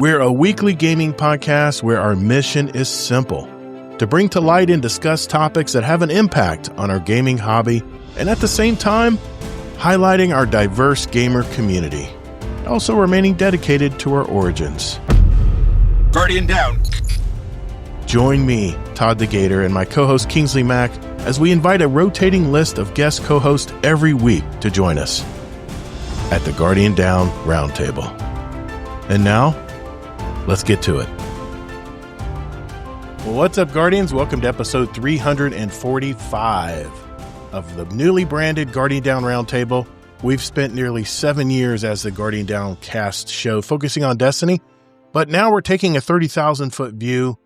We're a weekly gaming podcast where our mission is simple: to bring to light and discuss topics that have an impact on our gaming hobby, and at the same time, highlighting our diverse gamer community, also remaining dedicated to our origins. Guardian down. Join me, Todd the Gator, and my co-host Kingsley Mack as we invite a rotating list of guest co-hosts every week to join us at the Guardian Down Roundtable. And now, let's get to it. Well, what's up, Guardians? Welcome to episode 345 of the newly branded Guardian Down Roundtable. We've spent nearly 7 years as the Guardian Down cast show focusing on Destiny, but now we're taking a 30,000-foot view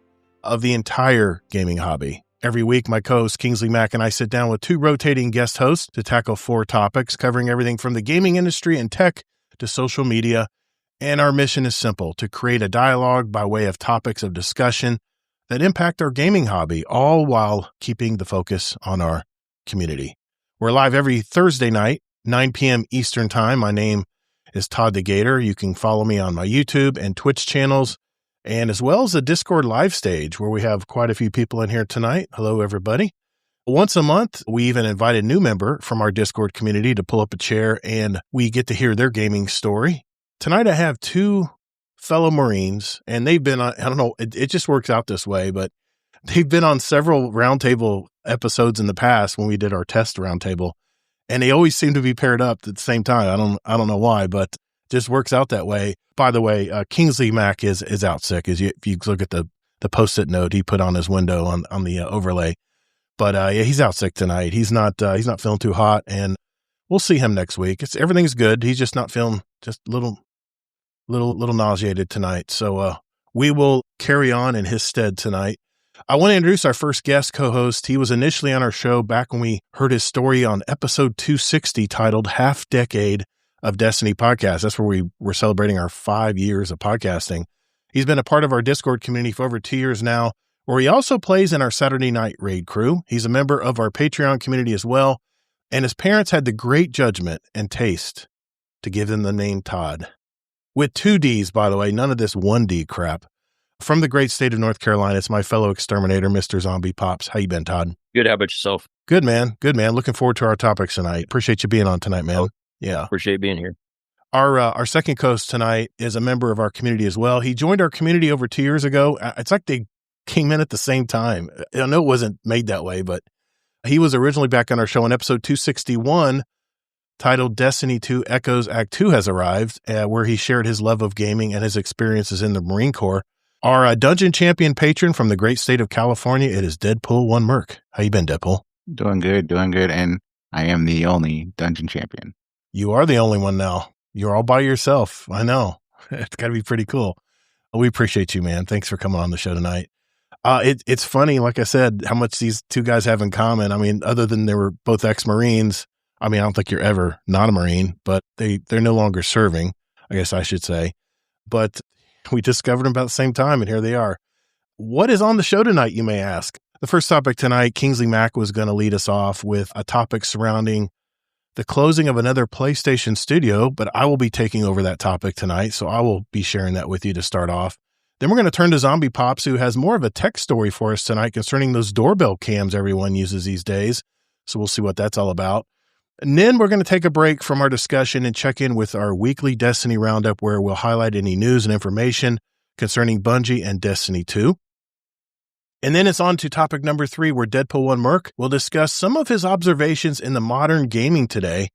of the entire gaming hobby. Every week, my co-host Kingsley Mack and I sit down with two rotating guest hosts to tackle 4 topics covering everything from the gaming industry and tech to social media. And our mission is simple: to create a dialogue by way of topics of discussion that impact our gaming hobby, all while keeping the focus on our community. We're live every Thursday night, 9 p.m. Eastern Time. My name is Todd the Gator. You can follow me on my YouTube and Twitch channels, and as well as the Discord live stage, where we have quite a few people in here tonight. Hello, everybody. Once a month, we even invite a new member from our Discord community to pull up a chair, and we get to hear their gaming story. Tonight, I have 2 fellow Marines, and they've been on, I don't know, it just works out this way, but they've been on several roundtable episodes in the past when we did our test roundtable, and they always seem to be paired up at the same time. I don't know why, but it just works out that way. By the way, Kingsley Mack is out sick. If you look at the Post-it note he put on his window on the overlay, but yeah, he's out sick tonight. He's not feeling too hot, and we'll see him next week. Everything's good. He's just not feeling just a little nauseated tonight. So we will carry on in his stead tonight. I want to introduce our first guest co-host. He was initially on our show back when we heard his story on episode 260 titled Half Decade of Destiny Podcast. That's where we were celebrating our 5 years of podcasting. He's been a part of our Discord community for over 2 years now, where he also plays in our Saturday night raid crew. He's a member of our Patreon community as well, and his parents had the great judgment and taste to give him the name Todd. With 2 Ds, by the way, none of this 1D crap. From the great state of North Carolina, it's my fellow exterminator, Mr. Z0mb1ep0ps. How you been, Todd? Good. How about yourself? Good, man. Good, man. Looking forward to our topics tonight. Appreciate you being on tonight, man. Oh, yeah. Appreciate being here. Our second host tonight is a member of our community as well. He joined our community over 2 years ago. It's like they came in at the same time. I know it wasn't made that way, but he was originally back on our show in episode 261, titled Destiny 2 Echoes Act 2 has arrived, where he shared his love of gaming and his experiences in the Marine Corps. Our dungeon champion patron from the great state of California, it is Deadpool-1-MERC. How you been, Deadpool? Doing good, and I am the only dungeon champion. You are the only one now. You're all by yourself. I know. It's got to be pretty cool. We appreciate you, man. Thanks for coming on the show tonight. It's funny, like I said, how much these 2 guys have in common. I mean, other than they were both ex-Marines, I mean, I don't think you're ever not a Marine, but they're no longer serving, I guess I should say. But we discovered them about the same time, and here they are. What is on the show tonight, you may ask? The first topic tonight, Kingsley Mack was going to lead us off with a topic surrounding the closing of another PlayStation studio, but I will be taking over that topic tonight, so I will be sharing that with you to start off. Then we're going to turn to Z0mb1ep0ps, who has more of a tech story for us tonight concerning those doorbell cams everyone uses these days. So we'll see what that's all about. And then we're going to take a break from our discussion and check in with our weekly Destiny Roundup, where we'll highlight any news and information concerning Bungie and Destiny 2. And then it's on to topic number 3, where Deadpool-1-MERC will discuss some of his observations in the modern gaming today.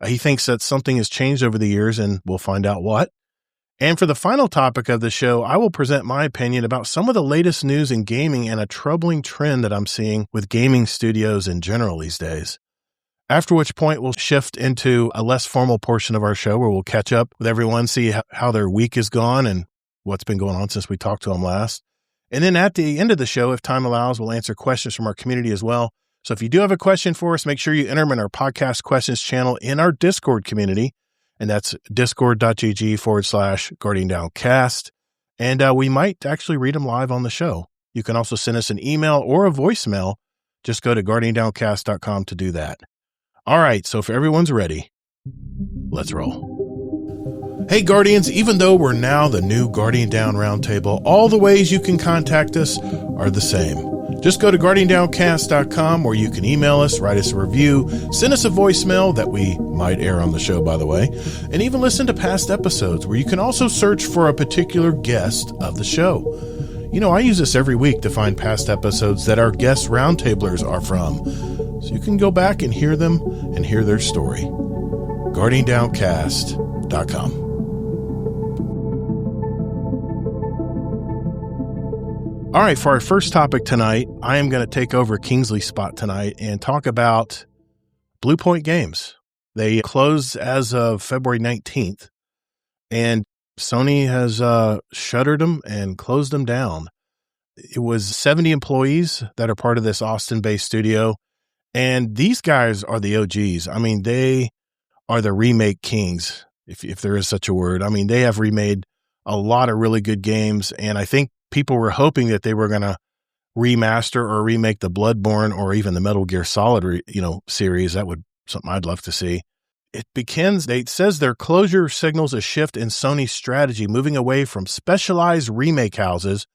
He thinks that something has changed over the years, and we'll find out what. And for the final topic of the show, I will present my opinion about some of the latest news in gaming and a troubling trend that I'm seeing with gaming studios in general these days. After which point, we'll shift into a less formal portion of our show where we'll catch up with everyone, see how their week is gone and what's been going on since we talked to them last. And then at the end of the show, if time allows, we'll answer questions from our community as well. So if you do have a question for us, make sure you enter them in our podcast questions channel in our Discord community. And that's discord.gg/GuardianDownCast. And we might actually read them live on the show. You can also send us an email or a voicemail. Just go to GuardianDownCast.com to do that. All right, so if everyone's ready, let's roll. Hey Guardians, even though we're now the new Guardian Down Roundtable, all the ways you can contact us are the same. Just go to guardiandowncast.com where you can email us, write us a review, send us a voicemail that we might air on the show, by the way, and even listen to past episodes where you can also search for a particular guest of the show. You know, I use this every week to find past episodes that our guest roundtablers are from, so you can go back and hear them and hear their story. guardiandowncast.com. All right, for our first topic tonight, I am going to take over Kingsley's spot tonight and talk about Blue Point Games. They closed as of February 19th, and Sony has shuttered them and closed them down. It was 70 employees that are part of this Austin-based studio, and these guys are the OGs. I mean, they are the remake kings, if there is such a word. I mean, they have remade a lot of really good games, and I think people were hoping that they were going to remaster or remake the Bloodborne or even the Metal Gear Solid, series. That would something I'd love to see. It says their closure signals a shift in Sony's strategy, moving away from specialized remake houses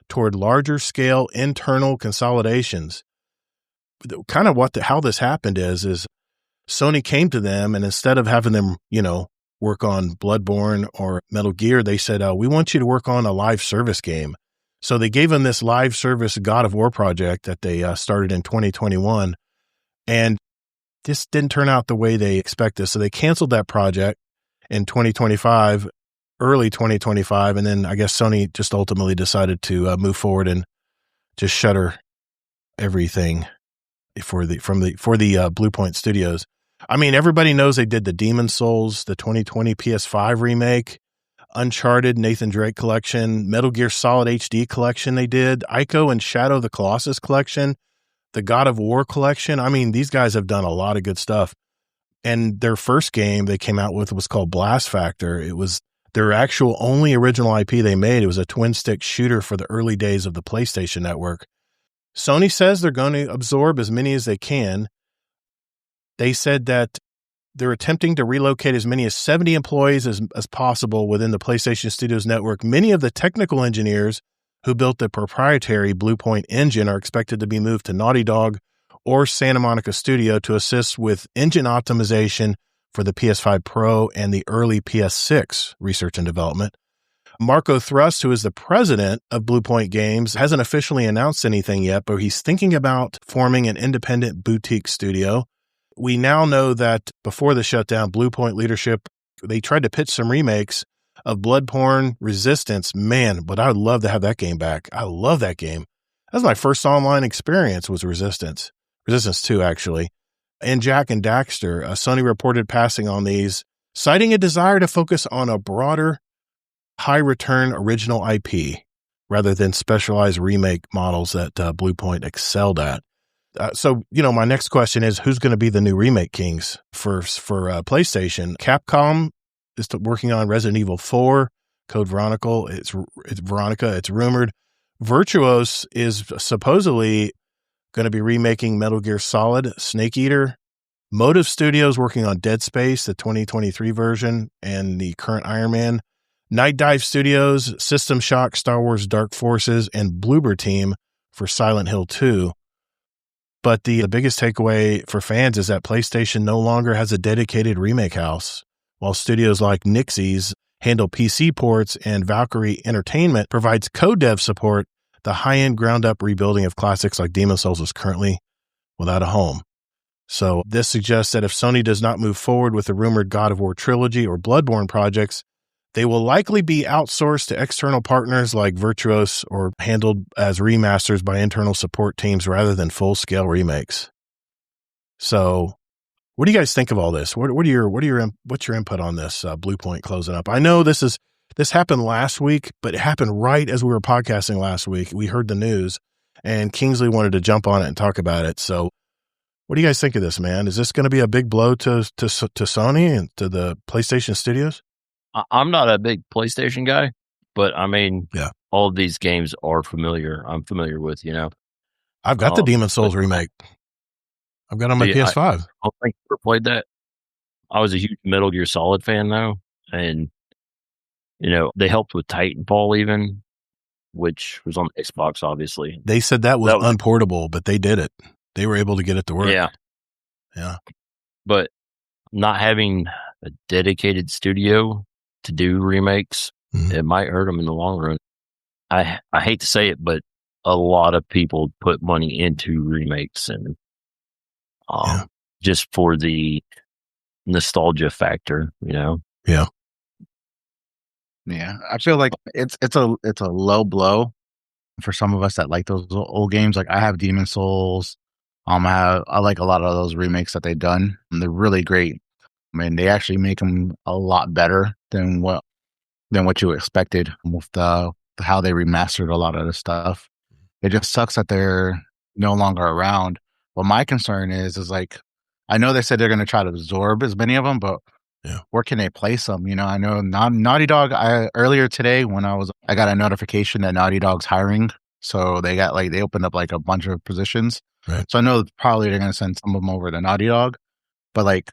toward larger scale internal consolidations. Kind of how this happened is Sony came to them, and instead of having them, work on Bloodborne or Metal Gear, they said, we want you to work on a live service game. So they gave them this live service God of War project that they started in 2021, and this didn't turn out the way they expected. So they canceled that project in 2025, early 2025, and then I guess Sony just ultimately decided to move forward and just shutter everything for the Blue Point Studios. I mean, everybody knows they did the Demon's Souls, the 2020 PS5 remake, Uncharted, Nathan Drake collection, Metal Gear Solid HD collection they did, Ico and Shadow of the Colossus collection, the God of War collection. I mean, these guys have done a lot of good stuff. And their first game they came out with was called Blast Factor. It was their actual only original IP they made. It was a twin-stick shooter for the early days of the PlayStation Network. Sony says they're going to absorb as many as they can. They said that they're attempting to relocate as many as 70 employees as possible within the PlayStation Studios network. Many of the technical engineers who built the proprietary Blue Point engine are expected to be moved to Naughty Dog or Santa Monica Studio to assist with engine optimization for the PS5 Pro and the early PS6 research and development. Marco Thrust, who is the president of Blue Point Games, hasn't officially announced anything yet, but he's thinking about forming an independent boutique studio. We now know that before the shutdown, Blue Point leadership, they tried to pitch some remakes of Bloodborne, Resistance. Man, but I would love to have that game back. I love that game. That was my first online experience was Resistance. Resistance 2, actually. And Jack and Daxter, Sony reported passing on these, citing a desire to focus on a broader, high-return original IP rather than specialized remake models that Blue Point excelled at. So, my next question is, who's going to be the new remake kings for PlayStation? Capcom is working on Resident Evil 4, Code Veronica. It's Veronica. It's rumored. Virtuos is supposedly going to be remaking Metal Gear Solid, Snake Eater. Motive Studios working on Dead Space, the 2023 version, and the current Iron Man. Night Dive Studios, System Shock, Star Wars Dark Forces, and Bloober Team for Silent Hill 2. But the biggest takeaway for fans is that PlayStation no longer has a dedicated remake house, while studios like Nixie's handle PC ports and Valkyrie Entertainment provides co-dev support. The high-end ground-up rebuilding of classics like Demon's Souls is currently without a home. So this suggests that if Sony does not move forward with the rumored God of War trilogy or Bloodborne projects, they will likely be outsourced to external partners like Virtuos or handled as remasters by internal support teams rather than full-scale remakes. So, what do you guys think of all this? What's your input on this Blue Point closing up? I know this happened last week, but it happened right as we were podcasting last week. We heard the news, and Kingsley wanted to jump on it and talk about it. So, what do you guys think of this, man? Is this going to be a big blow to Sony and to the PlayStation Studios? I'm not a big PlayStation guy, but I mean, yeah, all of these games are familiar. I'm familiar with, I've got the Demon's Souls remake. I've got it on my PS5. I don't think I ever played that. I was a huge Metal Gear Solid fan, though, and They helped with Titanfall even, which was on Xbox, obviously. They said that was unportable, but they did it. They were able to get it to work. Yeah. But not having a dedicated studio to do remakes, it might hurt them in the long run. I hate to say it, but a lot of people put money into remakes and just for the nostalgia factor, Yeah. Yeah. I feel like it's a low blow for some of us that like those old games. Like I have Demon Souls. I like a lot of those remakes that they've done. And they're really great. I mean, they actually make them a lot better than what you expected with how they remastered a lot of the stuff. It just sucks that they're no longer around. What my concern is like, I know they said they're going to try to absorb as many of them, but where can they place them? I know Naughty Dog. Earlier today when I got a notification that Naughty Dog's hiring, so they opened up like a bunch of positions. Right. So I know probably they're going to send some of them over to Naughty Dog, but like,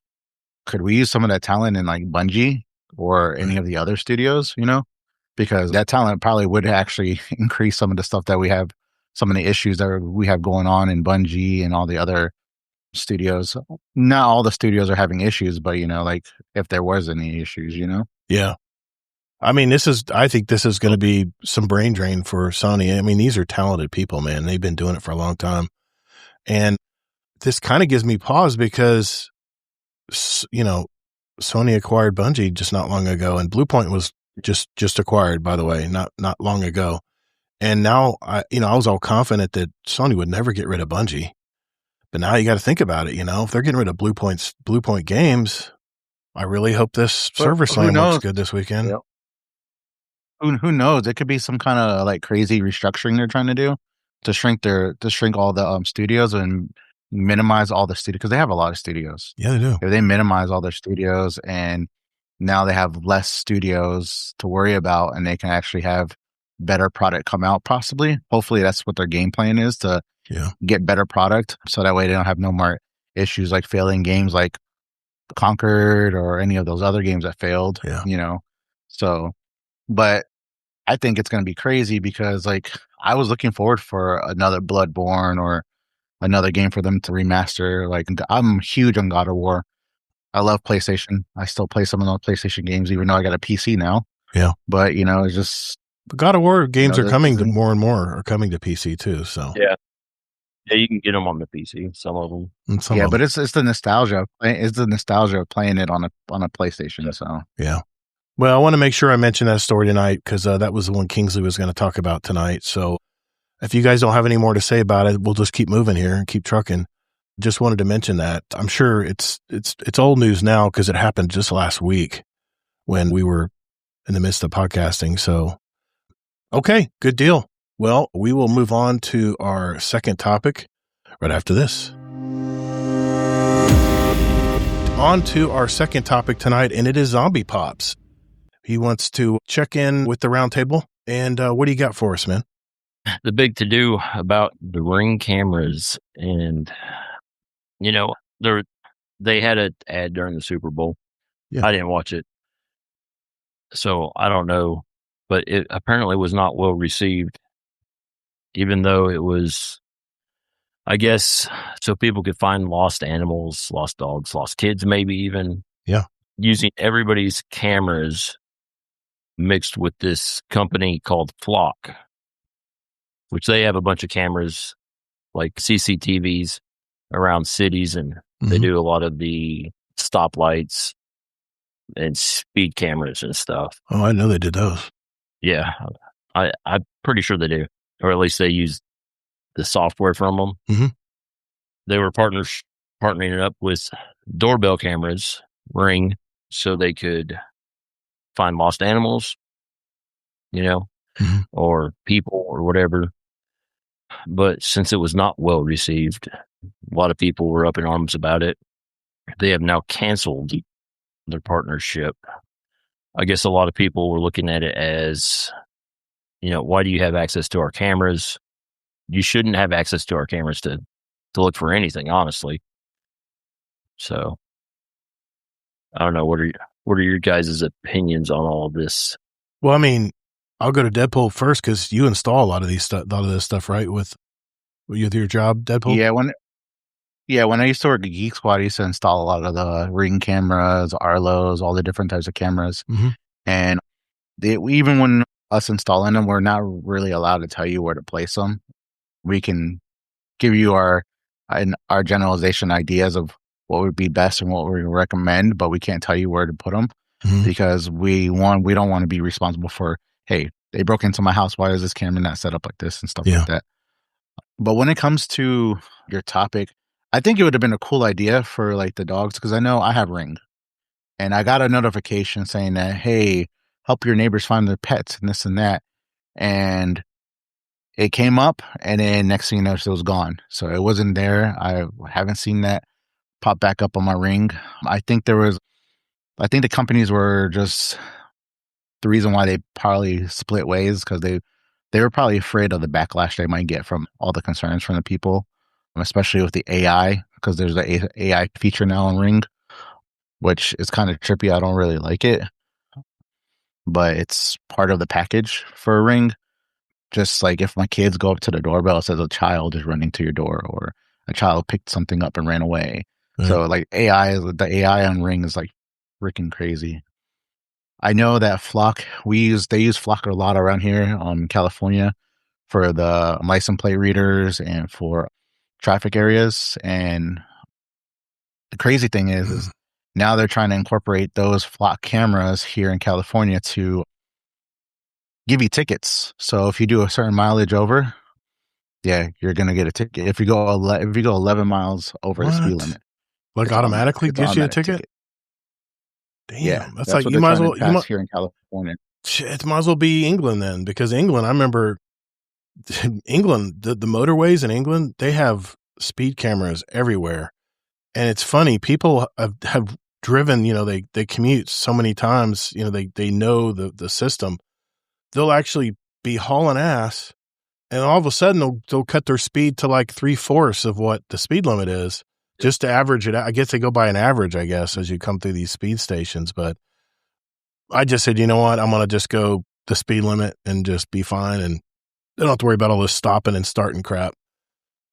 could we use some of that talent in like Bungie or any of the other studios? Because that talent probably would actually increase some of the stuff that we have, some of the issues that we have going on in Bungie and all the other studios. Not all the studios are having issues, but like if there was any issues, Yeah. I mean, I think this is going to be some brain drain for Sony. I mean, these are talented people, man. They've been doing it for a long time. And this kind of gives me pause because, Sony acquired Bungie just not long ago, and Bluepoint was just acquired, by the way, not long ago. And now I was all confident that Sony would never get rid of Bungie. But now you got to think about it, if they're getting rid of Bluepoint games, I really hope this server slam looks good this weekend. Yep. Who knows? It could be some kind of like crazy restructuring they're trying to do to shrink all the studios and minimize all the studios, because they have a lot of studios. Yeah, they do. If they minimize all their studios and now they have less studios to worry about and they can actually have better product come out, possibly. Hopefully that's what their game plan is, to get better product, so that way they don't have no more issues like failing games like Conquered or any of those other games that failed. So, but I think it's going to be crazy because like I was looking forward for another Bloodborne or another game for them to remaster. Like I'm huge on God of War. I love PlayStation. I still play some of those PlayStation games, even though I got a PC now. Yeah. But it's just the God of War games are coming to more and more are coming to PC too. So yeah, you can get them on the PC. Some of them. But it's the nostalgia. It's the nostalgia of playing it on a PlayStation. So yeah. Well, I want to make sure I mention that story tonight because that was the one Kingsley was going to talk about tonight. So if you guys don't have any more to say about it, we'll just keep moving here and keep trucking. Just wanted to mention that. I'm sure it's old news now because it happened just last week when we were in the midst of podcasting. So, okay, good deal. Well, we will move on to our second topic right after this. On to our second topic tonight, and it is Z0mb1ep0ps. He wants to check in with the roundtable. And what do you got for us, man? The big to-do about the Ring cameras. And, they had an ad during the Super Bowl. Yeah. I didn't watch it, so I don't know. But it apparently was not well received, even though it was, I guess, so people could find lost animals, lost dogs, lost kids, maybe even. Yeah. Using everybody's cameras mixed with this company called Flock, which they have a bunch of cameras like CCTVs around cities, and they do a lot of the stoplights and speed cameras and stuff. Oh, I know they did those. Yeah, I'm pretty sure they do, or at least they use the software from them. Mm-hmm. They were partnering it up with doorbell cameras, Ring, so they could find lost animals, or people or whatever. But since it was not well received, a lot of people were up in arms about it. They have now canceled their partnership. I guess a lot of people were looking at it as, why do you have access to our cameras? You shouldn't have access to our cameras to look for anything, honestly. So I don't know. What are your guys' opinions on all of this? Well, I mean, I'll go to Deadpool first because you install a lot of this stuff, right? With your job, Deadpool. When I used to work at Geek Squad, I used to install a lot of the Ring cameras, Arlos, all the different types of cameras. Mm-hmm. And even when us installing them, we're not really allowed to tell you where to place them. We can give you our generalization ideas of what would be best and what we recommend, but we can't tell you where to put them because we don't want to be responsible for, hey, they broke into my house. Why is this camera not set up like this and stuff like that? But when it comes to your topic, I think it would have been a cool idea for like the dogs, because I know I have Ring and I got a notification saying that, hey, help your neighbors find their pets and this and that. And it came up, and then next thing you know, it was gone. So it wasn't there. I haven't seen that pop back up on my Ring. I think the companies were just the reason why they probably split ways, because they were probably afraid of the backlash they might get from all the concerns from the people, especially with the AI, because there's the AI feature now on Ring, which is kind of trippy. I don't really like it, but it's part of the package for a Ring. Just like if my kids go up to the doorbell, it says a child is running to your door, or a child picked something up and ran away. So like the AI on Ring is like freaking crazy. I know that Flock, they use Flock a lot around here in California for the license plate readers and for traffic areas. And the crazy thing is now they're trying to incorporate those Flock cameras here in California to give you tickets. So if you do a certain mileage over, you're gonna get a ticket. If you go 11 miles over the speed limit, like automatically gives you a ticket. Damn, that's like what you might as well here in California. It might as well be England then, because England, I remember England, the motorways in England, they have speed cameras everywhere, and it's funny. People have driven, they commute so many times, they know the system. They'll actually be hauling ass, and all of a sudden they'll cut their speed to like 3/4 of what the speed limit is, just to average it out. I guess they go by an average, I guess, as you come through these speed stations. But I just said, you know what? I'm going to just go the speed limit and just be fine, and I don't have to worry about all this stopping and starting crap.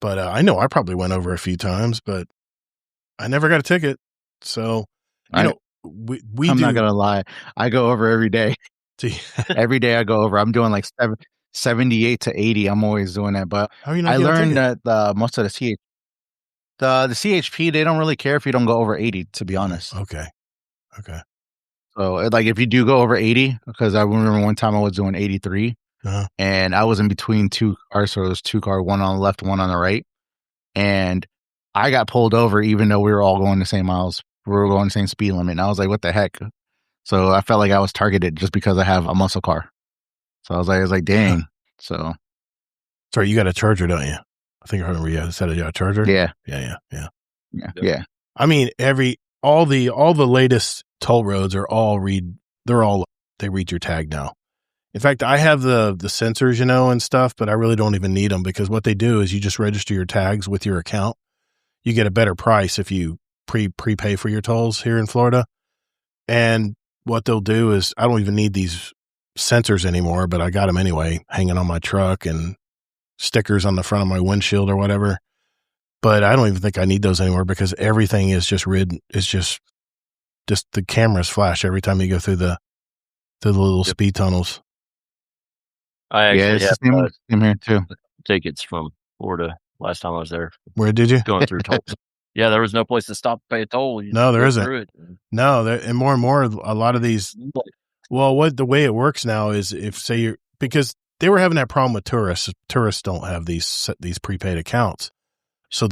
But I know I probably went over a few times, but I never got a ticket. So, I'm not going to lie. I go over every day. Every day I go over. I'm doing like 78 to 80. I'm always doing that. But I learned that most of the CHP, they don't really care if you don't go over 80, to be honest. Okay. So like if you do go over 80, because I remember one time I was doing 83 and I was in between two cars. So there was two cars, one on the left, one on the right. And I got pulled over even though we were all going the same miles. We were going the same speed limit. And I was like, what the heck? So I felt like I was targeted just because I have a muscle car. So I was like, dang. So. Sorry, you got a Charger, don't you? I think I remember you said you got a Charger. Yeah. Yeah. I mean, all the latest toll roads they read your tag now. In fact, I have the sensors, and stuff, but I really don't even need them, because what they do is you just register your tags with your account. You get a better price if you prepay for your tolls here in Florida. And what they'll do is, I don't even need these sensors anymore, but I got them anyway, hanging on my truck and stickers on the front of my windshield or whatever. But I don't even think I need those anymore, because everything is just just the cameras flash every time you go through the little speed tunnels. I actually have same here too. Tickets from Florida last time I was there. Where did you? Going through tolls. Yeah, there was no place to stop to pay a toll. No, there isn't. No, and more, a lot of these. Well, the way it works now is because they were having that problem with tourists. Tourists don't have these prepaid accounts, so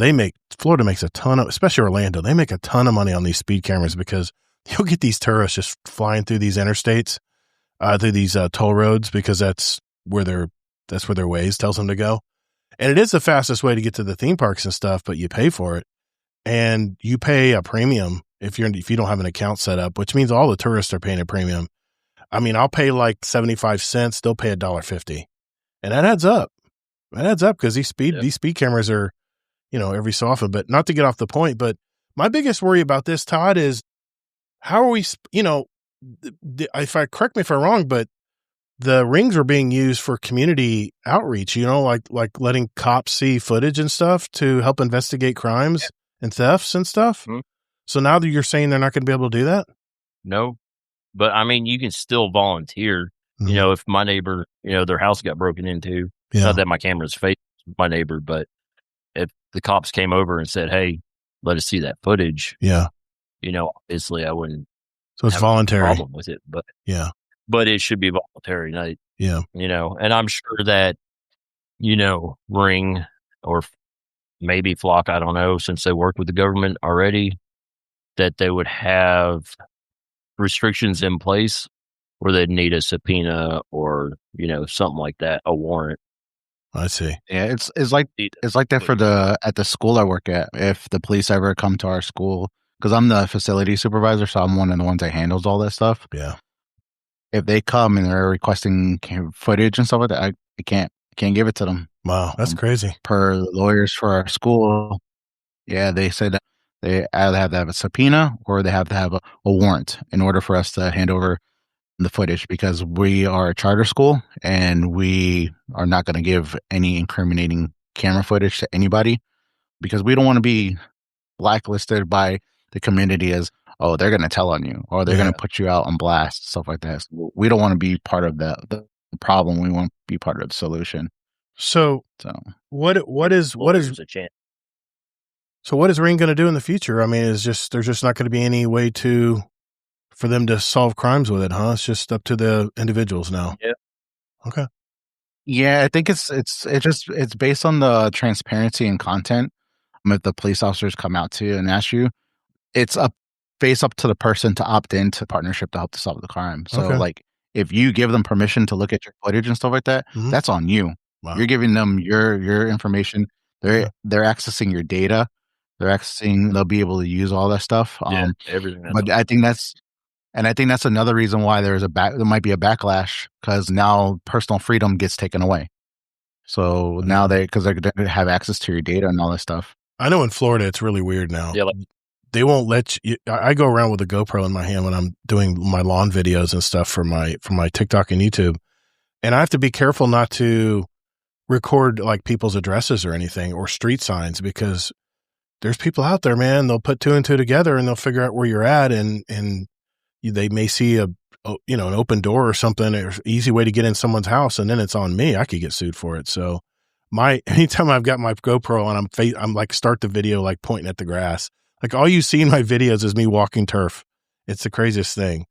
Florida makes a ton of, especially Orlando. They make a ton of money on these speed cameras, because you'll get these tourists just flying through these interstates, through these toll roads, because that's where their Waze tells them to go, and it is the fastest way to get to the theme parks and stuff. But you pay for it. And you pay a premium if you don't have an account set up, which means all the tourists are paying a premium. I mean, I'll pay like 75 cents. They'll pay $1.50, and that adds up. That adds up, because these speed cameras are, every so often. But not to get off the point, but my biggest worry about this, Todd, is how are we? Correct me if I'm wrong, but the rings were being used for community outreach, like letting cops see footage and stuff to help investigate crimes and thefts and stuff. Mhm. So now that you're saying they're not going to be able to do that? No, but I mean, you can still volunteer. Mhm. If my neighbor, their house got broken into, Yeah. not that my camera's facing my neighbor, but if the cops came over and said, "Hey, let us see that footage," Yeah. obviously I wouldn't So it's have a voluntary. problem with it, but Yeah. it should be voluntary. Yeah. And I'm sure that, Ring or maybe Flock, I don't know, since they work with the government already, that they would have restrictions in place where they'd need a subpoena or, something like that, a warrant. I see. Yeah, it's like that for at the school I work at. If the police ever come to our school, because I'm the facility supervisor, so I'm one of the ones that handles all that stuff. Yeah. If they come and they're requesting footage and stuff like that, I can't give it to them. Wow. That's crazy. Per the lawyers for our school, yeah, they said that they either have to have a subpoena or they have to have a warrant in order for us to hand over the footage, because we are a charter school and we are not going to give any incriminating camera footage to anybody, because we don't want to be blacklisted by the community as, oh, they're going to tell on you or they're going to put you out on blast, stuff like that. So we don't want to be part of the problem. We want to be part of the solution. So what is There's a chance. So what is Ring going to do in the future? I mean, there's just not going to be any way for them to solve crimes with it, huh? It's just up to the individuals now. Yeah. Okay. Yeah, I think it's based on the transparency and content. If the police officers come out to you and ask you, it's up to the person to opt into partnership to help to solve the crime. So like if you give them permission to look at your footage and stuff like that, that's on you. Wow. You're giving them your information. They're accessing your data. They'll be able to use all that stuff. Everything. But I think that's another reason why there might be a backlash, because now personal freedom gets taken away. So now because they're going to have access to your data and all that stuff. I know in Florida it's really weird now. Yeah, they won't let you. I go around with a GoPro in my hand when I'm doing my lawn videos and stuff for my TikTok and YouTube, and I have to be careful not to record like people's addresses or anything or street signs, because there's people out there, man. They'll put two and two together and they'll figure out where you're at, and they may see an open door or something, or easy way to get in someone's house, and then it's on me. I could get sued for it. So anytime I've got my GoPro on, I'm like start the video like pointing at the grass. Like all you see in my videos is me walking turf. It's the craziest thing.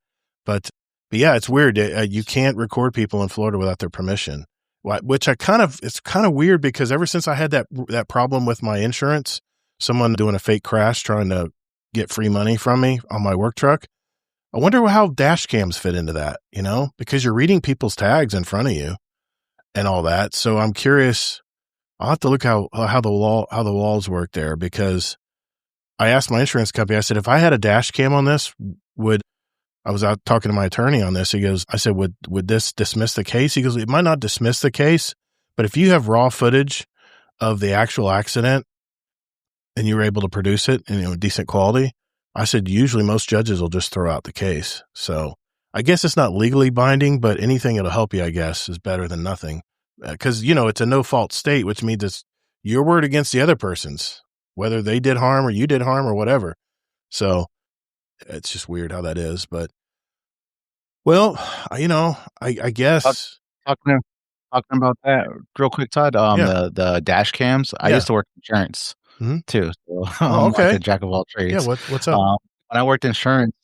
But yeah, it's weird. You can't record people in Florida without their permission, which it's kind of weird, because ever since I had that problem with my insurance, someone doing a fake crash trying to get free money from me on my work truck, I wonder how dash cams fit into that, because you're reading people's tags in front of you and all that. So I'm curious. I'll have to look how the laws work there, because I asked my insurance company, I said, if I had a dash cam on this, I was out talking to my attorney on this. I said, would this dismiss the case? He goes, it might not dismiss the case, but if you have raw footage of the actual accident and you were able to produce it in decent quality, I said, usually most judges will just throw out the case. So I guess it's not legally binding, but anything that'll help you, I guess, is better than nothing. Because, it's a no-fault state, which means it's your word against the other person's, whether they did harm or you did harm or whatever. So it's just weird how that is. But, well, I guess. Talking about that real quick, Todd, the dash cams, I used to work in insurance too. So I'm like a jack of all trades. Yeah, what's up? When I worked in insurance,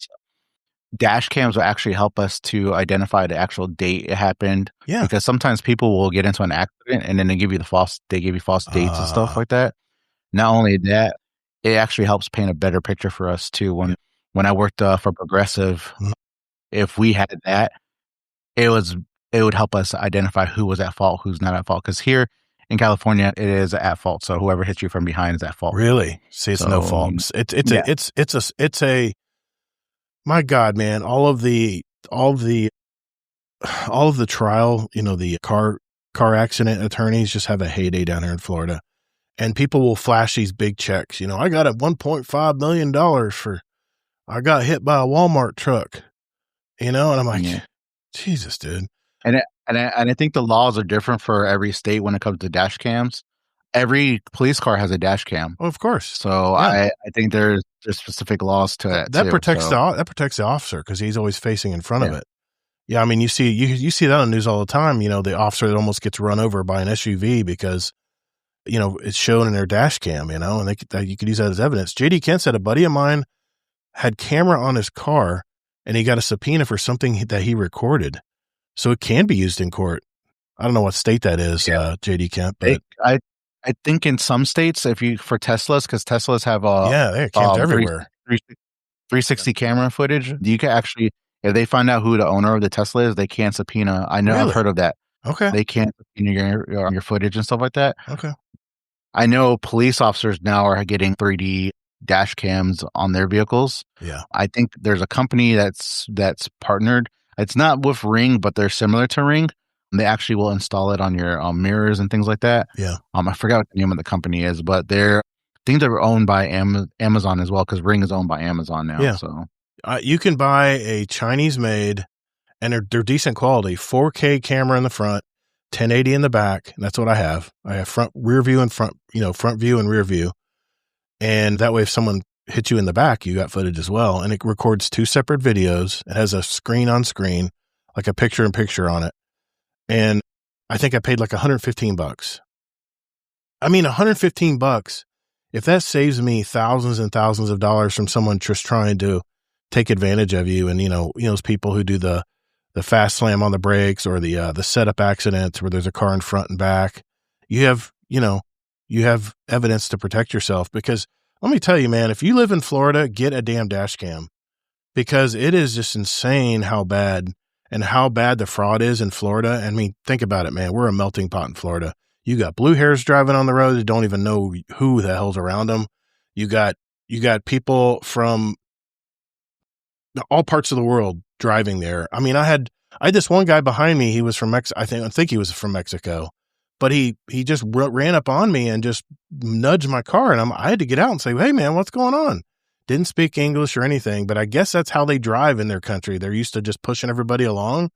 dash cams will actually help us to identify the actual date it happened. Yeah. Because sometimes people will get into an accident and then they give you false dates and stuff like that. Not only that, it actually helps paint a better picture for us too. When I worked for Progressive, if we had that, it would help us identify who was at fault, who's not at fault. Because here in California, it is at fault. So whoever hits you from behind is at fault. Really? See, it's no fault. It's a my God, man, all of the trial, the car accident attorneys just have a heyday down here in Florida, and people will flash these big checks. I got a $1.5 million I got hit by a Walmart truck, and I'm like, Jesus, dude. And I think the laws are different for every state when it comes to dash cams. Every police car has a dash cam. Oh, of course. So Yeah. I think there's specific laws to it That too. protects So, that protects the officer because he's always facing in front of Yeah. it. Yeah, I mean, you see that on the news all the time. You know, the officer that almost gets run over by an SUV because it's shown in their dash cam. You know, and you could use that as evidence. JD Kent said a buddy of mine had camera on his car, and he got a subpoena for something that he recorded, so it can be used in court. I don't know what state that is, JD Kent, but I think in some states, for Teslas, because Teslas have they have cams everywhere. 360 camera footage. You can actually, if they find out who the owner of the Tesla is, they can't subpoena. I know, Really? I've heard of that. Okay. They can't subpoena your footage and stuff like that. Okay. I know police officers now are getting 3D dash cams on their vehicles. Yeah. I think there's a company that's partnered. It's not with Ring, but they're similar to Ring. They actually will install it on your mirrors and things like that. Yeah. I forgot what the name of the company is, but I think they're owned by Amazon as well, because Ring is owned by Amazon now. Yeah. So you can buy a Chinese-made, and they're decent quality, 4K camera in the front, 1080 in the back. And that's what I have. I have rear view and front view and rear view. And that way, if someone hits you in the back, you got footage as well. And it records 2 separate videos. It has a screen on screen, like a picture in picture on it. And I think I paid like $115. I mean, $115. If that saves me thousands and thousands of dollars from someone just trying to take advantage of you, and those people who do the fast slam on the brakes or the setup accidents where there's a car in front and back, you have evidence to protect yourself. Because let me tell you, man, if you live in Florida, get a damn dash cam, because it is just insane how bad the fraud is in Florida. I mean, think about it, man. We're a melting pot in Florida. You got blue hairs driving on the road that don't even know who the hell's around them. You got people from all parts of the world driving there. I mean, I had this one guy behind me. He was from Mexico. I think he was from Mexico, but he just ran up on me and just nudged my car, and I had to get out and say, "Hey, man, what's going on?" Didn't speak English or anything, but I guess that's how they drive in their country. They're used to just pushing everybody along.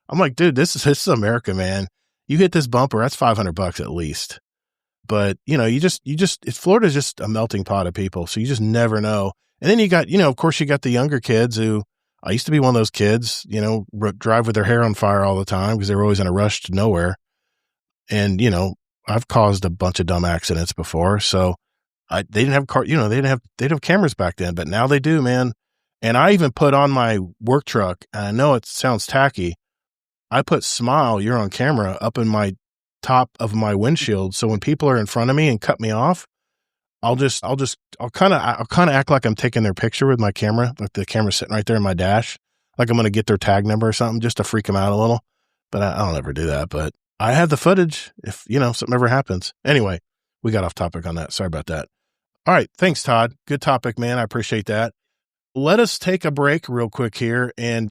I'm like, dude, this is America, man. You hit this bumper, that's $500 at least. But Florida's just a melting pot of people, so you just never know. And then you got, of course, you got the younger kids who, I used to be one of those kids, drive with their hair on fire all the time because they were always in a rush to nowhere. And I've caused a bunch of dumb accidents before, so. They didn't have they didn't have cameras back then, but now they do, man. And I even put on my work truck, and I know it sounds tacky, I put Smile, you're on camera, up in my top of my windshield. So when people are in front of me and cut me off, I'll kind of act like I'm taking their picture with my camera, like the camera's sitting right there in my dash, like I'm going to get their tag number or something, just to freak them out a little. But I don't ever do that. But I have the footage if, something ever happens. Anyway, we got off topic on that. Sorry about that. All right. Thanks, Todd. Good topic, man. I appreciate that. Let us take a break real quick here, and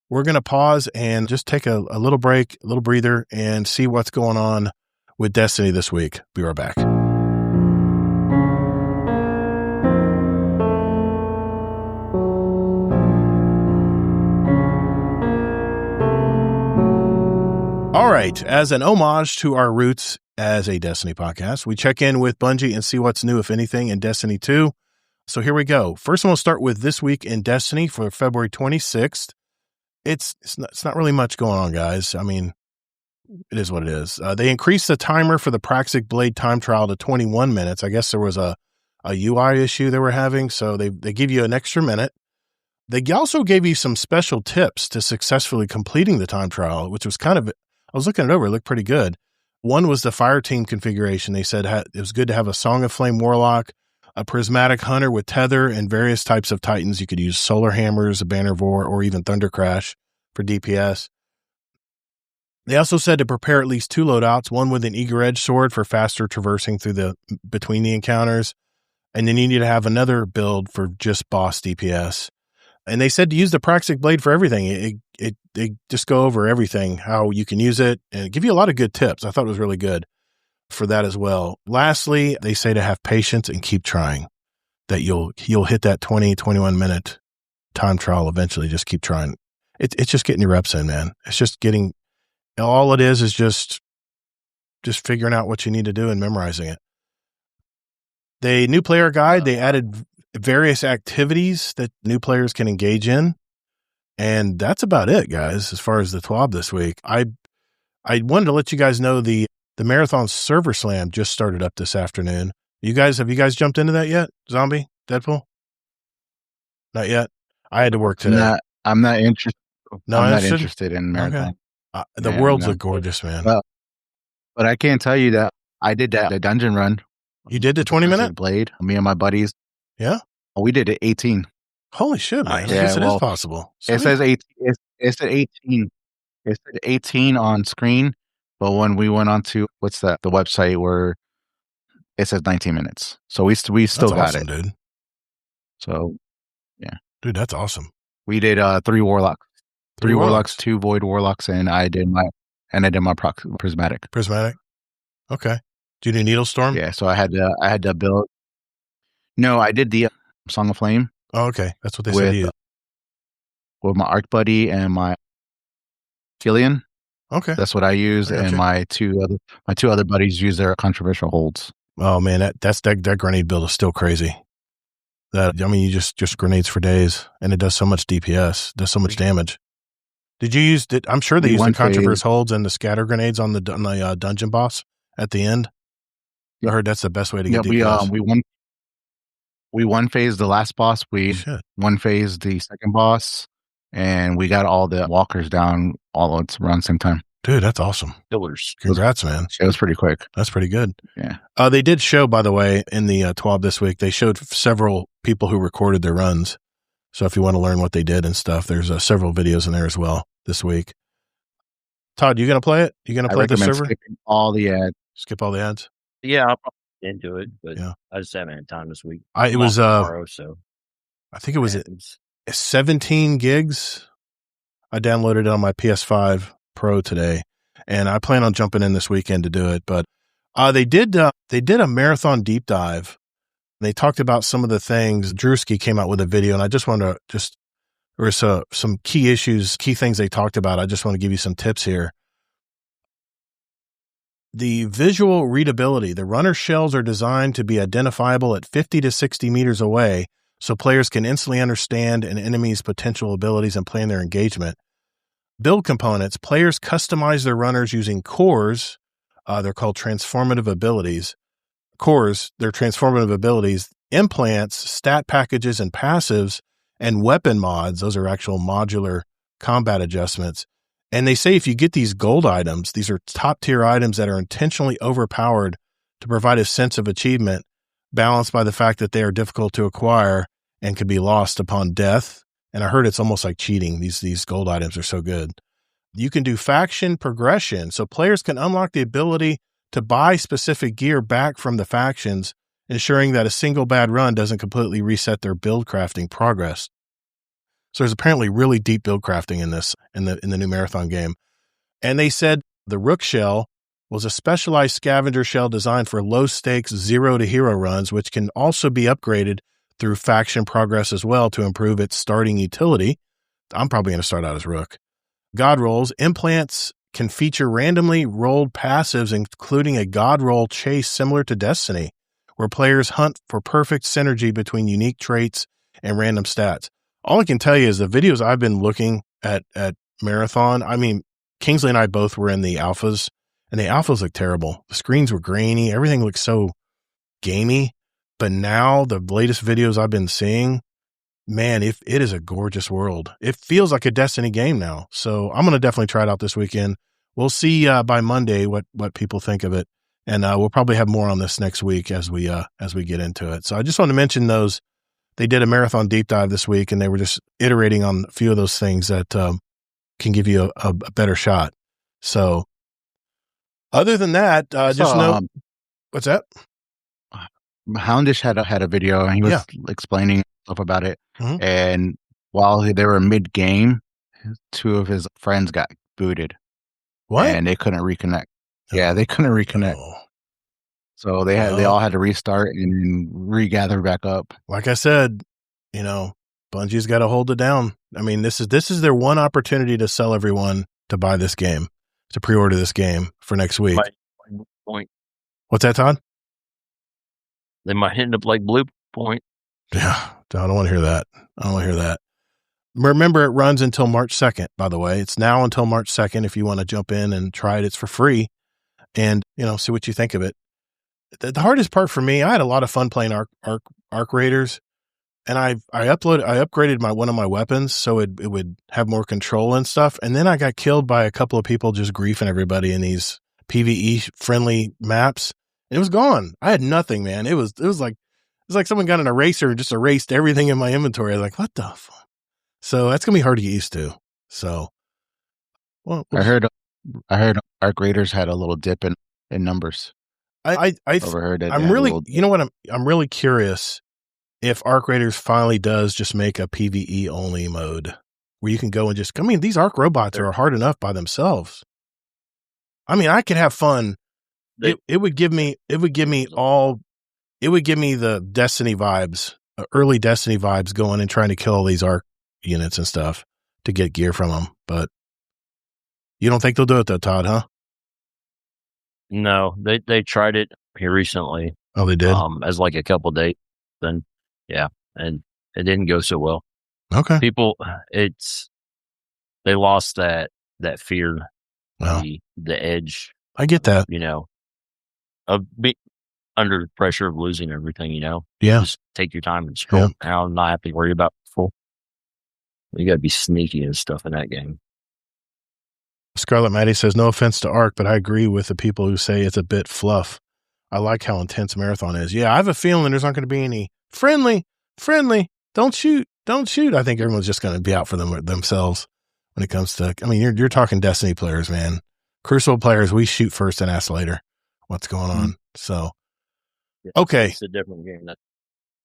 we're going to pause and just take a little break, a little breather, and see what's going on with Destiny this week. Be right back. All right. As an homage to our roots as a Destiny podcast, we check in with Bungie and see what's new, if anything, in Destiny 2. So here we go. First, we'll start with This Week in Destiny for February 26th. It's not really much going on, guys. I mean, it is what it is. They increased the timer for the Praxic Blade time trial to 21 minutes. I guess there was a UI issue they were having, so they give you an extra minute. They also gave you some special tips to successfully completing the time trial, which was I was looking it over. It looked pretty good. One was the fire team configuration. They said it was good to have a Song of Flame Warlock, a Prismatic Hunter with Tether, and various types of Titans. You could use Solar Hammers, a Banner of War, or even Thunder Crash for DPS. They also said to prepare at least 2 loadouts, one with an Eager Edge Sword for faster traversing between the encounters, and then you need to have another build for just boss DPS. And they said to use the Praxic Blade for everything. They just go over everything, how you can use it, and give you a lot of good tips. I thought it was really good for that as well. Lastly, they say to have patience and keep trying, that you'll hit that 21 minute time trial eventually. Just keep trying. It's just getting your reps in, man. It's just getting, All it is just figuring out what you need to do and memorizing it. The new player guide, they added various activities that new players can engage in. And that's about it, guys, as far as the TWAB this week. I wanted to let you guys know the Marathon Server Slam just started up this afternoon. Have you guys jumped into that yet? Zombie? Deadpool? Not yet? I had to work today. I'm not interested. No, I'm not interested in Marathon. Okay. The worlds look gorgeous, man. But I can't tell you that I did the dungeon run. You did the 20-minute? Blade, me and my buddies. Yeah? We did it 18. Holy shit, man. Yeah, it is possible. It says 18. It said 18. It said 18 on screen, but when we went on to, the website where it says 19 minutes. So we still got awesome, it. Dude. So, yeah. Dude, that's awesome. We did 3 warlocks. 3 warlocks, 2 void warlocks, and I did my prismatic. Prismatic? Okay. Do you do Needle Storm? Yeah, so I had to build. No, I did the Song of Flame. Oh, okay. That's what they said to you. With my Arc Buddy and my Killian. Okay. That's what I used, and my two other buddies use their controversial holds. Oh man, that grenade build is still crazy. You just grenades for days, and it does so much DPS, does so much damage. Did you use it? I'm sure they use the controversial holds and the scatter grenades on the dungeon boss at the end. I heard that's the best way to get DPS. We one phase the last boss. We one phase the second boss, and we got all the walkers down all around the same time. Dude, that's awesome. Pillars. Congrats, man. It was pretty quick. That's pretty good. Yeah. They did show, by the way, in the TWAB this week, they showed several people who recorded their runs. So if you want to learn what they did and stuff, there's several videos in there as well this week. Todd, you going to play it? You going to play the server? Skipping all the ads. Skip all the ads? Yeah, I'll probably get into it, but I just haven't had time this week. It was tomorrow, so I think it was 17 gigs. I downloaded it on my PS5 Pro today, and I plan on jumping in this weekend to do it. But they did a marathon deep dive. They talked about some of the things. Drewski came out with a video, and I just wanted to there were some key issues, key things they talked about. I just want to give you some tips here. The visual readability. The runner shells are designed to be identifiable at 50 to 60 meters away, so players can instantly understand an enemy's potential abilities and plan their engagement. Build components. Players customize their runners using cores. They're called transformative abilities. Cores, they're transformative abilities, implants, stat packages and passives, and weapon mods. Those are actual modular combat adjustments. And they say if you get these gold items, these are top tier items that are intentionally overpowered to provide a sense of achievement, balanced by the fact that they are difficult to acquire and could be lost upon death. And I heard it's almost like cheating. These gold items are so good. You can do faction progression. So players can unlock the ability to buy specific gear back from the factions, ensuring that a single bad run doesn't completely reset their build crafting progress. So there's apparently really deep build crafting in this, in the new Marathon game. And they said the Rook Shell was a specialized scavenger shell designed for low stakes 0 to hero runs, which can also be upgraded through faction progress as well to improve its starting utility. I'm probably going to start out as Rook. God rolls. Implants can feature randomly rolled passives, including a God roll chase similar to Destiny, where players hunt for perfect synergy between unique traits and random stats. All I can tell you is the videos I've been looking at Marathon, I mean, Kingsley and I both were in the alphas, and the alphas look terrible. The screens were grainy. Everything looked so gamey. But now the latest videos I've been seeing, man, it is a gorgeous world. It feels like a Destiny game now. So I'm going to definitely try it out this weekend. We'll see by Monday what people think of it. And we'll probably have more on this next week as we get into it. So I just want to mention those. They did a marathon deep dive this week, and they were just iterating on a few of those things that can give you a better shot. So other than that, just know what's that? Houndish had a video, and he was explaining stuff about it. Mm-hmm. And while they were mid game, 2 of his friends got booted. What? And they couldn't reconnect. Yeah, they couldn't reconnect. Oh. So they all had to restart and regather back up. Like I said, Bungie's got to hold it down. I mean, this is their one opportunity to sell everyone to buy this game. to pre-order this game for next week. Point. What's that, Todd? They might end up like Blue Point. Yeah, I don't want to hear that. I don't want to hear that. Remember, it runs until March 2nd, by the way. It's now until March 2nd. If you want to jump in and try it, it's for free. And, see what you think of it. The hardest part for me, I had a lot of fun playing Arc Raiders. And I upgraded one of my weapons so it would have more control and stuff. And then I got killed by a couple of people just griefing everybody in these PvE friendly maps. It was gone. I had nothing, man. It was like someone got an eraser and just erased everything in my inventory. I was like, what the fuck? So that's gonna be hard to get used to. So, well, I heard Arc Raiders had a little dip in numbers. I overheard it. I'm really, I'm really curious if Arc Raiders finally does just make a PvE only mode where you can go and just, these Arc robots are hard enough by themselves. I could have fun. It would give me the Destiny vibes, early Destiny vibes, going and trying to kill all these Arc units and stuff to get gear from them. But you don't think they'll do it though, Todd, huh? No, they tried it here recently. Oh, they did? As like a couple days. Then, yeah, and it didn't go so well. Okay. People, they lost that fear, the edge. I get that. Of being under pressure of losing everything, Yeah. Just take your time and stroll. Yeah. I'm not have to worry about full. You got to be sneaky and stuff in that game. Scarlet Maddie says, no offense to Arc, but I agree with the people who say it's a bit fluff. I like how intense Marathon is. Yeah, I have a feeling there's not going to be any friendly, don't shoot. I think everyone's just going to be out for themselves when it comes to, you're talking Destiny players, man. Crucible players, we shoot first and ask later what's going on. So, okay. It's a different game.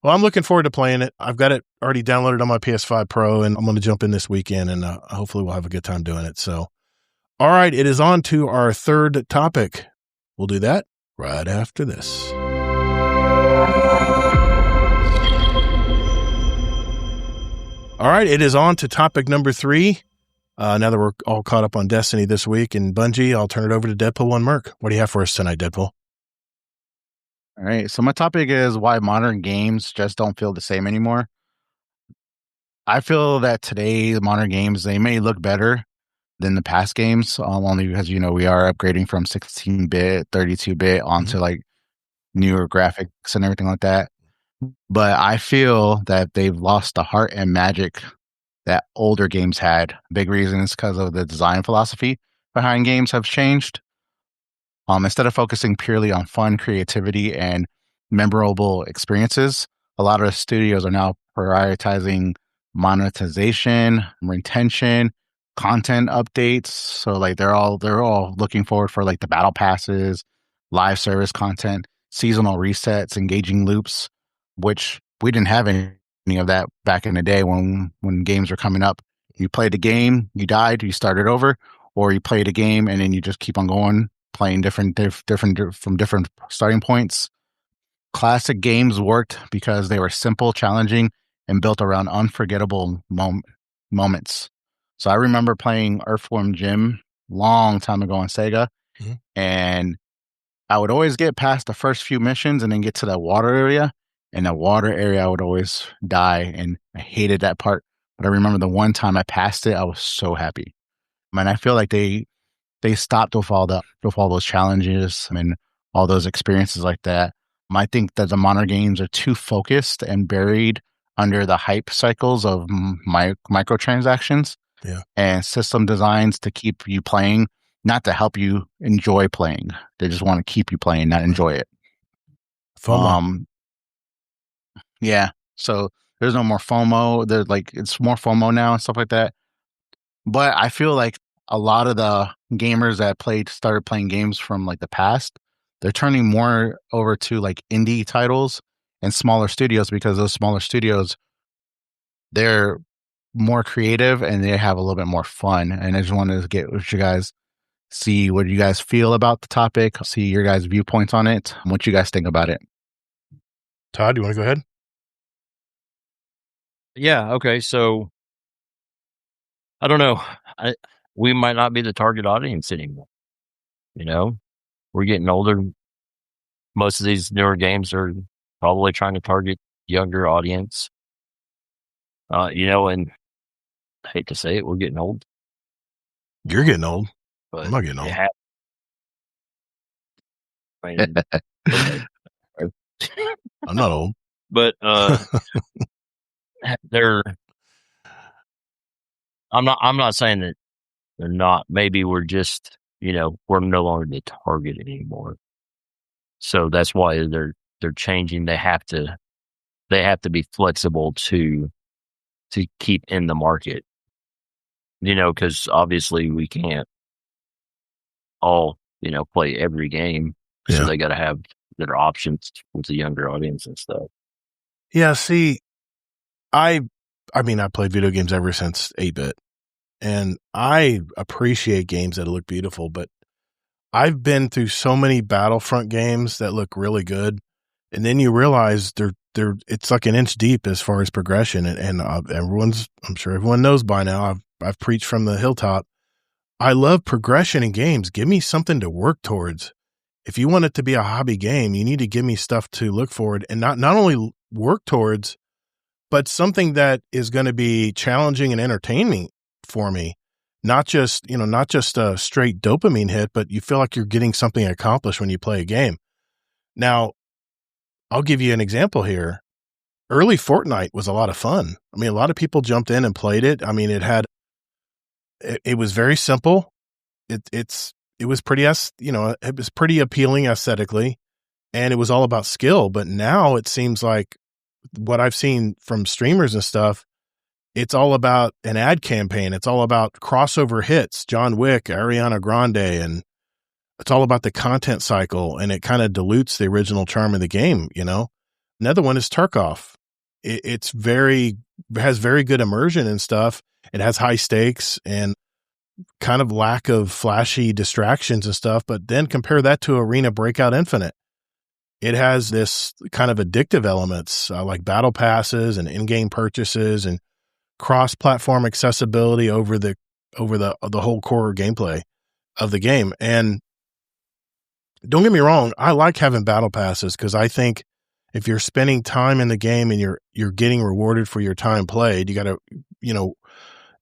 Well, I'm looking forward to playing it. I've got it already downloaded on my PS5 Pro, and I'm going to jump in this weekend, and hopefully we'll have a good time doing it. So, all right, it is on to our third topic. We'll do that right after this. All right, it is on to topic number 3. Now that we're all caught up on Destiny this week and Bungie, I'll turn it over to Deadpool-1-MERC. What do you have for us tonight, Deadpool? All right, so my topic is why modern games just don't feel the same anymore. I feel that today's modern games, they may look better than the past games, only because, we are upgrading from 16-bit, 32-bit onto like newer graphics and everything like that. But I feel that they've lost the heart and magic that older games had. Big reason is because of the design philosophy behind games have changed. Instead of focusing purely on fun, creativity, and memorable experiences, a lot of studios are now prioritizing monetization, retention, content updates. So like they're all looking forward for like the battle passes, live service content, seasonal resets, engaging loops, which we didn't have any of that back in the day when games were coming up. You played the game, you died, you started over, or you played a game and then you just keep on going, playing different from different starting points. Classic games worked because they were simple, challenging, and built around unforgettable moments. So I remember playing Earthworm Jim long time ago on Sega, and I would always get past the first few missions and then get to the water area. In the water area, I would always die, and I hated that part. But I remember the one time I passed it, I was so happy. And I feel like they stopped with all those challenges and all those experiences like that. I think that the modern games are too focused and buried under the hype cycles of microtransactions and system designs to keep you playing, not to help you enjoy playing. They just want to keep you playing, not enjoy it. FOMO. Yeah. So there's no more FOMO. There's it's more FOMO now and stuff like that. But I feel like a lot of the gamers that started playing games from like the past, they're turning more over to like indie titles and smaller studios, because those smaller studios, they're more creative and they have a little bit more fun. And I just wanted to get what you guys see, what you guys feel about the topic, see your guys' viewpoints on it, what you guys think about it. Todd, you want to go ahead? Yeah. Okay. So I don't know. We might not be the target audience anymore. You know, we're getting older. Most of these newer games are probably trying to target younger audience. And I hate to say it, we're getting old. You're getting old. But I'm not getting old. Okay. I'm not old. But I'm not saying that they're not. Maybe we're just, we're no longer the target anymore. So that's why they're changing. They have to be flexible to keep in the market. Because obviously we can't all, play every game. Yeah. So they got to have their options with the younger audience and stuff. Yeah, see, I played video games ever since 8-bit, and I appreciate games that look beautiful, but I've been through so many Battlefront games that look really good, and then you realize it's like an inch deep as far as progression, and I'm sure everyone knows by now, I've preached from the hilltop. I love progression in games. Give me something to work towards. If you want it to be a hobby game, you need to give me stuff to look forward and not only work towards, but something that is going to be challenging and entertaining for me. Not just a straight dopamine hit, but you feel like you're getting something accomplished when you play a game. Now, I'll give you an example here. Early Fortnite was a lot of fun. I mean, a lot of people jumped in and played it. I mean, it was very simple. It was pretty, it was pretty appealing aesthetically, and it was all about skill. But now it seems like what I've seen from streamers and stuff, it's all about an ad campaign. It's all about crossover hits, John Wick, Ariana Grande, and it's all about the content cycle, and it kind of dilutes the original charm of the game, Another one is Tarkov. It has very good immersion and stuff. It has high stakes and kind of lack of flashy distractions and stuff, but then compare that to Arena Breakout Infinite. It has this kind of addictive elements like battle passes and in-game purchases and cross-platform accessibility over the whole core gameplay of the game. And don't get me wrong, I like having battle passes because I think if you're spending time in the game and you're getting rewarded for your time played, you got to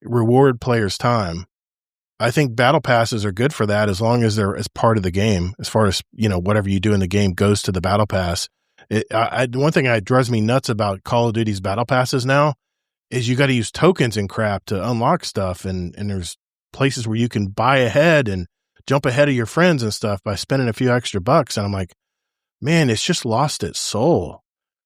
reward players' time. I think battle passes are good for that as long as they're as part of the game. As far as whatever you do in the game goes to the battle pass. One thing that drives me nuts about Call of Duty's battle passes now is you got to use tokens and crap to unlock stuff, and there's places where you can buy ahead and jump ahead of your friends and stuff by spending a few extra bucks. And I'm like, man, it's just lost its soul.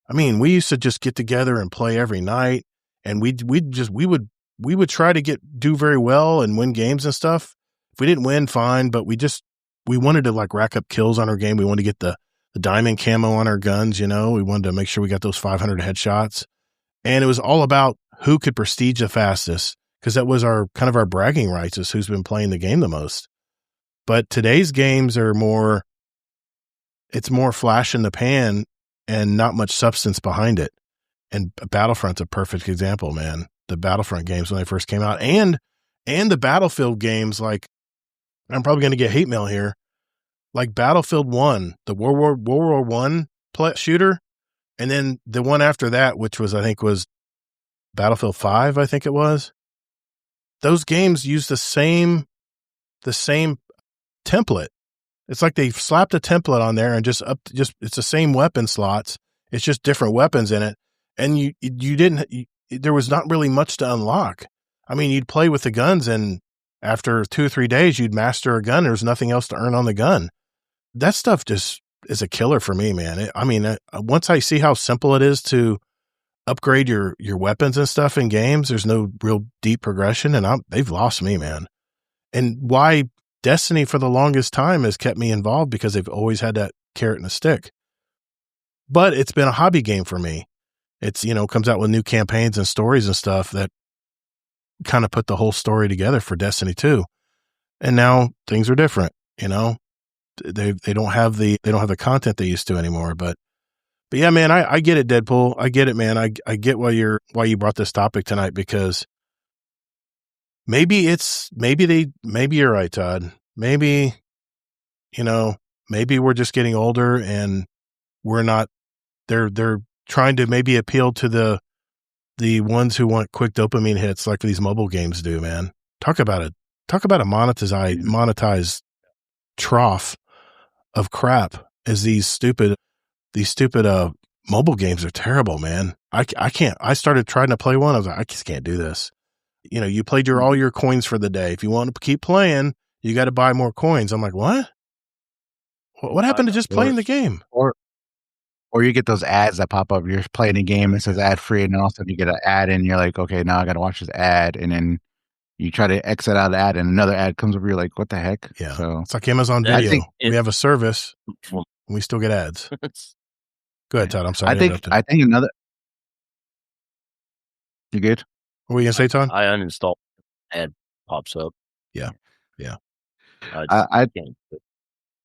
I mean, we used to just get together and play every night, and we would try to do very well and win games and stuff. If we didn't win, fine, but we wanted to like rack up kills on our game. We wanted to get the diamond camo on our guns, we wanted to make sure we got those 500 headshots. And it was all about who could prestige the fastest, because that was our kind of our bragging rights is who's been playing the game the most. But today's games are it's more flash in the pan and not much substance behind it. And Battlefront's a perfect example, man. The Battlefront games when they first came out, and the Battlefield games, like I'm probably going to get hate mail here, like Battlefield 1, the World War 1 shooter, and then the one after that, which was I think was Battlefield 5, I think it was. Those games use the same template. It's like they slapped a template on there and just it's the same weapon slots. It's just different weapons in it, and there was not really much to unlock. I mean, you'd play with the guns, and after 2 or 3 days, you'd master a gun. There's nothing else to earn on the gun. That stuff just is a killer for me, man. Once I see how simple it is to upgrade your weapons and stuff in games, there's no real deep progression, and they've lost me, man. And why Destiny for the longest time has kept me involved, because they've always had that carrot and a stick. But it's been a hobby game for me. It's, comes out with new campaigns and stories and stuff that kind of put the whole story together for Destiny 2. And now things are different, They don't have the content they used to anymore. But yeah, man, I get it, Deadpool. I get it, man. I get why you brought this topic tonight, because maybe you're right, Todd. Maybe maybe we're just getting older and we're not. They're trying to maybe appeal to the ones who want quick dopamine hits like these mobile games do. Man, talk about a monetized trough of crap. As these stupid mobile games are terrible, man. I can't. I started trying to play one. I was like, I just can't do this. You played all your coins for the day. If you want to keep playing, you got to buy more coins. I'm like, what? What happened to just playing the game? Or you get those ads that pop up. You're playing a game, it says ad free, and then all of a sudden you get an ad, and you're like, okay, now I got to watch this ad, and then you try to exit out of the ad, and another ad comes over. You're like, what the heck? Yeah, so it's like Amazon Video. We have a service, and we still get ads. Go ahead, Todd. I'm sorry. I think another. You good? What were you gonna say, Todd? I uninstalled. Ad pops up. Yeah.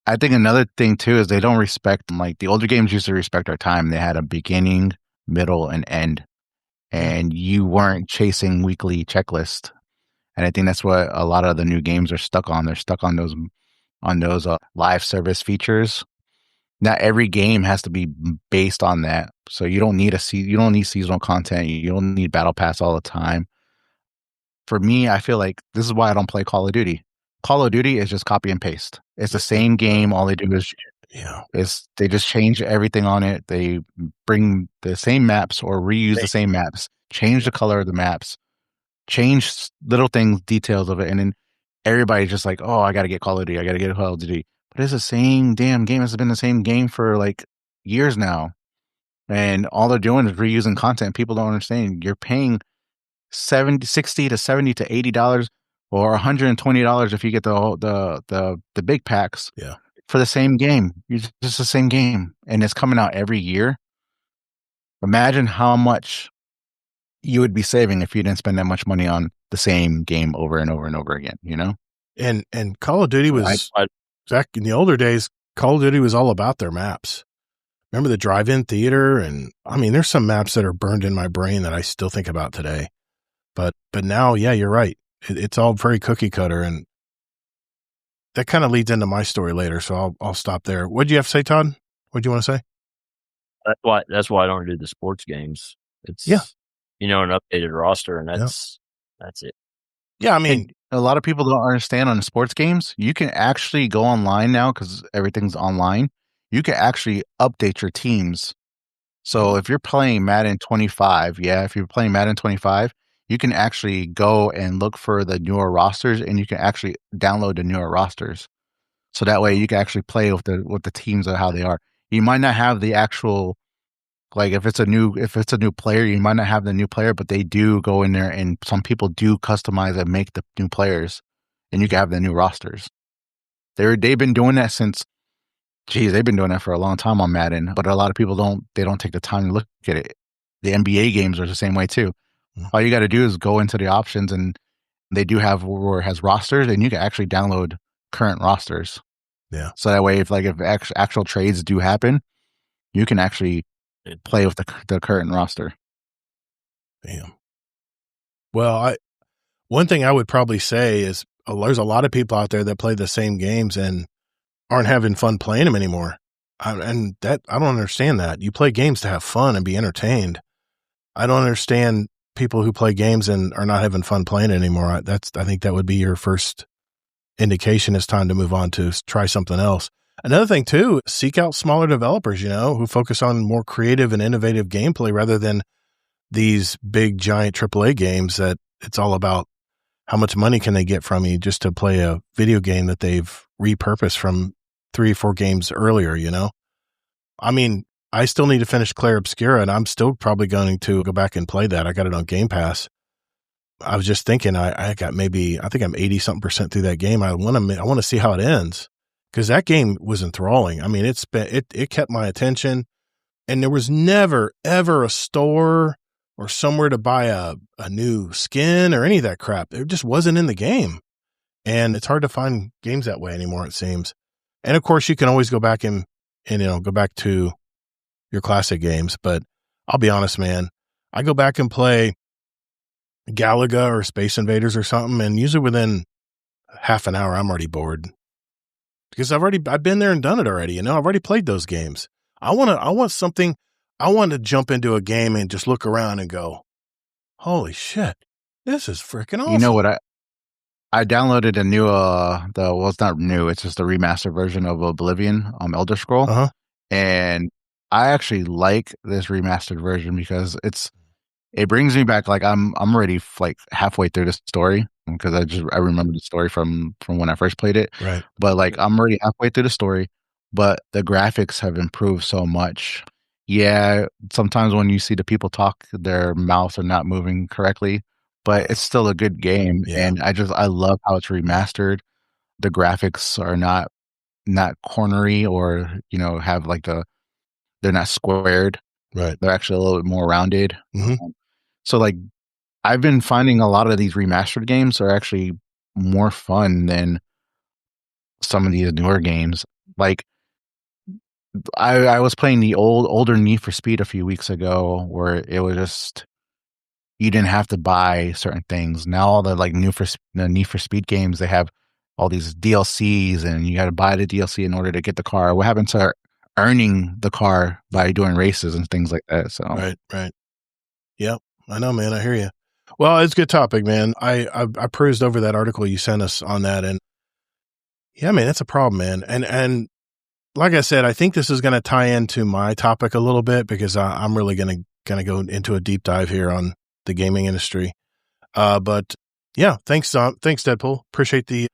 I think another thing too is they don't respect, like the older games used to respect our time. They had a beginning, middle, and end, and you weren't chasing weekly checklist. And I think that's what a lot of the new games are stuck on. They're stuck on those live service features. Not every game has to be based on that. So you don't need seasonal content. You don't need battle pass all the time. For me, I feel like this is why I don't play Call of Duty. Call of Duty is just copy and paste. It's the same game. All they do is they just change everything on it. They bring the same maps or reuse the same maps, change the color of the maps, change little things, details of it, and then everybody's just like, oh, I got to get Call of Duty. I got to get Call of Duty. But it's the same damn game. It's been the same game for like years now. And all they're doing is reusing content. People don't understand. You're paying $60 to $70 to $80 or $120 if you get the big packs for the same game. It's just the same game. And it's coming out every year. Imagine how much you would be saving if you didn't spend that much money on the same game over and over and over again, And Call of Duty was back in the older days. Call of Duty was all about their maps. Remember the drive-in theater? And I mean, there's some maps that are burned in my brain that I still think about today. But now, yeah, you're right. It's all very cookie cutter, and that kind of leads into my story later. So I'll stop there. What did you have to say, Todd? What do you want to say? That's why I don't do the sports games. It's an updated roster, and that's it. Yeah, I mean, a lot of people don't understand on the sports games. You can actually go online now because everything's online. You can actually update your teams. So if you're playing Madden 25, you can actually go and look for the newer rosters, and you can actually download the newer rosters. So that way you can actually play with the teams of how they are. You might not have the actual, like if it's a new player, you might not have the new player, but they do go in there, and some people do customize and make the new players, and you can have the new rosters. They've been doing that since, they've been doing that for a long time on Madden, but a lot of people don't take the time to look at it. The NBA games are the same way too. All you got to do is go into the options, and they do have where it has rosters, and you can actually download current rosters. Yeah. So that way, if actual trades do happen, you can actually play with the current roster. Damn. Well, one thing I would probably say is there's a lot of people out there that play the same games and aren't having fun playing them anymore. I don't understand that. You play games to have fun and be entertained. I don't understand people who play games and are not having fun playing it anymore. I think that would be your first indication. It's time to move on to try something else. Another thing too, seek out smaller developers, who focus on more creative and innovative gameplay rather than these big giant AAA games that it's all about how much money can they get from you just to play a video game that they've repurposed from 3 or 4 games earlier, I mean, I still need to finish Clair Obscura, and I'm still probably going to go back and play that. I got it on Game Pass. I was just thinking, I think I'm 80-something% through that game. I want to see how it ends, because that game was enthralling. I mean, it kept my attention, and there was never ever a store or somewhere to buy a new skin or any of that crap. It just wasn't in the game, and it's hard to find games that way anymore, it seems. And of course, you can always go back and go back to your classic games. But I'll be honest, man, I go back and play Galaga or Space Invaders or something, and usually within half an hour, I'm already bored. because I've been there and done it already. I've already played those games. I want to jump into a game and just look around and go, holy shit, this is freaking awesome. You know what? I downloaded a new, it's not new. It's just a remastered version of Oblivion, Elder Scroll. Uh-huh. And I actually like this remastered version because it brings me back. Like I'm already like halfway through the story because I remember the story from when I first played it. Right. But like I'm already halfway through the story, but the graphics have improved so much. Yeah, sometimes when you see the people talk, their mouths are not moving correctly, but it's still a good game. Yeah. And I love how it's remastered. The graphics are not cornery or, have like they're not squared. Right. They're actually a little bit more rounded. Mhm. So like I've been finding a lot of these remastered games are actually more fun than some of these newer games. Like I was playing the older Need for Speed a few weeks ago where it was just you didn't have to buy certain things. Now all the like the Need for Speed games, they have all these DLCs and you got to buy the DLC in order to get the car. What happened to earning the car by doing races and things like that? So Right. Yep. I know, man. I hear you. Well, it's a good topic, man. I perused over that article you sent us on that, and yeah, man, it's a problem, man. And like I said, I think this is going to tie into my topic a little bit because I'm really going to go into a deep dive here on the gaming industry. But yeah, thanks, Deadpool. Appreciate the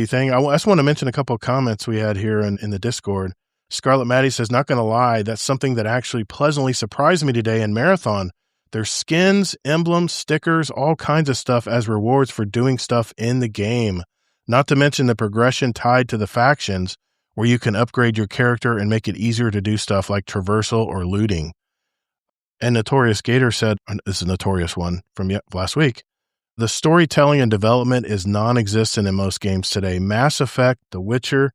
thing. I just want to mention a couple of comments we had here in the Discord. Scarlet Maddie says, not going to lie, that's something that actually pleasantly surprised me today in Marathon. There's skins, emblems, stickers, all kinds of stuff as rewards for doing stuff in the game. Not to mention the progression tied to the factions where you can upgrade your character and make it easier to do stuff like traversal or looting. And Notorious Gator said, this is a notorious one from last week, the storytelling and development is non-existent in most games today. Mass Effect, The Witcher,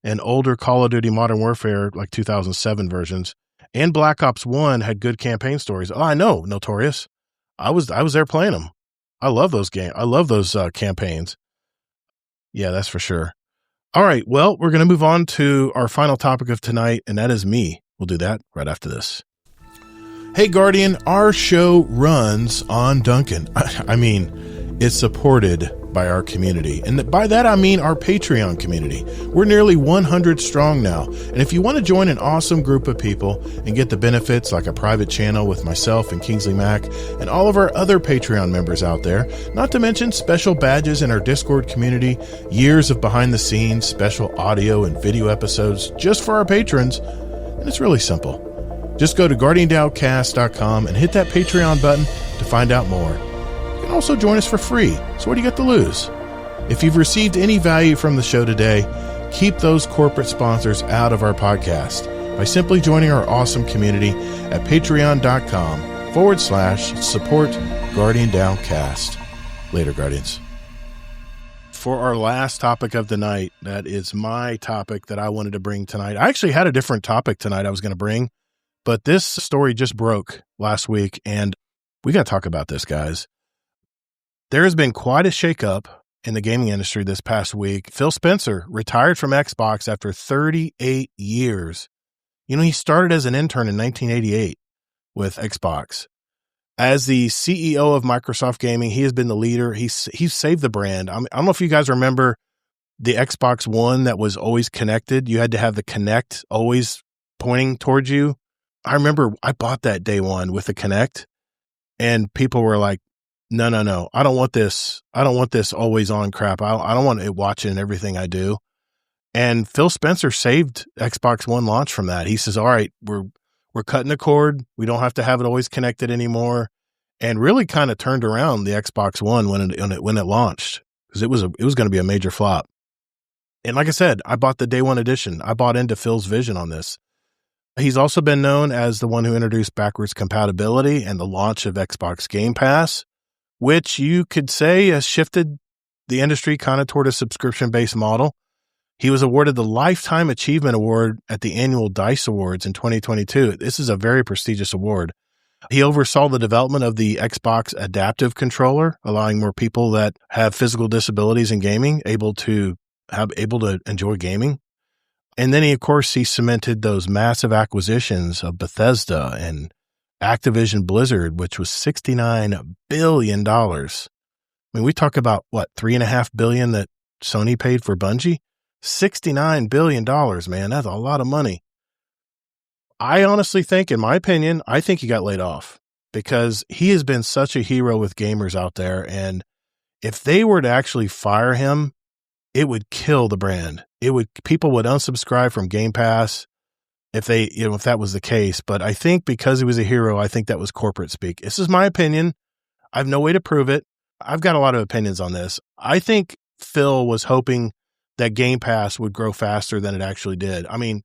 and older Call of Duty Modern Warfare, like 2007 versions, and Black Ops 1 had good campaign stories. Oh, I know, Notorious. I was there playing them. I love those games. I love those campaigns. Yeah, that's for sure. All right, well, we're going to move on to our final topic of tonight, and that is me. We'll do that right after this. Hey, Guardian, our show runs on Duncan. I mean, it's supported by our community. And by that, I mean our Patreon community. We're nearly 100 strong now. And if you want to join an awesome group of people and get the benefits like a private channel with myself and Kingsley Mac and all of our other Patreon members out there, not to mention special badges in our Discord community, years of behind the scenes, special audio and video episodes just for our patrons, and it's really simple. Just go to guardiandoutcast.com and hit that Patreon button to find out more. You can also join us for free, so what do you got to lose? If you've received any value from the show today, keep those corporate sponsors out of our podcast by simply joining our awesome community at patreon.com/support Guardian Downcast. Later, Guardians. For our last topic of the night, that is my topic that I wanted to bring tonight. I actually had a different topic tonight I was going to bring, but this story just broke last week, and we got to talk about this, guys. There has been quite a shakeup in the gaming industry this past week. Phil Spencer retired from Xbox after 38 years. He started as an intern in 1988 with Xbox. As the CEO of Microsoft Gaming, he has been the leader. He's saved the brand. I don't know if you guys remember the Xbox One that was always connected. You had to have the Kinect always pointing towards you. I remember I bought that day one with the Kinect, and people were like, no, I don't want this. I don't want this always on crap. I don't want it watching everything I do. And Phil Spencer saved Xbox One launch from that. He says, all right, we're cutting the cord. We don't have to have it always connected anymore. And really kind of turned around the Xbox One when it launched, because it was going to be a major flop. And like I said, I bought the day one edition. I bought into Phil's vision on this. He's also been known as the one who introduced backwards compatibility and the launch of Xbox Game Pass, which you could say has shifted the industry kind of toward a subscription-based model. He was awarded the Lifetime Achievement Award at the annual DICE Awards in 2022. This is a very prestigious award. He oversaw the development of the Xbox Adaptive Controller, allowing more people that have physical disabilities in gaming able to able to enjoy gaming. And then of course, he cemented those massive acquisitions of Bethesda and Activision Blizzard, which was $69 billion. I mean, we talk about what, $3.5 billion that Sony paid for Bungie? $69 billion, man. That's a lot of money. I honestly think, in my opinion, I think he got laid off because he has been such a hero with gamers out there. And if they were to actually fire him, it would kill the brand. People would unsubscribe from Game Pass if that was the case. But I think because he was a hero, I think that was corporate speak. This is my opinion. I have no way to prove it. I've got a lot of opinions on this. I think Phil was hoping that Game Pass would grow faster than it actually did. I mean,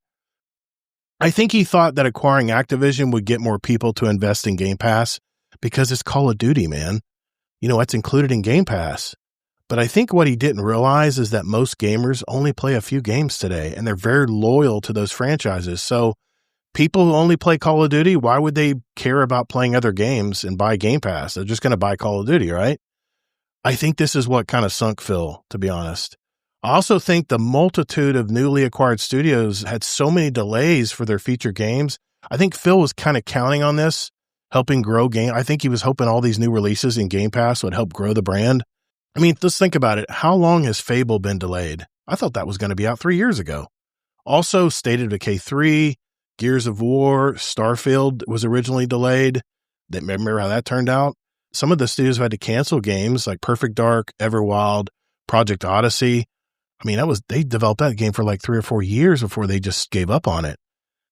I think he thought that acquiring Activision would get more people to invest in Game Pass because it's Call of Duty, man. It's included in Game Pass. But I think what he didn't realize is that most gamers only play a few games today, and they're very loyal to those franchises. So people who only play Call of Duty, why would they care about playing other games and buy Game Pass? They're just going to buy Call of Duty, right? I think this is what kind of sunk Phil, to be honest. I also think the multitude of newly acquired studios had so many delays for their feature games. I think Phil was kind of counting on this, helping grow game. I think he was hoping all these new releases in Game Pass would help grow the brand. I mean, let's think about it. How long has Fable been delayed? I thought that was going to be out 3 years ago. Also, State of Decay 3, Gears of War, Starfield was originally delayed. Remember how that turned out? Some of the studios had to cancel games like Perfect Dark, Everwild, Project Odyssey. I mean, they developed that game for like 3 or 4 years before they just gave up on it.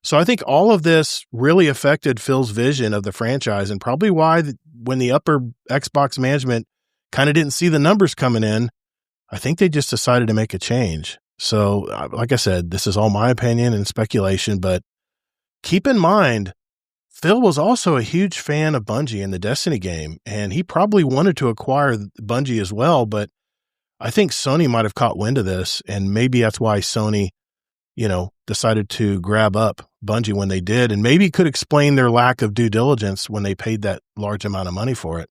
So I think all of this really affected Phil's vision of the franchise, and probably why when the upper Xbox management kind of didn't see the numbers coming in, I think they just decided to make a change. So like I said, this is all my opinion and speculation, but keep in mind, Phil was also a huge fan of Bungie and the Destiny game, and he probably wanted to acquire Bungie as well, but I think Sony might have caught wind of this, and maybe that's why Sony, decided to grab up Bungie when they did, and maybe could explain their lack of due diligence when they paid that large amount of money for it.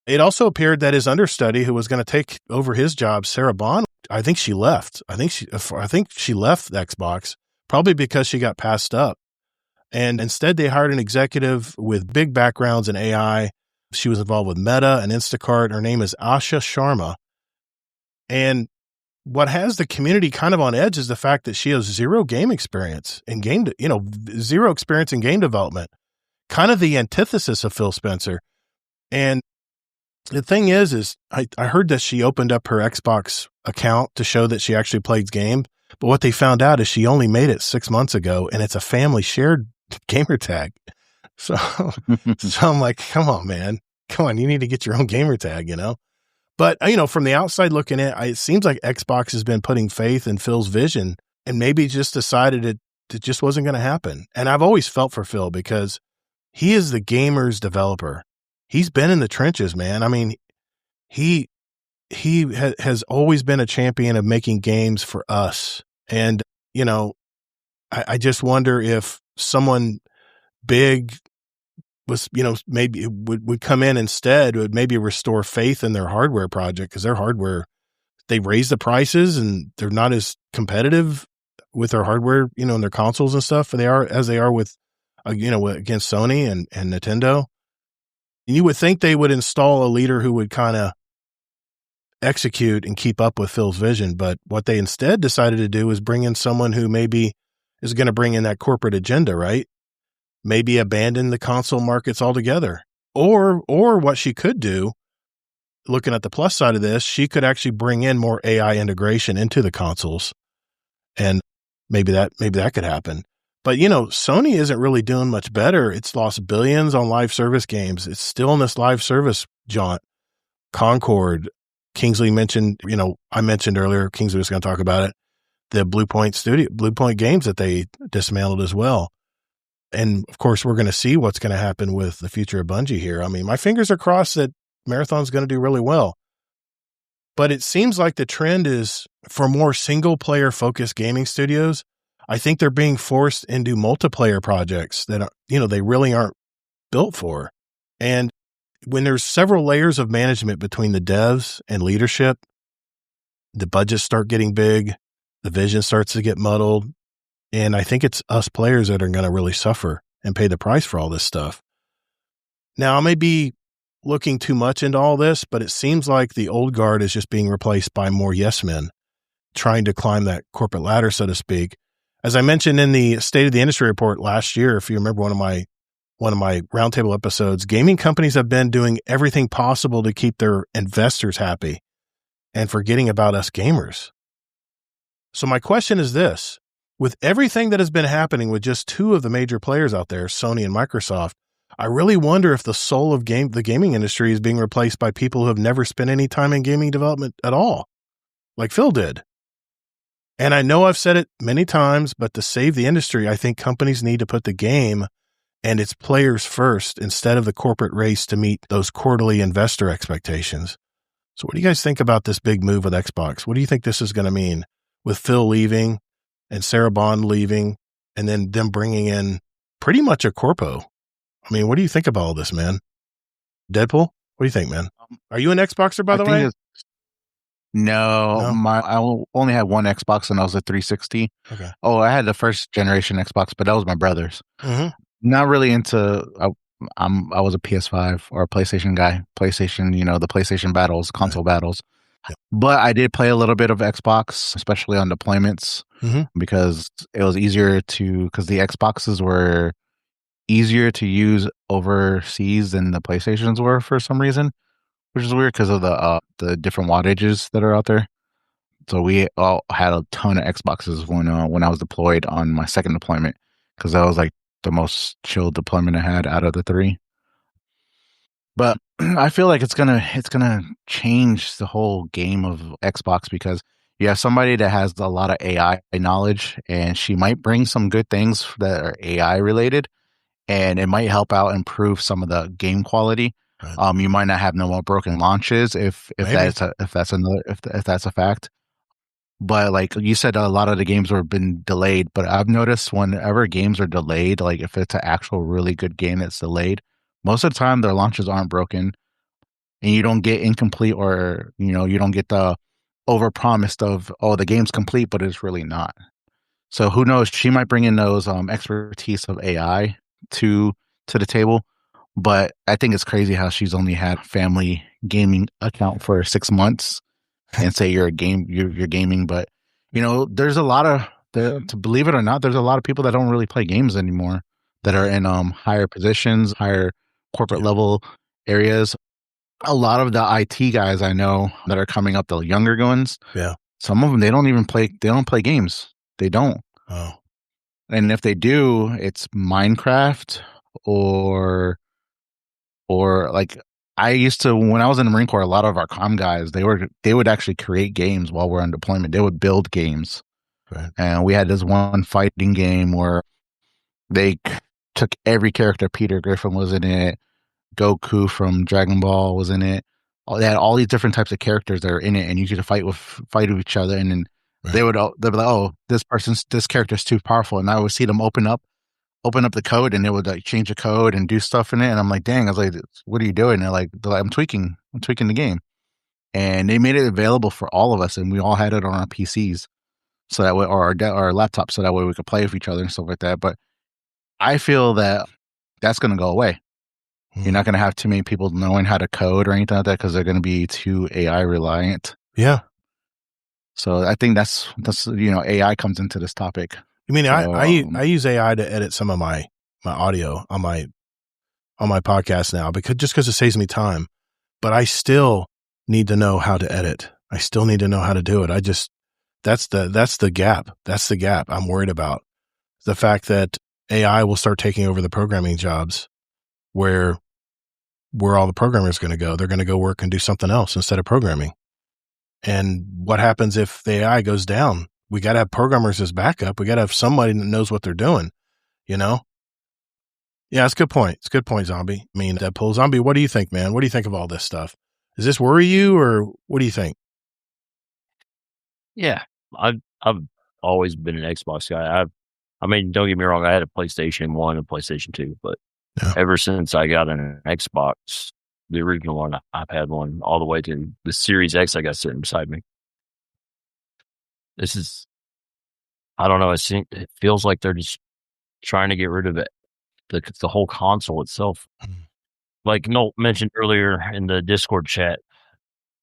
It also appeared that his understudy, who was going to take over his job, Sarah Bond, I think she left. I think she left Xbox, probably because she got passed up. And instead, they hired an executive with big backgrounds in AI. She was involved with Meta and Instacart. Her name is Asha Sharma. And what has the community kind of on edge is the fact that she has zero game experience in zero experience in game development, kind of the antithesis of Phil Spencer. And the thing is I heard that she opened up her Xbox account to show that she actually played games. But what they found out is she only made it 6 months ago, and it's a family shared gamer tag. So I'm like, come on, man. Come on. You need to get your own gamer tag, But, from the outside looking in, it seems like Xbox has been putting faith in Phil's vision and maybe just decided it just wasn't going to happen. And I've always felt for Phil because he is the gamer's developer. He's been in the trenches, man. I mean, he has always been a champion of making games for us. And, I just wonder if someone big was, maybe would come in instead, would maybe restore faith in their hardware project, because their hardware, they raised the prices and they're not as competitive with their hardware, and their consoles and stuff as they are with, against Sony and Nintendo. And you would think they would install a leader who would kind of execute and keep up with Phil's vision. But what they instead decided to do is bring in someone who maybe is going to bring in that corporate agenda, right? Maybe abandon the console markets altogether. Or what she could do, looking at the plus side of this, she could actually bring in more AI integration into the consoles. And maybe that could happen. But, Sony isn't really doing much better. It's lost billions on live service games. It's still in this live service jaunt. Concord, Kingsley mentioned, I mentioned earlier, Kingsley was going to talk about it, the Blue Point games that they dismantled as well. And of course, we're going to see what's going to happen with the future of Bungie here. I mean, my fingers are crossed that Marathon's going to do really well. But it seems like the trend is for more single player focused gaming studios. I think they're being forced into multiplayer projects that they really aren't built for. And when there's several layers of management between the devs and leadership, the budgets start getting big, the vision starts to get muddled. And I think it's us players that are going to really suffer and pay the price for all this stuff. Now, I may be looking too much into all this, but it seems like the old guard is just being replaced by more yes men trying to climb that corporate ladder, so to speak. As I mentioned in the State of the Industry report last year, if you remember one of my roundtable episodes, gaming companies have been doing everything possible to keep their investors happy and forgetting about us gamers. So my question is this: with everything that has been happening with just two of the major players out there, Sony and Microsoft, I really wonder if the soul of the gaming industry is being replaced by people who have never spent any time in gaming development at all, like Phil did. And I know I've said it many times, but to save the industry, I think companies need to put the game and its players first instead of the corporate race to meet those quarterly investor expectations. So what do you guys think about this big move with Xbox? What do you think this is going to mean with Phil leaving and Sarah Bond leaving and then them bringing in pretty much a corpo? I mean, what do you think about all this, man? Deadpool? What do you think, man? Are you an Xboxer, by the way? No, I only had one Xbox and I was a 360. Okay. Oh, I had the first generation Xbox, but that was my brother's. Mm-hmm. Not really into. I was a PS5 or a PlayStation guy. PlayStation, the PlayStation battles, console battles. Yep. But I did play a little bit of Xbox, especially on deployments, because it was easier because the Xboxes were easier to use overseas than the PlayStations were for some reason, which is weird because of the different wattages that are out there. So we all had a ton of Xboxes when I was deployed on my second deployment, because that was like the most chill deployment I had out of the three. But I feel like it's gonna change the whole game of Xbox, because you have somebody that has a lot of AI knowledge, and she might bring some good things that are AI related, and it might help out improve some of the game quality. Right. You might not have no more broken launches if that's a fact. But like you said, a lot of the games have been delayed. But I've noticed whenever games are delayed, like if it's an actual really good game that's delayed, most of the time their launches aren't broken, and you don't get incomplete, or you don't get the overpromised of, oh, the game's complete, but it's really not. So who knows? She might bring in those expertise of AI to the table. But I think it's crazy how she's only had family gaming account for 6 months and say you're gaming. But there's a lot of to believe it or not, there's a lot of people that don't really play games anymore that are in higher positions, higher corporate level areas. A lot of the IT guys I know that are coming up, the younger ones, some of them they don't play games. They don't. Oh. And if they do, it's Minecraft or like, I used to, when I was in the Marine Corps, a lot of our comm guys, they would actually create games while we're on deployment. They would build games. Right. And we had this one fighting game where they took every character. Peter Griffin was in it. Goku from Dragon Ball was in it. They had all these different types of characters that are in it, and you could fight with each other. And then they'd be like, oh, this character's too powerful. And I would see them open up the code, and they would like change the code and do stuff in it. And I'm like, dang, I was like, what are you doing? And they're like, I'm tweaking the game. And they made it available for all of us, and we all had it on our PCs, so that way, or our laptops, so that way we could play with each other and stuff like that. But I feel that that's going to go away. You're not going to have too many people knowing how to code or anything like that, because they're going to be too AI reliant. Yeah. So I think that's AI comes into this topic. You mean, I use AI to edit some of my audio on my podcast now, because it saves me time. But I still need to know how to edit. I still need to know how to do it. That's the gap. That's the gap I'm worried about. The fact that AI will start taking over the programming jobs, where all the programmers going to go. They're going to go work and do something else instead of programming. And what happens if the AI goes down? We got to have programmers as backup. We got to have somebody that knows what they're doing, Yeah, it's a good point. It's a good point, Zombie. I mean, Deadpool. Zombie, what do you think, man? What do you think of all this stuff? Does this worry you, or what do you think? Yeah, I've always been an Xbox guy. I mean, don't get me wrong, I had a PlayStation 1 and PlayStation 2, but ever since I got an Xbox, the original one, I've had one all the way to the Series X I got sitting beside me. This is, I don't know. It feels like they're just trying to get rid of it, the whole console itself. Like Nolt mentioned earlier in the Discord chat,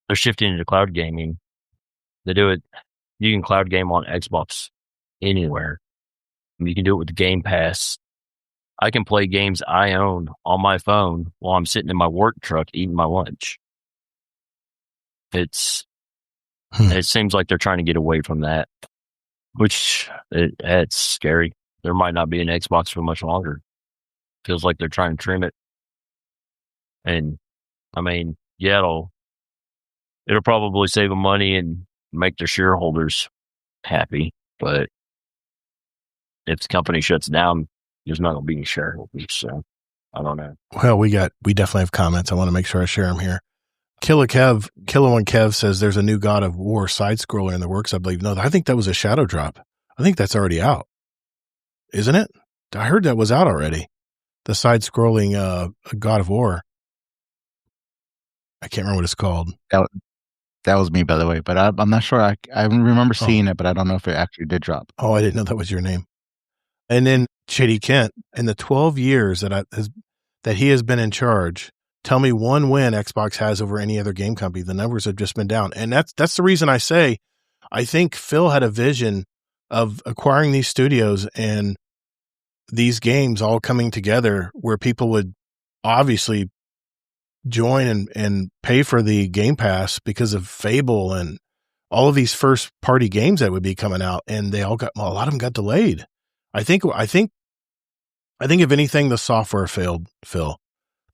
they're shifting into cloud gaming. They do it. You can cloud game on Xbox anywhere. You can do it with Game Pass. I can play games I own on my phone while I'm sitting in my work truck eating my lunch. It seems like they're trying to get away from that, which it's scary. There might not be an Xbox for much longer. Feels like they're trying to trim it. And I mean, yeah, it'll probably save them money and make their shareholders happy. But if the company shuts down, there's not going to be any shareholders. So I don't know. Well, we definitely have comments. I want to make sure I share them here. Killer One Kev says there's a new God of War side scroller in the works, I believe. No, I think that was a shadow drop. I think that's already out. Isn't it? I heard that was out already. The side scrolling God of War. I can't remember what it's called. That was me, by the way, but I'm not sure. I remember seeing it, but I don't know if it actually did drop. Oh, I didn't know that was your name. And then Chitty Kent, in the 12 years that he has been in charge, tell me one win Xbox has over any other game company. The numbers have just been down. And that's the reason I say I think Phil had a vision of acquiring these studios and these games all coming together where people would obviously join and pay for the Game Pass because of Fable and all of these first party games that would be coming out. And a lot of them got delayed. I think if anything, the software failed, Phil.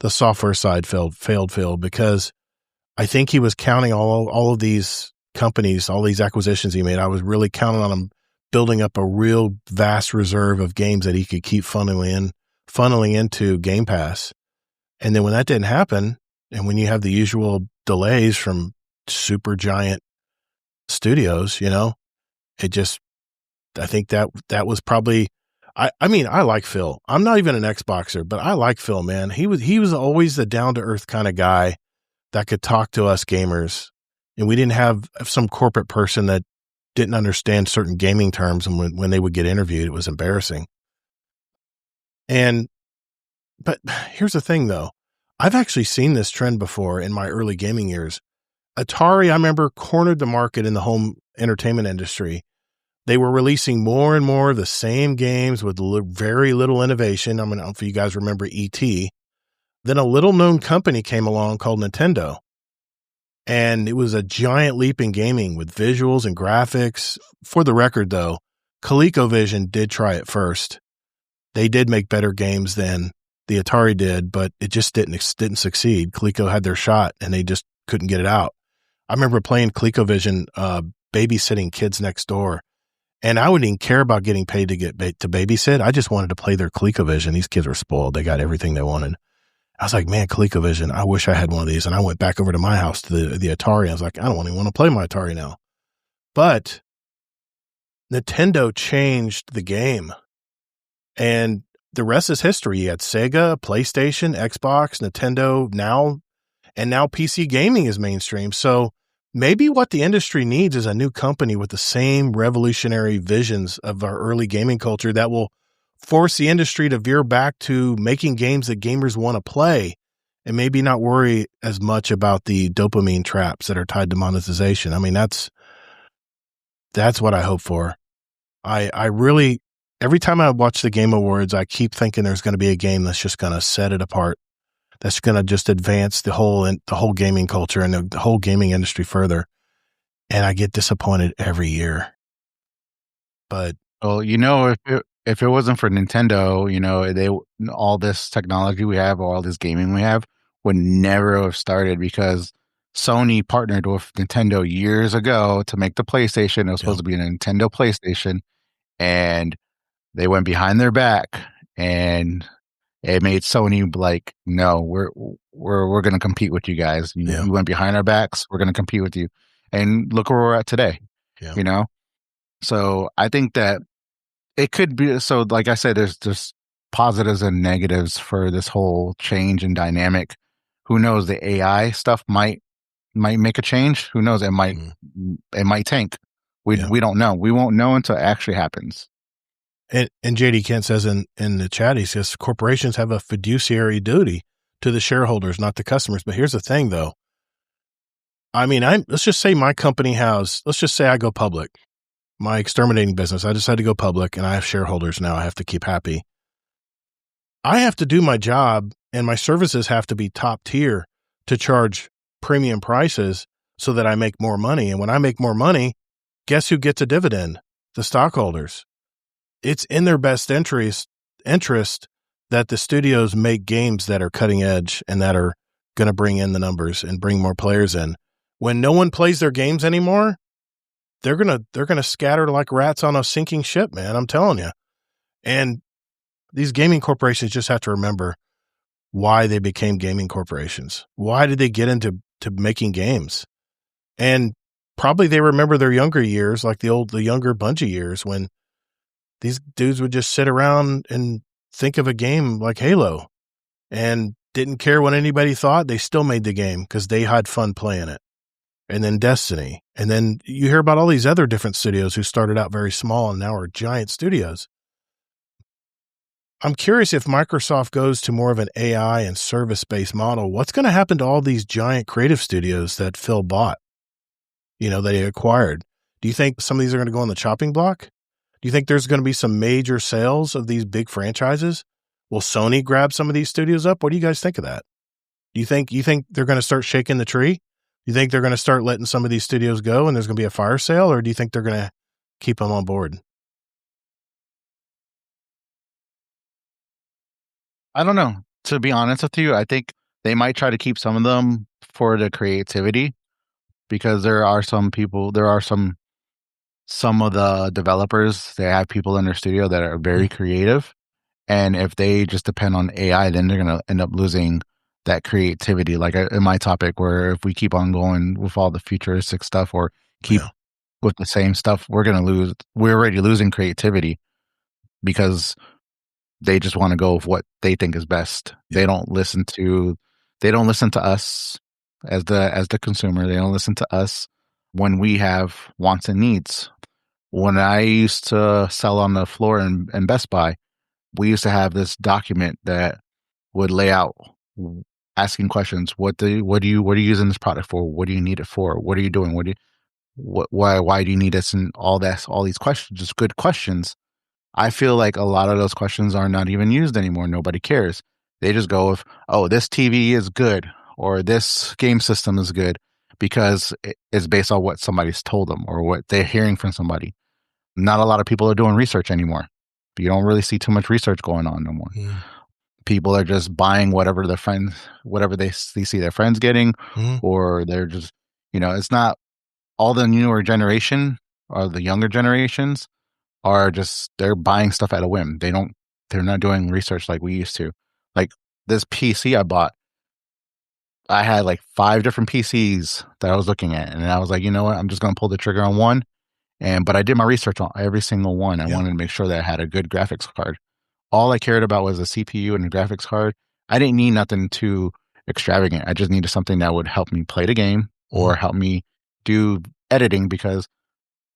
The software side failed Phil, because I think he was counting all of these companies, all these acquisitions he made. I was really counting on him building up a real vast reserve of games that he could keep funneling into Game Pass. And then when that didn't happen, and when you have the usual delays from super giant studios, I think that was probably, I mean, I like Phil. I'm not even an Xboxer, but I like Phil, man. He was always the down to earth kind of guy that could talk to us gamers. And we didn't have some corporate person that didn't understand certain gaming terms. And when they would get interviewed, it was embarrassing. But here's the thing though. I've actually seen this trend before in my early gaming years. Atari, I remember, cornered the market in the home entertainment industry. They were releasing more and more of the same games with very little innovation. I don't know if you guys remember E.T. Then a little known company came along called Nintendo. And it was a giant leap in gaming with visuals and graphics. For the record, though, ColecoVision did try it first. They did make better games than the Atari did, but it just didn't succeed. Coleco had their shot, and they just couldn't get it out. I remember playing ColecoVision, babysitting kids next door, and I wouldn't even care about getting paid to babysit. I just wanted to play their ColecoVision. These kids were spoiled. They got everything they wanted. I was like, man, ColecoVision, I wish I had one of these. And I went back over to my house to the Atari. I was like, I don't even want to play my Atari now. But Nintendo changed the game. And the rest is history. You had Sega, PlayStation, Xbox, Nintendo now, and now PC gaming is mainstream. So maybe what the industry needs is a new company with the same revolutionary visions of our early gaming culture that will force the industry to veer back to making games that gamers want to play and maybe not worry as much about the dopamine traps that are tied to monetization. I mean, that's what I hope for. I really, every time I watch the Game Awards, I keep thinking there's going to be a game that's just going to set it apart. That's going to just advance the whole gaming culture and the whole gaming industry further. And I get disappointed every year. But well, if it wasn't for Nintendo, all this technology we have, or all this gaming we have, would never have started, because Sony partnered with Nintendo years ago to make the PlayStation. It was supposed to be a Nintendo PlayStation, and they went behind their back, and it made Sony like, no, we're going to compete with you guys. You went behind our backs. We're going to compete with you. And look where we're at today, So I think that it could be, so like I said, there's positives and negatives for this whole change in dynamic. Who knows? The AI stuff might make a change. Who knows? It might tank We don't know. We won't know until it actually happens. And JD Kent says in the chat, he says corporations have a fiduciary duty to the shareholders, not the customers. But here's the thing, though. I mean, let's just say my company let's just say I go public, my exterminating business. I decided to go public, and I have shareholders now. I have to keep happy. I have to do my job, and my services have to be top tier to charge premium prices so that I make more money. And when I make more money, guess who gets a dividend? The stockholders. It's in their best interest that the studios make games that are cutting edge and that are going to bring in the numbers and bring more players in. When no one plays their games anymore, they're going to scatter like rats on a sinking ship, man. I'm telling you. And these gaming corporations just have to remember why they became gaming corporations. Why did they get into making games? And probably they remember their younger years, like the younger Bungie years, when these dudes would just sit around and think of a game like Halo and didn't care what anybody thought. They still made the game because they had fun playing it. And then Destiny. And then you hear about all these other different studios who started out very small and now are giant studios. I'm curious if Microsoft goes to more of an AI and service-based model, what's going to happen to all these giant creative studios that Phil bought, that he acquired? Do you think some of these are going to go on the chopping block? Do you think there's going to be some major sales of these big franchises? Will Sony grab some of these studios up? What do you guys think of that? Do you think they're going to start shaking the tree? Do you think they're going to start letting some of these studios go and there's going to be a fire sale, or do you think they're going to keep them on board? I don't know. To be honest with you, I think they might try to keep some of them for the creativity, because there are some of the developers, they have people in their studio that are very creative. And if they just depend on AI, then they're going to end up losing that creativity. Like in my topic, where if we keep on going with all the futuristic stuff or keep with the same stuff, we're already losing creativity because they just want to go with what they think is best. They don't listen to us as the consumer. They don't listen to us when we have wants and needs. When I used to sell on the floor in Best Buy, we used to have this document that would lay out asking questions. What are you using this product for? What do you need it for? What are you doing? Why do you need this? And all these questions, just good questions. I feel like a lot of those questions are not even used anymore. Nobody cares. They just go with, oh, this TV is good or this game system is good, because it's based on what somebody's told them or what they're hearing from somebody. Not a lot of people are doing research anymore. You don't really see too much research going on no more. People are just buying whatever they see their friends getting, or they're just, it's not all the newer generation or the younger generations are just, they're buying stuff at a whim. They're not doing research like we used to. Like this PC I bought, I had like 5 different PCs that I was looking at, and I was like, you know what, I'm just going to pull the trigger on one. But I did my research on every single one. I wanted to make sure that I had a good graphics card. All I cared about was a CPU and a graphics card. I didn't need nothing too extravagant. I just needed something that would help me play the game or help me do editing, because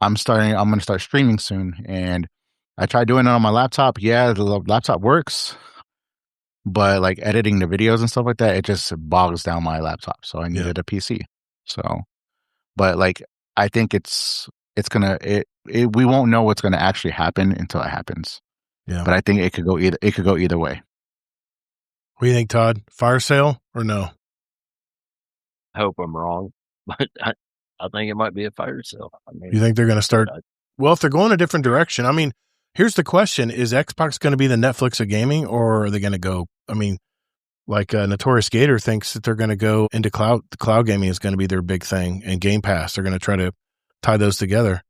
I'm going to start streaming soon. And I tried doing it on my laptop. Yeah, the laptop works, but like editing the videos and stuff like that, it just bogs down my laptop. So I needed a PC. So, but like, I think we won't know what's going to actually happen until it happens. Yeah. But I think it could go either way. What do you think, Todd? Fire sale or no? I hope I'm wrong, but I think it might be a fire sale. You think they're going to start? Well, if they're going a different direction, I mean, here's the question: is Xbox going to be the Netflix of gaming, or are they going to go? I mean, like Notorious Gator thinks that they're going to go into cloud. The cloud gaming is going to be their big thing, and Game Pass. They're going to try to tie those together.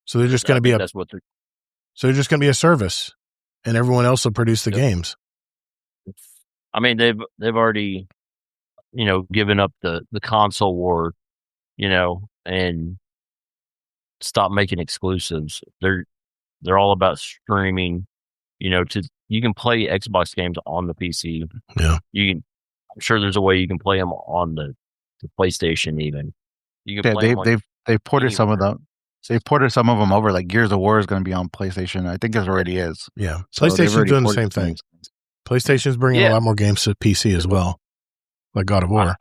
So they're just going to be So they're just going to be a service, and everyone else will produce the games. I mean, they've already, given up the console war, and stopped making exclusives. They're all about streaming. You can play Xbox games on the PC. Yeah, I'm sure there's a way you can play them on the PlayStation. Even you can play they've ported some of them. So they ported some of them over. Like Gears of War is going to be on PlayStation. I think it already is. Yeah. So they've PlayStation's already doing the ported same some of thing. these. PlayStation's bringing a Yeah. lot more games to PC as well, like God of War.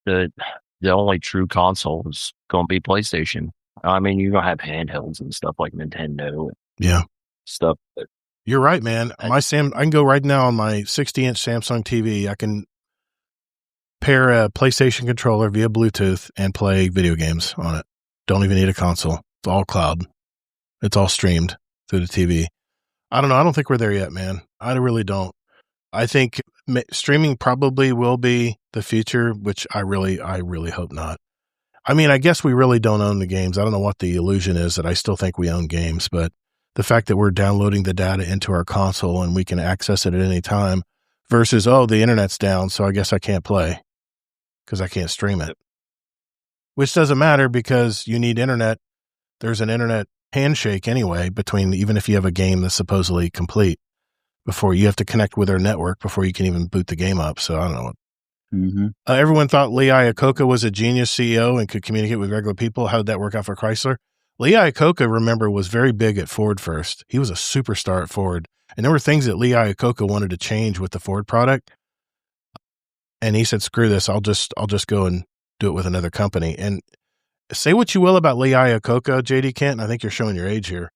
The only true console is going to be PlayStation. I mean, you're going to have handhelds and stuff like Nintendo and Yeah. stuff. But You're right, man. I can go right now on my 60-inch Samsung TV. I can pair a PlayStation controller via Bluetooth and play video games on it. Don't even need a console. It's all cloud. It's all streamed through the TV. I don't know. I don't think we're there yet, man. I really don't. I think streaming probably will be the future, which I really hope not. I mean, I guess we really don't own the games. I don't know what the illusion is that I still think we own games, but the fact that we're downloading the data into our console and we can access it at any time versus, oh, the internet's down, so I guess I can't play because I can't stream it. Which doesn't matter because you need internet. There's an internet handshake anyway between, even if you have a game that's supposedly complete, before you have to connect with their network before you can even boot the game up. So I don't know. Mm-hmm. Everyone thought Lee Iacocca was a genius CEO and could communicate with regular people. How did that work out for Chrysler? Lee Iacocca, remember, was very big at Ford first. He was a superstar at Ford. And there were things that Lee Iacocca wanted to change with the Ford product. And he said, screw this. I'll just go and do it with another company. And say what you will about Lee Iacocca, JD Kent, and I think you're showing your age here.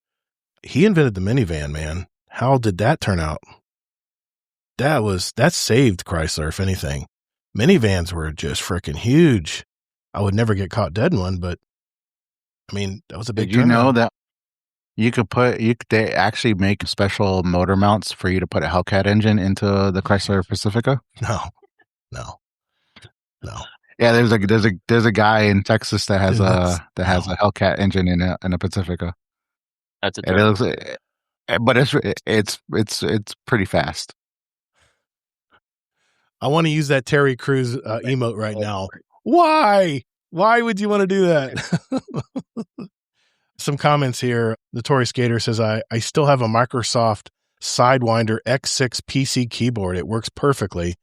He invented the minivan, man. How did that turn out? That saved Chrysler, if anything. Minivans were just freaking huge. I would never get caught dead in one, but I mean, that was a big Did you know turnaround. that they actually make special motor mounts for you to put a Hellcat engine into the Chrysler Pacifica? No. Yeah, there's a guy in Texas that has a Hellcat engine in a Pacifica. that's a And it looks, but it's pretty fast. I want to use that Terry Crews emote right now. Why? Why would you want to do that? Some comments here. The Tory Skater says, I still have a Microsoft Sidewinder X6 PC keyboard. It works perfectly.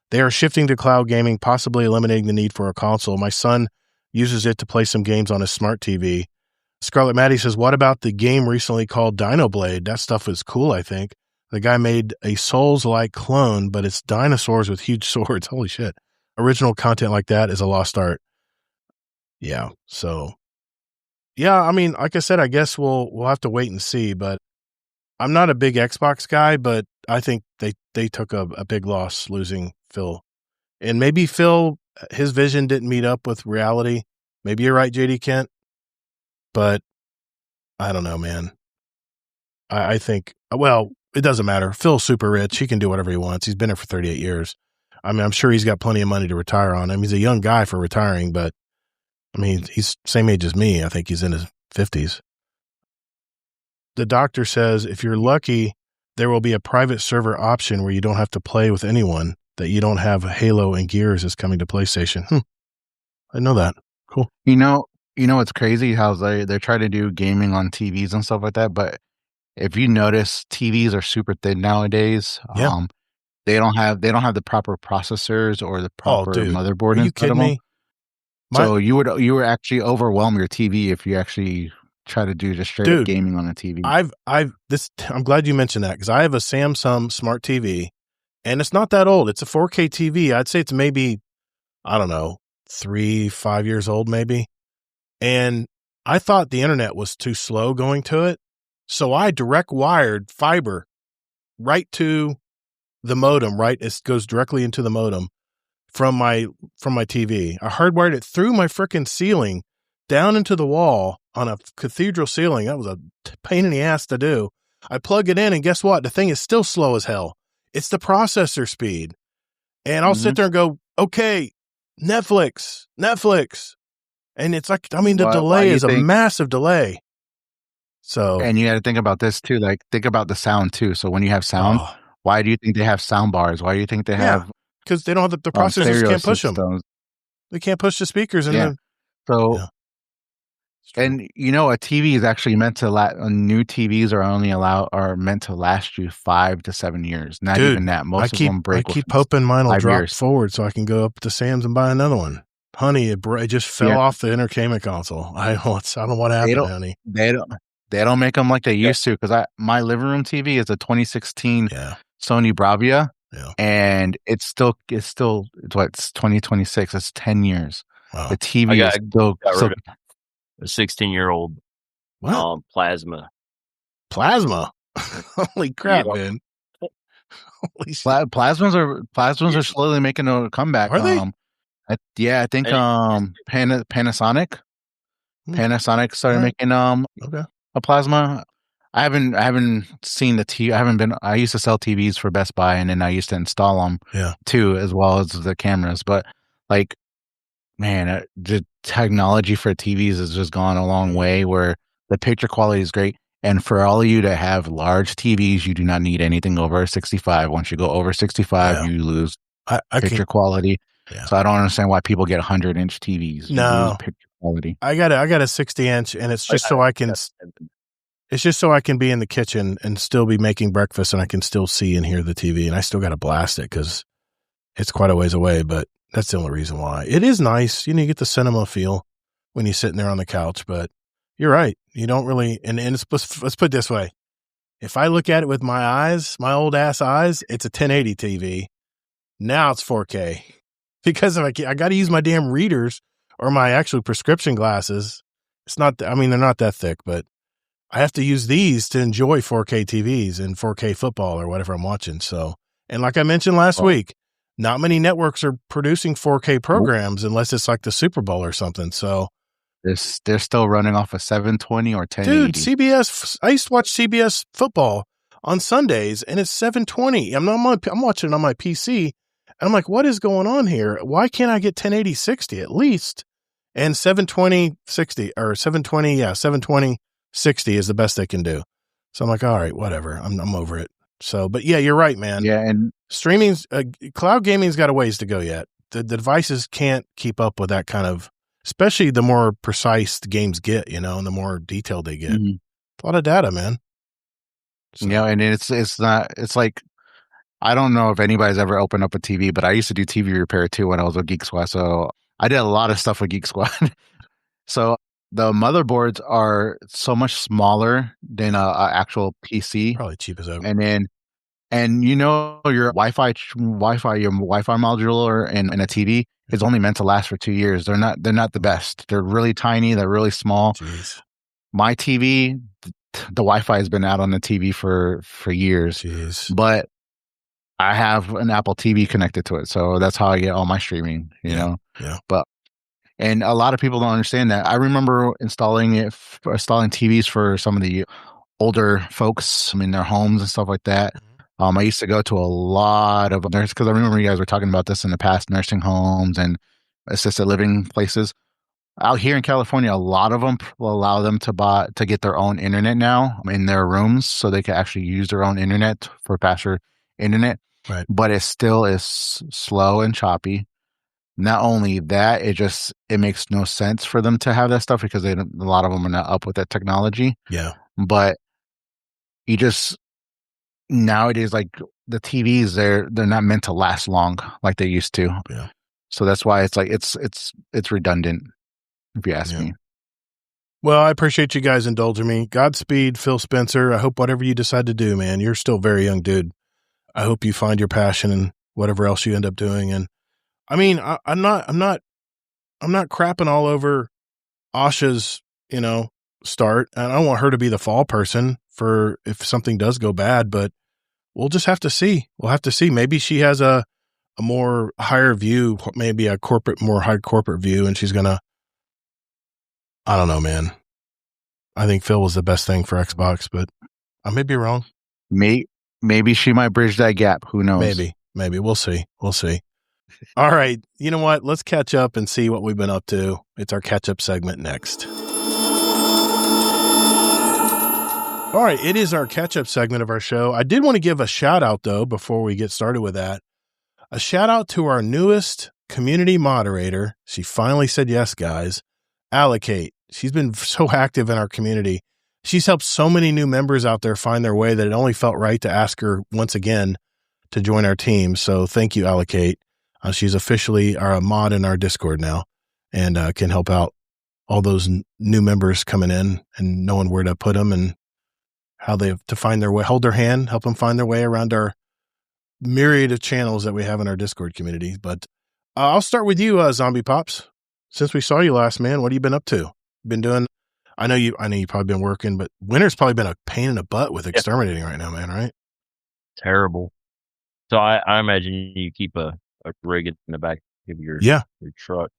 They are shifting to cloud gaming, possibly eliminating the need for a console. My son uses it to play some games on his smart TV. Scarlet Maddie says, what about the game recently called Dino Blade? That stuff is cool, I think. The guy made a Souls-like clone, but it's dinosaurs with huge swords. Holy shit. Original content like that is a lost art. Yeah. So, yeah, I mean, like I said, I guess we'll have to wait and see, but I'm not a big Xbox guy, but I think they took a big loss losing Phil. And maybe Phil, his vision didn't meet up with reality. Maybe you're right, JD Kent, but I don't know, man. I think, well, it doesn't matter. Phil's super rich. He can do whatever he wants. He's been there for 38 years. I mean, I'm sure he's got plenty of money to retire on. I mean, he's a young guy for retiring, but I mean, he's same age as me. I think he's in his 50s. The doctor says if you're lucky, there will be a private server option where you don't have to play with anyone, that you don't have Halo and Gears is coming to PlayStation. I know that. Cool. You know what's crazy? How they're trying to do gaming on TVs and stuff like that, but if you notice, TVs are super thin nowadays. Yeah. They don't have the proper processors or the proper motherboard. Are you kidding me? So you would actually overwhelm your TV if you actually try to do just straight up gaming on a TV. I'm glad you mentioned that because I have a Samsung smart TV, and it's not that old. It's a 4K TV. I'd say it's maybe, I don't know, 3-5 years old maybe. And I thought the internet was too slow going to it. So I direct wired fiber right to the modem, right? It goes directly into the modem from my TV. I hardwired it through my frickin' ceiling down into the wall on a cathedral ceiling. That was a pain in the ass to do. I plug it in and guess what? The thing is still slow as hell. It's the processor speed. And I'll sit there and go, okay, Netflix. And it's like, I mean, the delay is a massive delay. So, and you got to think about this too. Like, think about the sound too. So when you have sound, why do you think they have sound bars? Why do you think they have? Because they don't have the processors can't push them. They can't push the speakers. And and a TV is actually meant to new TVs are meant to last you 5 to 7 years. Not even that. Most of them break. I keep hoping mine will drop forward so I can go up to Sam's and buy another one. Honey, it just fell off the entertainment console. I don't know what happened, honey. They don't make them like they used to, because my living room TV is a 2016 Sony Bravia, and it's 2026. It's 10 years. Wow. The TV is still a 16-year-old plasma. Plasma. Holy crap, man! Holy shit. Plasmas are slowly making a comeback. Are they? I think Panasonic started making a plasma. I haven't seen the TV. I used to sell TVs for Best Buy, and then I used to install them too, as well as the cameras. But like, man, the technology for TVs has just gone a long way, where the picture quality is great. And for all of you that have large TVs, you do not need anything over 65. Once you go over 65, you lose picture quality. Yeah. So I don't understand why people get 100-inch TVs. No, picture quality. I got a 60-inch, and it's just so I can. It's just so I can be in the kitchen and still be making breakfast, and I can still see and hear the TV. And I still got to blast it because it's quite a ways away. But that's the only reason why. It is nice, you get the cinema feel when you're sitting there on the couch. But you're right, you don't really. And let's put it this way: if I look at it with my eyes, my old ass eyes, it's a 1080 TV. Now it's 4K. Because I got to use my damn readers or my actual prescription glasses. It's not, they're not that thick, but I have to use these to enjoy 4K TVs and 4K football or whatever I'm watching. So, and like I mentioned last week, not many networks are producing 4K programs unless it's like the Super Bowl or something. So they're still running off a 720 or 1080. Dude, CBS, I used to watch CBS football on Sundays, and it's 720. I'm watching it on my PC. I'm like, what is going on here? Why can't I get 1080 60 at least? And 720 60 or 720, 720 60 is the best they can do. So I'm like, all right, whatever. I'm over it. So, but yeah, you're right, man. Yeah, and streaming's cloud gaming's got a ways to go yet. The devices can't keep up with that kind of, especially the more precise the games get, and the more detailed they get. Mm-hmm. A lot of data, man. So. And it's like, I don't know if anybody's ever opened up a TV, but I used to do TV repair too when I was with Geek Squad. So I did a lot of stuff with Geek Squad. So the motherboards are so much smaller than a actual PC. Probably cheap as ever. And your Wi-Fi module and a TV is only meant to last for 2 years. They're not the best. They're really tiny. They're really small. Jeez. My TV, the Wi-Fi has been out on the TV for years. Jeez. But I have an Apple TV connected to it, so that's how I get all my streaming, Yeah. And a lot of people don't understand that. I remember installing TVs for some of the older folks in their homes and stuff like that. I used to go to a lot of nurses, because I remember you guys were talking about this in the past, nursing homes and assisted living places. Out here in California, a lot of them will allow them to get their own internet now in their rooms, so they can actually use their own internet for faster internet. Right. But it still is slow and choppy. Not only that, it makes no sense for them to have that stuff, because a lot of them are not up with that technology. Yeah. But nowadays, like the TVs, they're not meant to last long like they used to. Yeah. So that's why it's like it's redundant, if you ask me. Well, I appreciate you guys indulging me. Godspeed, Phil Spencer. I hope whatever you decide to do, man, you're still a very young dude. I hope you find your passion in whatever else you end up doing. And I'm not crapping all over Asha's, start. And I don't want her to be the fall person for if something does go bad, but we'll just have to see. We'll have to see. Maybe she has a more higher view, maybe more high corporate view, and she's gonna. I don't know, man. I think Phil was the best thing for Xbox, but I may be wrong. Maybe she might bridge that gap. Who knows? Maybe. We'll see. All right. You know what? Let's catch up and see what we've been up to. It's our catch-up segment next. All right. It is our catch-up segment of our show. I did want to give a shout-out, though, before we get started with that. A shout-out to our newest community moderator. She finally said yes, guys. Allocate. She's been so active in our community. She's helped so many new members out there find their way that it only felt right to ask her once again to join our team. So thank you, Allocate. She's officially a mod in our Discord now. and can help out all those new members coming in and knowing where to put them and how they have to find their way, hold their hand, help them find their way around our myriad of channels that we have in our Discord community. But I'll start with you, Zombie Pops. Since we saw you last, man, what have you been up to? Been doing? I know you've probably been working, but winter's probably been a pain in the butt with exterminating right now, man. Right? Terrible. So I imagine you keep a rig in the back of your truck.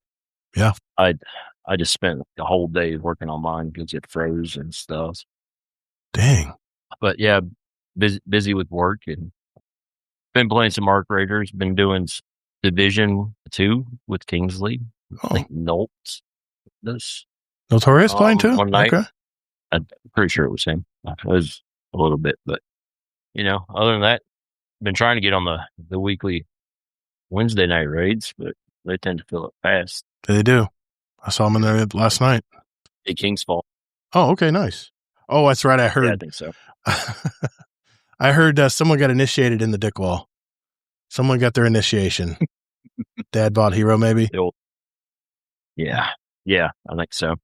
Yeah. I just spent the whole day working on mine because it froze and stuff. Dang. But yeah, busy with work and been playing some Arc Raiders. Been doing Division 2 with Kingsley. I think Nolt's this. Notorious playing too? One night. Okay. I'm pretty sure it was him. It was a little bit, but other than that, been trying to get on the weekly Wednesday night raids, but they tend to fill up fast. They do. I saw them in there last night. At King's Fall. Oh, okay, nice. Oh, that's right. I heard. Yeah, I think so. I heard someone got initiated in the dick wall. Someone got their initiation. Dad bought Hero, maybe? Yeah, I think so.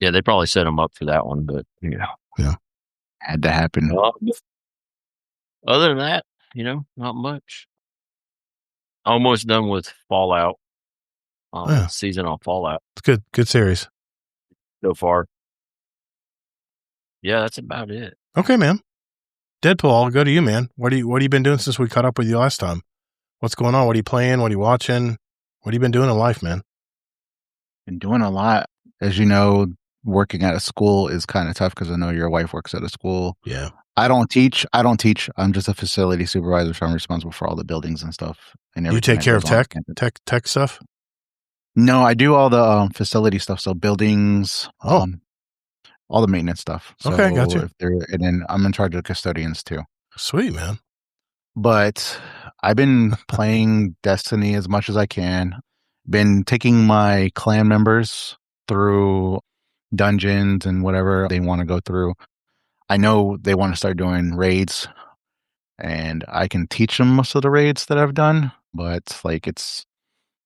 Yeah, they probably set him up for that one, but yeah, had to happen. Other than that, not much. Almost done with Fallout. Season on Fallout. It's good series so far. Yeah, that's about it. Okay, man. Deadpool, I'll go to you, man. What have you been doing since we caught up with you last time? What's going on? What are you playing? What are you watching? What have you been doing in life, man? Been doing a lot. As you know, working at a school is kind of tough because I know your wife works at a school. Yeah. I don't teach. I'm just a facility supervisor, so I'm responsible for all the buildings and stuff. And you take care of tech stuff? No, I do all the facility stuff. So buildings, all the maintenance stuff. So okay, gotcha. And then I'm in charge of custodians too. Sweet, man. But I've been playing Destiny as much as I can. Been taking my clan members through dungeons and whatever they want to go through. I know they want to start doing raids, and I can teach them most of the raids that I've done, but I just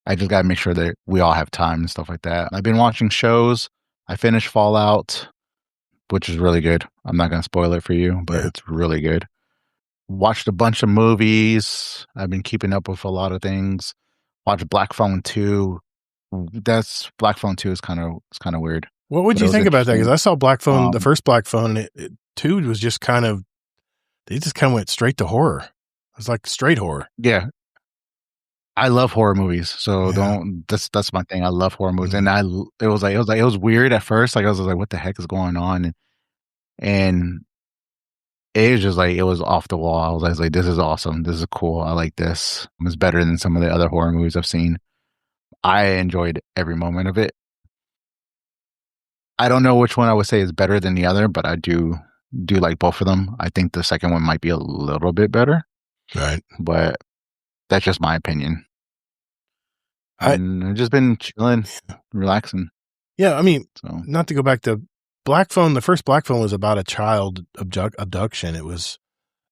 got to make sure that we all have time and stuff like that. I've been watching shows. I finished Fallout, which is really good. I'm not going to spoil it for you, but it's really good. Watched a bunch of movies. I've been keeping up with a lot of things. Watched Black Phone 2. Black Phone 2 is kind of weird. What would you think about that? Because I saw Black Phone, the first Black Phone, and 2 was just they just kind of went straight to horror. It was like straight horror. Yeah. I love horror movies, so that's my thing. I love horror movies, and it was weird at first. Like I was like, what the heck is going on? And it was just like, it was off the wall. I was like, this is awesome. This is cool. I like this. It's better than some of the other horror movies I've seen. I enjoyed every moment of it. I don't know which one I would say is better than the other, but I do like both of them. I think the second one might be a little bit better. Right. But that's just my opinion. I've just been chilling, relaxing. Yeah, I mean, not to go back to Black Phone. The first Black Phone was about a child abduction. It was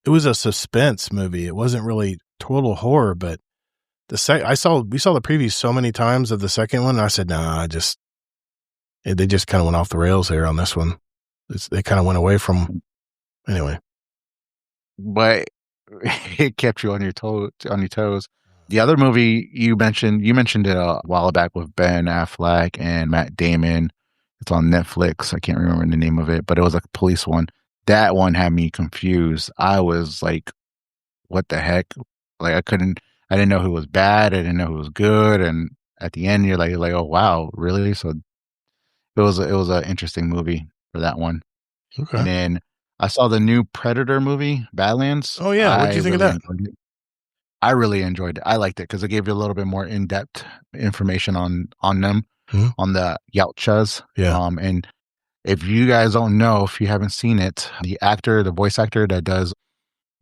a suspense movie. It wasn't really total horror, but we saw the previews so many times of the second one. And I said, nah, they just kind of went off the rails here on this one. They kind of went away from anyway. But it kept you on your toes. The other movie you mentioned it a while back with Ben Affleck and Matt Damon. It's on Netflix. I can't remember the name of it, but it was a police one. That one had me confused. I was like, what the heck? Like I didn't know who was bad. I didn't know who was good. And at the end, you're like, oh wow, really? So it was an interesting movie for that one. Okay. And then I saw the new Predator movie, Badlands. Oh yeah, what did you think of that? I really enjoyed it. I liked it because it gave you a little bit more in-depth information on them, on the Yautjas. Yeah. And if you guys don't know, if you haven't seen it, the voice actor that does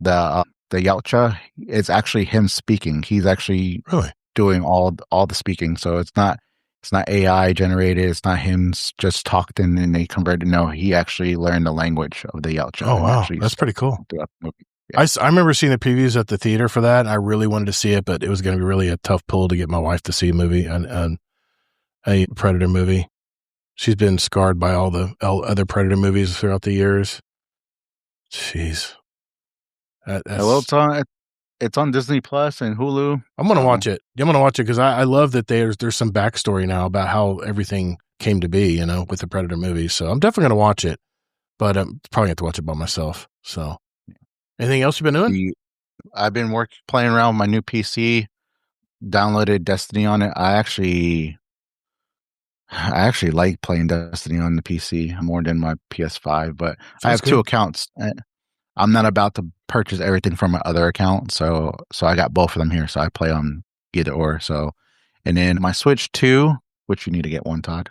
the Yautja, it's actually him speaking. He's actually really doing all the speaking. So it's not AI generated. It's not him just talked and they converted. No, he actually learned the language of the Yautja. Oh wow, that's pretty cool. Yeah. I remember seeing the previews at the theater for that. And I really wanted to see it, but it was going to be really a tough pull to get my wife to see a movie. And a Predator movie. She's been scarred by all the other Predator movies throughout the years. Jeez. Well, it's on Disney Plus and Hulu. I'm going to watch it. I'm going to watch it because I love that there's some backstory now about how everything came to be, with the Predator movies. So I'm definitely going to watch it, but I'm probably going to have to watch it by myself. So anything else you've been doing? I've been playing around with my new PC, downloaded Destiny on it. I actually like playing Destiny on the PC more than my PS5, but I have two accounts. I'm not about to purchase everything from my other account, so I got both of them here, so I play on either or. So, and then my Switch 2, which you need to get one, Todd.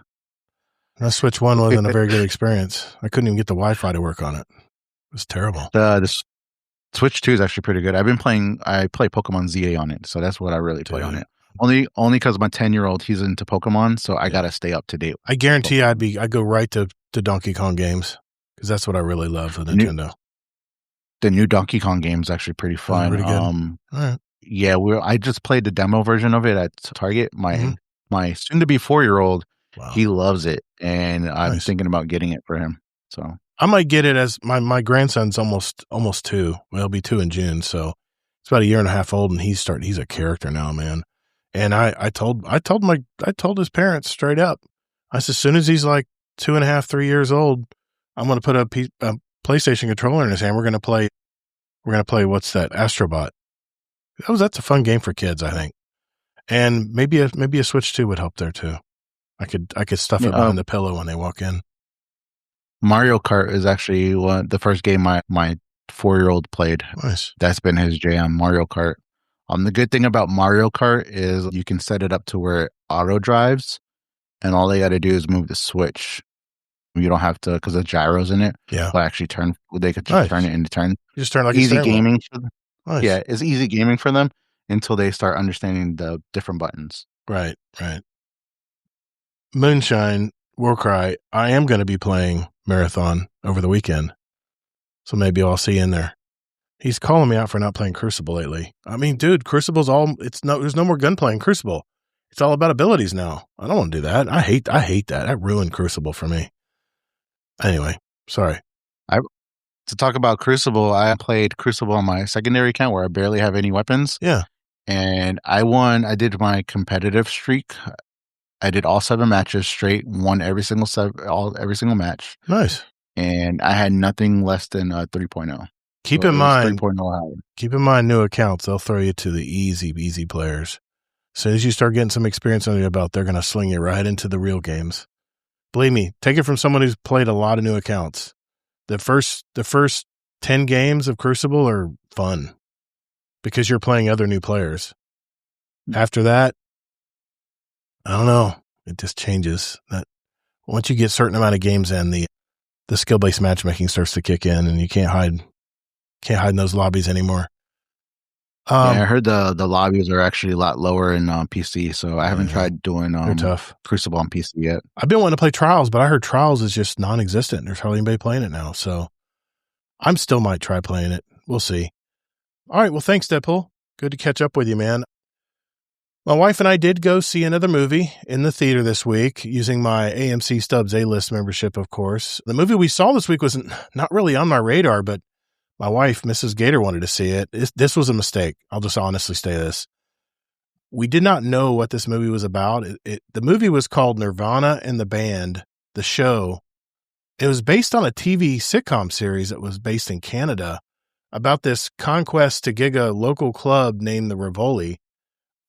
My Switch 1 wasn't a very good experience. I couldn't even get the Wi-Fi to work on it. It was terrible. The Switch 2 is actually pretty good. I play Pokemon ZA on it, so that's what I really play on it. Only because my 10-year-old, he's into Pokemon, so I gotta stay up to date. I guarantee I'd go right to Donkey Kong games because that's what I really love with Nintendo. The new Donkey Kong game is actually pretty fun. Pretty good. All right. Yeah, I just played the demo version of it at Target. My soon-to-be 4-year-old, he loves it, and I'm thinking about getting it for him. So I might get it as my grandson's almost 2. Well, he'll be 2 in June, so it's about a year and a half old, and he's a character now, man. And I told his parents straight up. I said, as soon as he's like 2.5, 3 years old, I'm going to put a PlayStation controller in his hand. We're going to play what's that? Astrobot. That's a fun game for kids, I think. And maybe a Switch 2 would help there too. I could stuff it behind the pillow when they walk in. Mario Kart is actually the first game my 4-year-old played. Nice. That's been his jam, Mario Kart. The good thing about Mario Kart is you can set it up to where it auto drives, and all they got to do is move the switch. You don't have to, because the gyros in it. Yeah. But actually they could just turn it into turn. You just turn like easy gaming. Nice. Yeah, it's easy gaming for them until they start understanding the different buttons. Right. Moonshine, Warcry, I am going to be playing Marathon over the weekend. So maybe I'll see you in there. He's calling me out for not playing Crucible lately. I mean, dude, Crucible's there's no more gunplay in Crucible. It's all about abilities now. I don't want to do that. I hate that. That ruined Crucible for me. Anyway, sorry. To talk about Crucible, I played Crucible on my secondary account where I barely have any weapons. Yeah. And I won. I did my competitive streak. I did all 7 matches straight, won every single match. Nice. And I had nothing less than 3.0. Keep in mind, new accounts, they'll throw you to the easy players. As soon as you start getting some experience under your belt, they're going to sling you right into the real games. Believe me, take it from someone who's played a lot of new accounts. The first 10 games of Crucible are fun because you're playing other new players. After that, I don't know. It just changes. That once you get a certain amount of games in, the skill-based matchmaking starts to kick in, and you can't hide in those lobbies anymore. I heard the lobbies are actually a lot lower in PC, so I haven't tried doing tough. Crucible on PC yet. I've been wanting to play Trials, but I heard Trials is just non-existent. There's hardly anybody playing it now, so I still might try playing it. We'll see. All right, well, thanks, Deadpool. Good to catch up with you, man. My wife and I did go see another movie in the theater this week using my AMC Stubs A-List membership, of course. The movie we saw this week was not really on my radar, but my wife, Mrs. Gator, wanted to see it. This was a mistake. I'll just honestly say this. We did not know what this movie was about. The movie was called Nirvana and the Band, the show. It was based on a TV sitcom series that was based in Canada about this conquest to gig a local club named the Rivoli.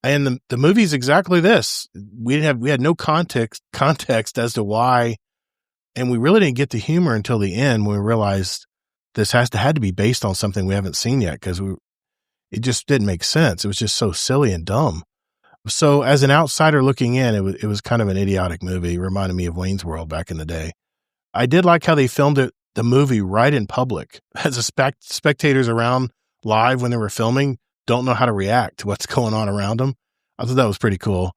And the movie's exactly this. We had no context as to why, and we really didn't get the humor until the end when we realized this had to be based on something we haven't seen yet because it just didn't make sense. It was just so silly and dumb. So as an outsider looking in, it was kind of an idiotic movie. It reminded me of Wayne's World back in the day. I did like how they filmed the movie right in public. As the spectators around live when they were filming don't know how to react to what's going on around them. I thought that was pretty cool.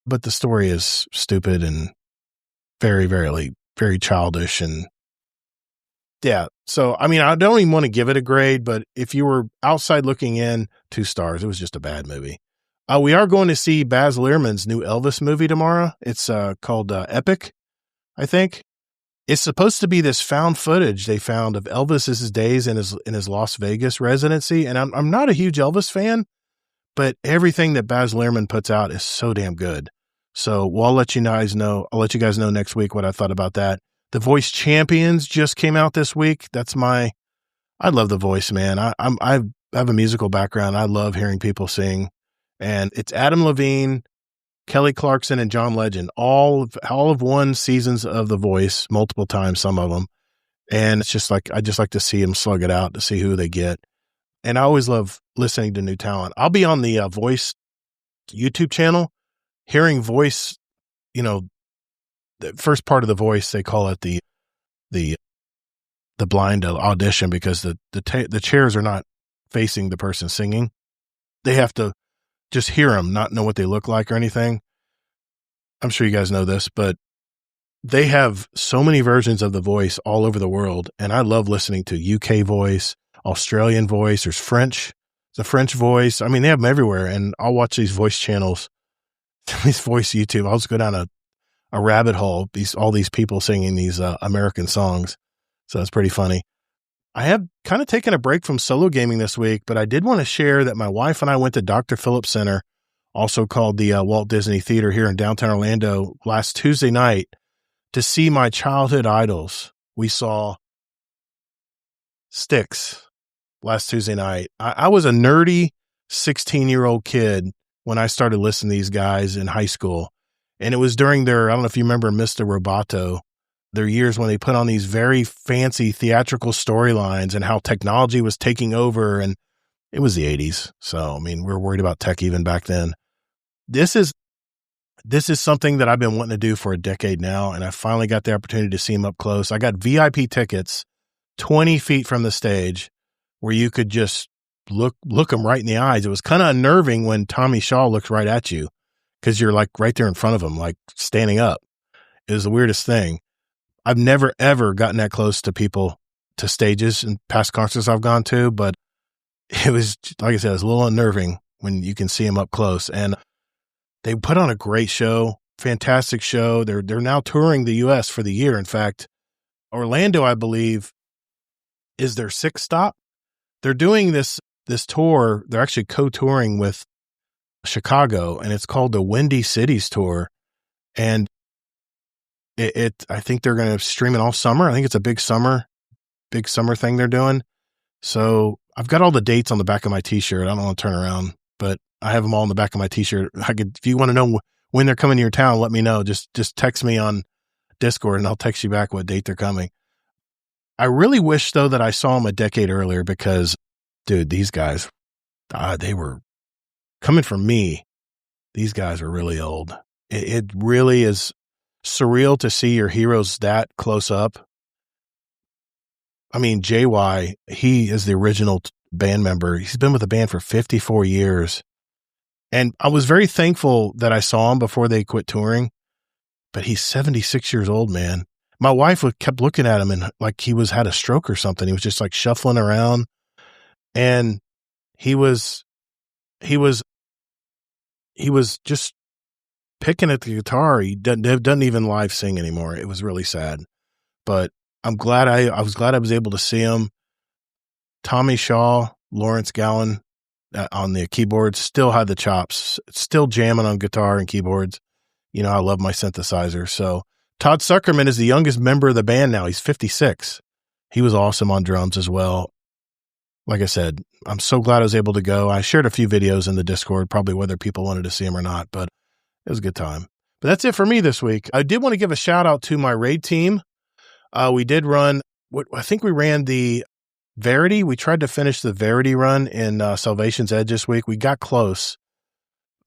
But the story is stupid and very, very, very childish. And yeah, so, I mean, I don't even want to give it a grade, but if you were outside looking in, 2 stars. It was just a bad movie. We are going to see Baz Luhrmann's new Elvis movie tomorrow. It's called Epic, I think. It's supposed to be this found footage they found of Elvis's days in his Las Vegas residency. And I'm not a huge Elvis fan, but everything that Baz Luhrmann puts out is so damn good. So I'll let you guys know next week what I thought about that. The Voice Champions just came out this week. I love The Voice, man. I have a musical background. I love hearing people sing. And it's Adam Levine, Kelly Clarkson, and John Legend, all of won seasons of The Voice multiple times, some of them. And it's just like, I just like to see them slug it out to see who they get. And I always love listening to new talent. I'll be on the Voice YouTube channel, hearing Voice, the first part of The Voice, they call it the blind audition, because the chairs are not facing the person singing. They have to just hear them, not know what they look like or anything. I'm sure you guys know this, but they have so many versions of The Voice all over the world. And I love listening to UK Voice, Australian Voice. There's French, the French Voice. I mean, they have them everywhere. And I'll watch these voice channels, these voice YouTube. I'll just go down a rabbit hole, all these people singing these American songs. So it's pretty funny. I have kind of taken a break from solo gaming this week, but I did want to share that my wife and I went to Dr. Phillips Center, also called the Walt Disney Theater here in downtown Orlando, last Tuesday night to see my childhood idols. We saw Styx last Tuesday night. I was a nerdy 16-year-old kid when I started listening to these guys in high school. And it was during their, I don't know if you remember Mr. Roboto, their years when they put on these very fancy theatrical storylines and how technology was taking over. And it was the 80s. So, I mean, we were worried about tech even back then. This is something that I've been wanting to do for a decade now. And I finally got the opportunity to see them up close. I got VIP tickets 20 feet from the stage where you could just look them right in the eyes. It was kind of unnerving when Tommy Shaw looks right at you, because you're like right there in front of him, like standing up. It was the weirdest thing. I've never, ever gotten that close to people, to stages in past concerts I've gone to, but it was, like I said, it was a little unnerving when you can see them up close. And they put on a great show, fantastic show. They're now touring the U.S. for the year. In fact, Orlando, I believe, is their 6th stop. They're doing this tour. They're actually co-touring with Chicago, and it's called the Windy Cities Tour. And I think they're going to stream it all summer. I think it's a big summer thing they're doing. So I've got all the dates on the back of my t-shirt. I don't want to turn around, but I have them all on the back of my t-shirt. If you want to know when they're coming to your town, let me know. Just text me on Discord and I'll text you back what date they're coming. I really wish though that I saw them a decade earlier, because dude, these guys, they were coming from me. These guys are really old. It really is surreal to see your heroes that close up. I mean, JY, he is the original band member. He's been with the band for 54 years. And I was very thankful that I saw him before they quit touring, but he's 76 years old, man. My wife kept looking at him and like he had a stroke or something. He was just like shuffling around, and he was just picking at the guitar. He doesn't even live sing anymore. It was really sad, but I'm glad I was able to see him. Tommy Shaw, Lawrence Gowan on the keyboards, still had the chops, still jamming on guitar and keyboards. You know, I love my synthesizer. So Todd Suckerman is the youngest member of the band now. He's 56. He was awesome on drums as well. Like I said, I'm so glad I was able to go. I shared a few videos in the Discord, probably whether people wanted to see him or not, but it was a good time. But that's it for me this week. I did want to give a shout out to my raid team. We did run, I think we ran the Verity. We tried to finish the Verity run in Salvation's Edge this week. We got close.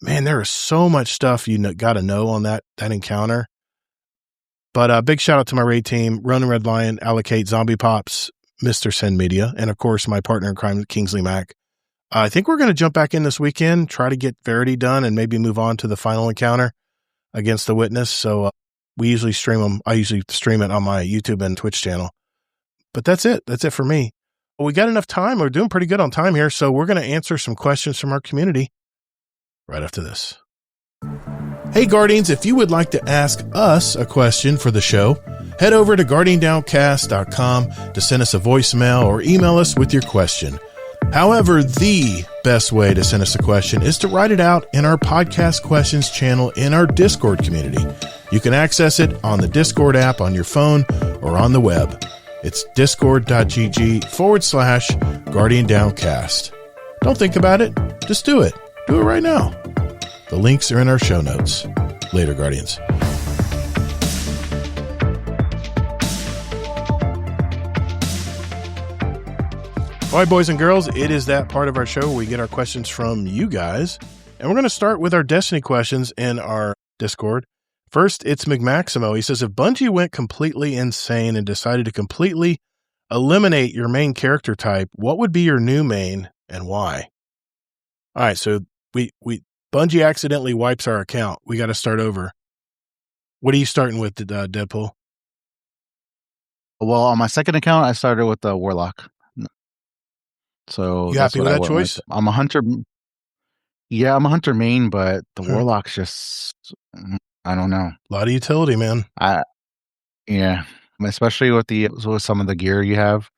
Man, there is so much stuff you got to know on that encounter. But big shout out to my raid team, Ronan Red Lion, Allocate, Z0mb1ep0ps, Mr. Send Media, and of course my partner in crime, Kingsley Mack. I think we're going to jump back in this weekend, try to get Verity done, and maybe move on to the final encounter against the Witness. So we usually stream them. I usually stream it on my YouTube and Twitch channel. But that's it. That's it for me. Well, we got enough time. We're doing pretty good on time here. So we're going to answer some questions from our community right after this. Hey, Guardians, if you would like to ask us a question for the show, head over to guardiandowncast.com to send us a voicemail or email us with your question. However, the best way to send us a question is to write it out in our podcast questions channel in our Discord community. You can access it on the Discord app on your phone or on the web. It's discord.gg/GuardianDownCast. Don't think about it. Just do it. Do it right now. The links are in our show notes. Later, Guardians. All right, boys and girls, it is that part of our show where we get our questions from you guys. And we're going to start with our Destiny questions in our Discord. First, it's McMaximo. He says, if Bungie went completely insane and decided to completely eliminate your main character type, what would be your new main and why? All right, so Bungie accidentally wipes our account. We got to start over. What are you starting with, Deadpool? Well, on my second account, I started with the Warlock. So you happy with that choice? I'm a hunter. Yeah, I'm a hunter main, but the Warlock's just, I don't know. A lot of utility, man. Yeah, especially with some of the gear you have,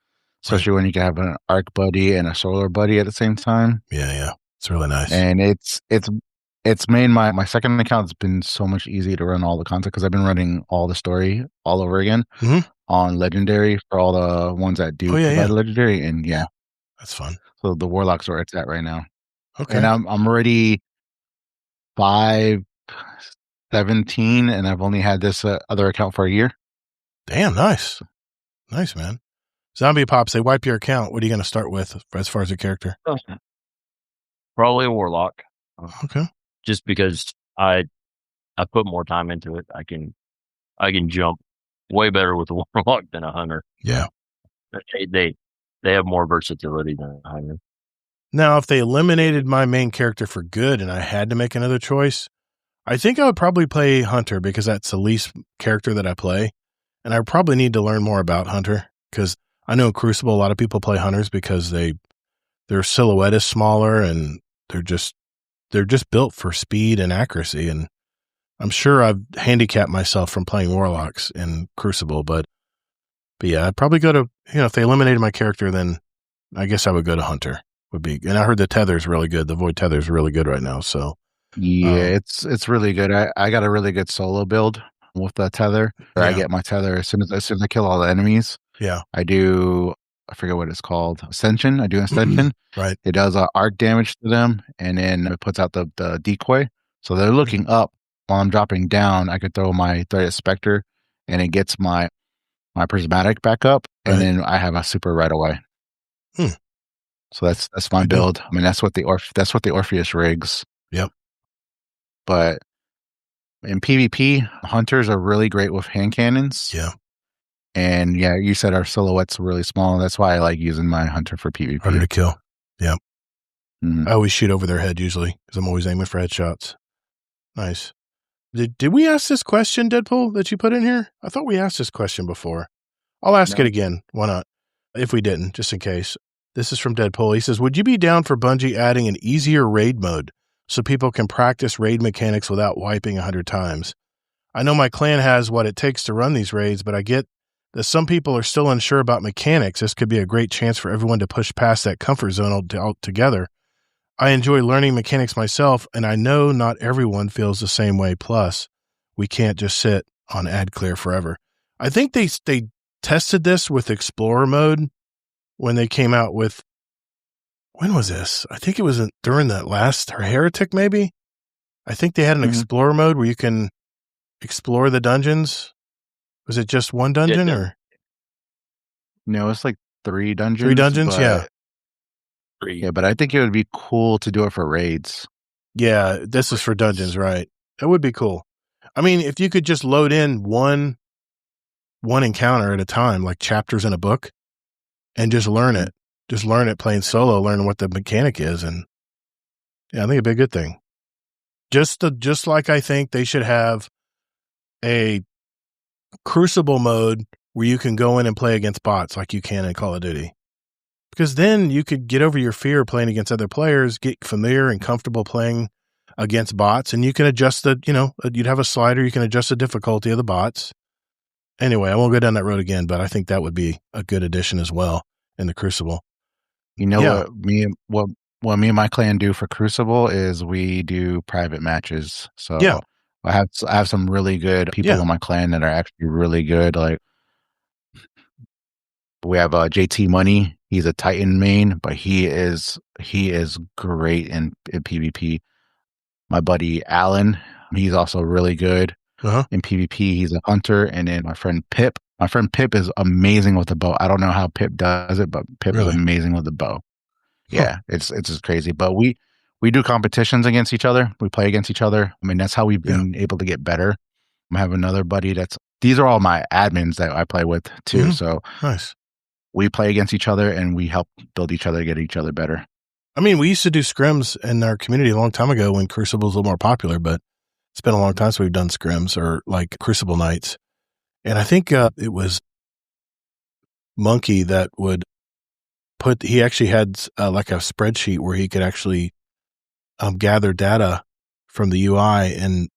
especially when you can have an arc buddy and a solar buddy at the same time. Yeah, it's really nice. And it's made my second account's been so much easier to run all the content because I've been running all the story all over again on Legendary for all the ones that do provide Legendary, and yeah. That's fun. So the Warlock's where it's at right now. Okay. And I'm already 517, and I've only had this other account for a year. Damn, nice. Nice, man. Z0mb1ep0ps, they wipe your account. What are you going to start with as far as a character? Probably a Warlock. Okay. Just because I put more time into it. I can jump way better with a Warlock than a Hunter. Yeah. They have more versatility than a Hunter. Now, if they eliminated my main character for good and I had to make another choice, I think I would probably play Hunter because that's the least character that I play. And I probably need to learn more about Hunter because I know in Crucible, a lot of people play Hunters because their silhouette is smaller and they're just built for speed and accuracy. And I'm sure I've handicapped myself from playing Warlocks in Crucible, but yeah, I'd probably go to, if they eliminated my character, then I guess I would go to Hunter. And I heard the tether's really good. The Void tether's really good right now. So yeah, it's really good. I got a really good solo build with the tether. I get my tether as soon as I kill all the enemies. Yeah, I forget what it's called. Ascension. I do Ascension. Right. It does arc damage to them, and then it puts out the decoy. So they're looking up while I'm dropping down. I could throw my Threaded Spectre, and it gets my prismatic back up, and then I have a super right away. So that's my build. I mean, that's what the Orpheus rigs. Yep. But in PvP, hunters are really great with hand cannons. Yeah. And yeah, you said our silhouette's really small. That's why I like using my hunter for PvP. Harder to kill. Yeah. I always shoot over their head usually because I'm always aiming for headshots. Nice. Did we ask this question, Deadpool, that you put in here? I thought we asked this question before. I'll ask it again. Why not? If we didn't, just in case. This is from Deadpool. He says, would you be down for Bungie adding an easier raid mode so people can practice raid mechanics without wiping 100 times? I know my clan has what it takes to run these raids, but I get that some people are still unsure about mechanics. This could be a great chance for everyone to push past that comfort zone altogether. I enjoy learning mechanics myself, and I know not everyone feels the same way. Plus, we can't just sit on ad clear forever. I think they tested this with Explorer mode when they came out with, when was this? I think it was during that last Heretic, maybe. I think they had an Explorer mode where you can explore the dungeons. Was it just one dungeon or? No, it's like 3 dungeons. 3 dungeons, yeah. Yeah, but I think it would be cool to do it for raids. Yeah, this is for dungeons, right? That would be cool. I mean, if you could just load in one encounter at a time, like chapters in a book, and just learn it. Just learn it playing solo, learn what the mechanic is, and yeah, I think it'd be a good thing. Just like I think they should have a Crucible mode where you can go in and play against bots like you can in Call of Duty. Because then you could get over your fear playing against other players, get familiar and comfortable playing against bots, and you can adjust you'd have a slider. You can adjust the difficulty of the bots. Anyway, I won't go down that road again, but I think that would be a good addition as well in the Crucible. You know what me and my clan do for Crucible is we do private matches. So Yeah. I have some really good people in my clan that are actually really good. Like we have JT Money. He's a Titan main, but he is great in PvP. My buddy Alan, he's also really good in PvP. He's a hunter. And then my friend Pip. My friend Pip is amazing with the bow. I don't know how Pip does it, but Pip is amazing with the bow. Yeah, it's just crazy. But we do competitions against each other. We play against each other. I mean, that's how we've been able to get better. I have another buddy these are all my admins that I play with too. So nice. We play against each other and we help build each other, get each other better. I mean, we used to do scrims in our community a long time ago when Crucible was a little more popular, but it's been a long time since we've done scrims or like Crucible nights. And I think it was Monkey that would he actually had like a spreadsheet where he could actually gather data from the UI and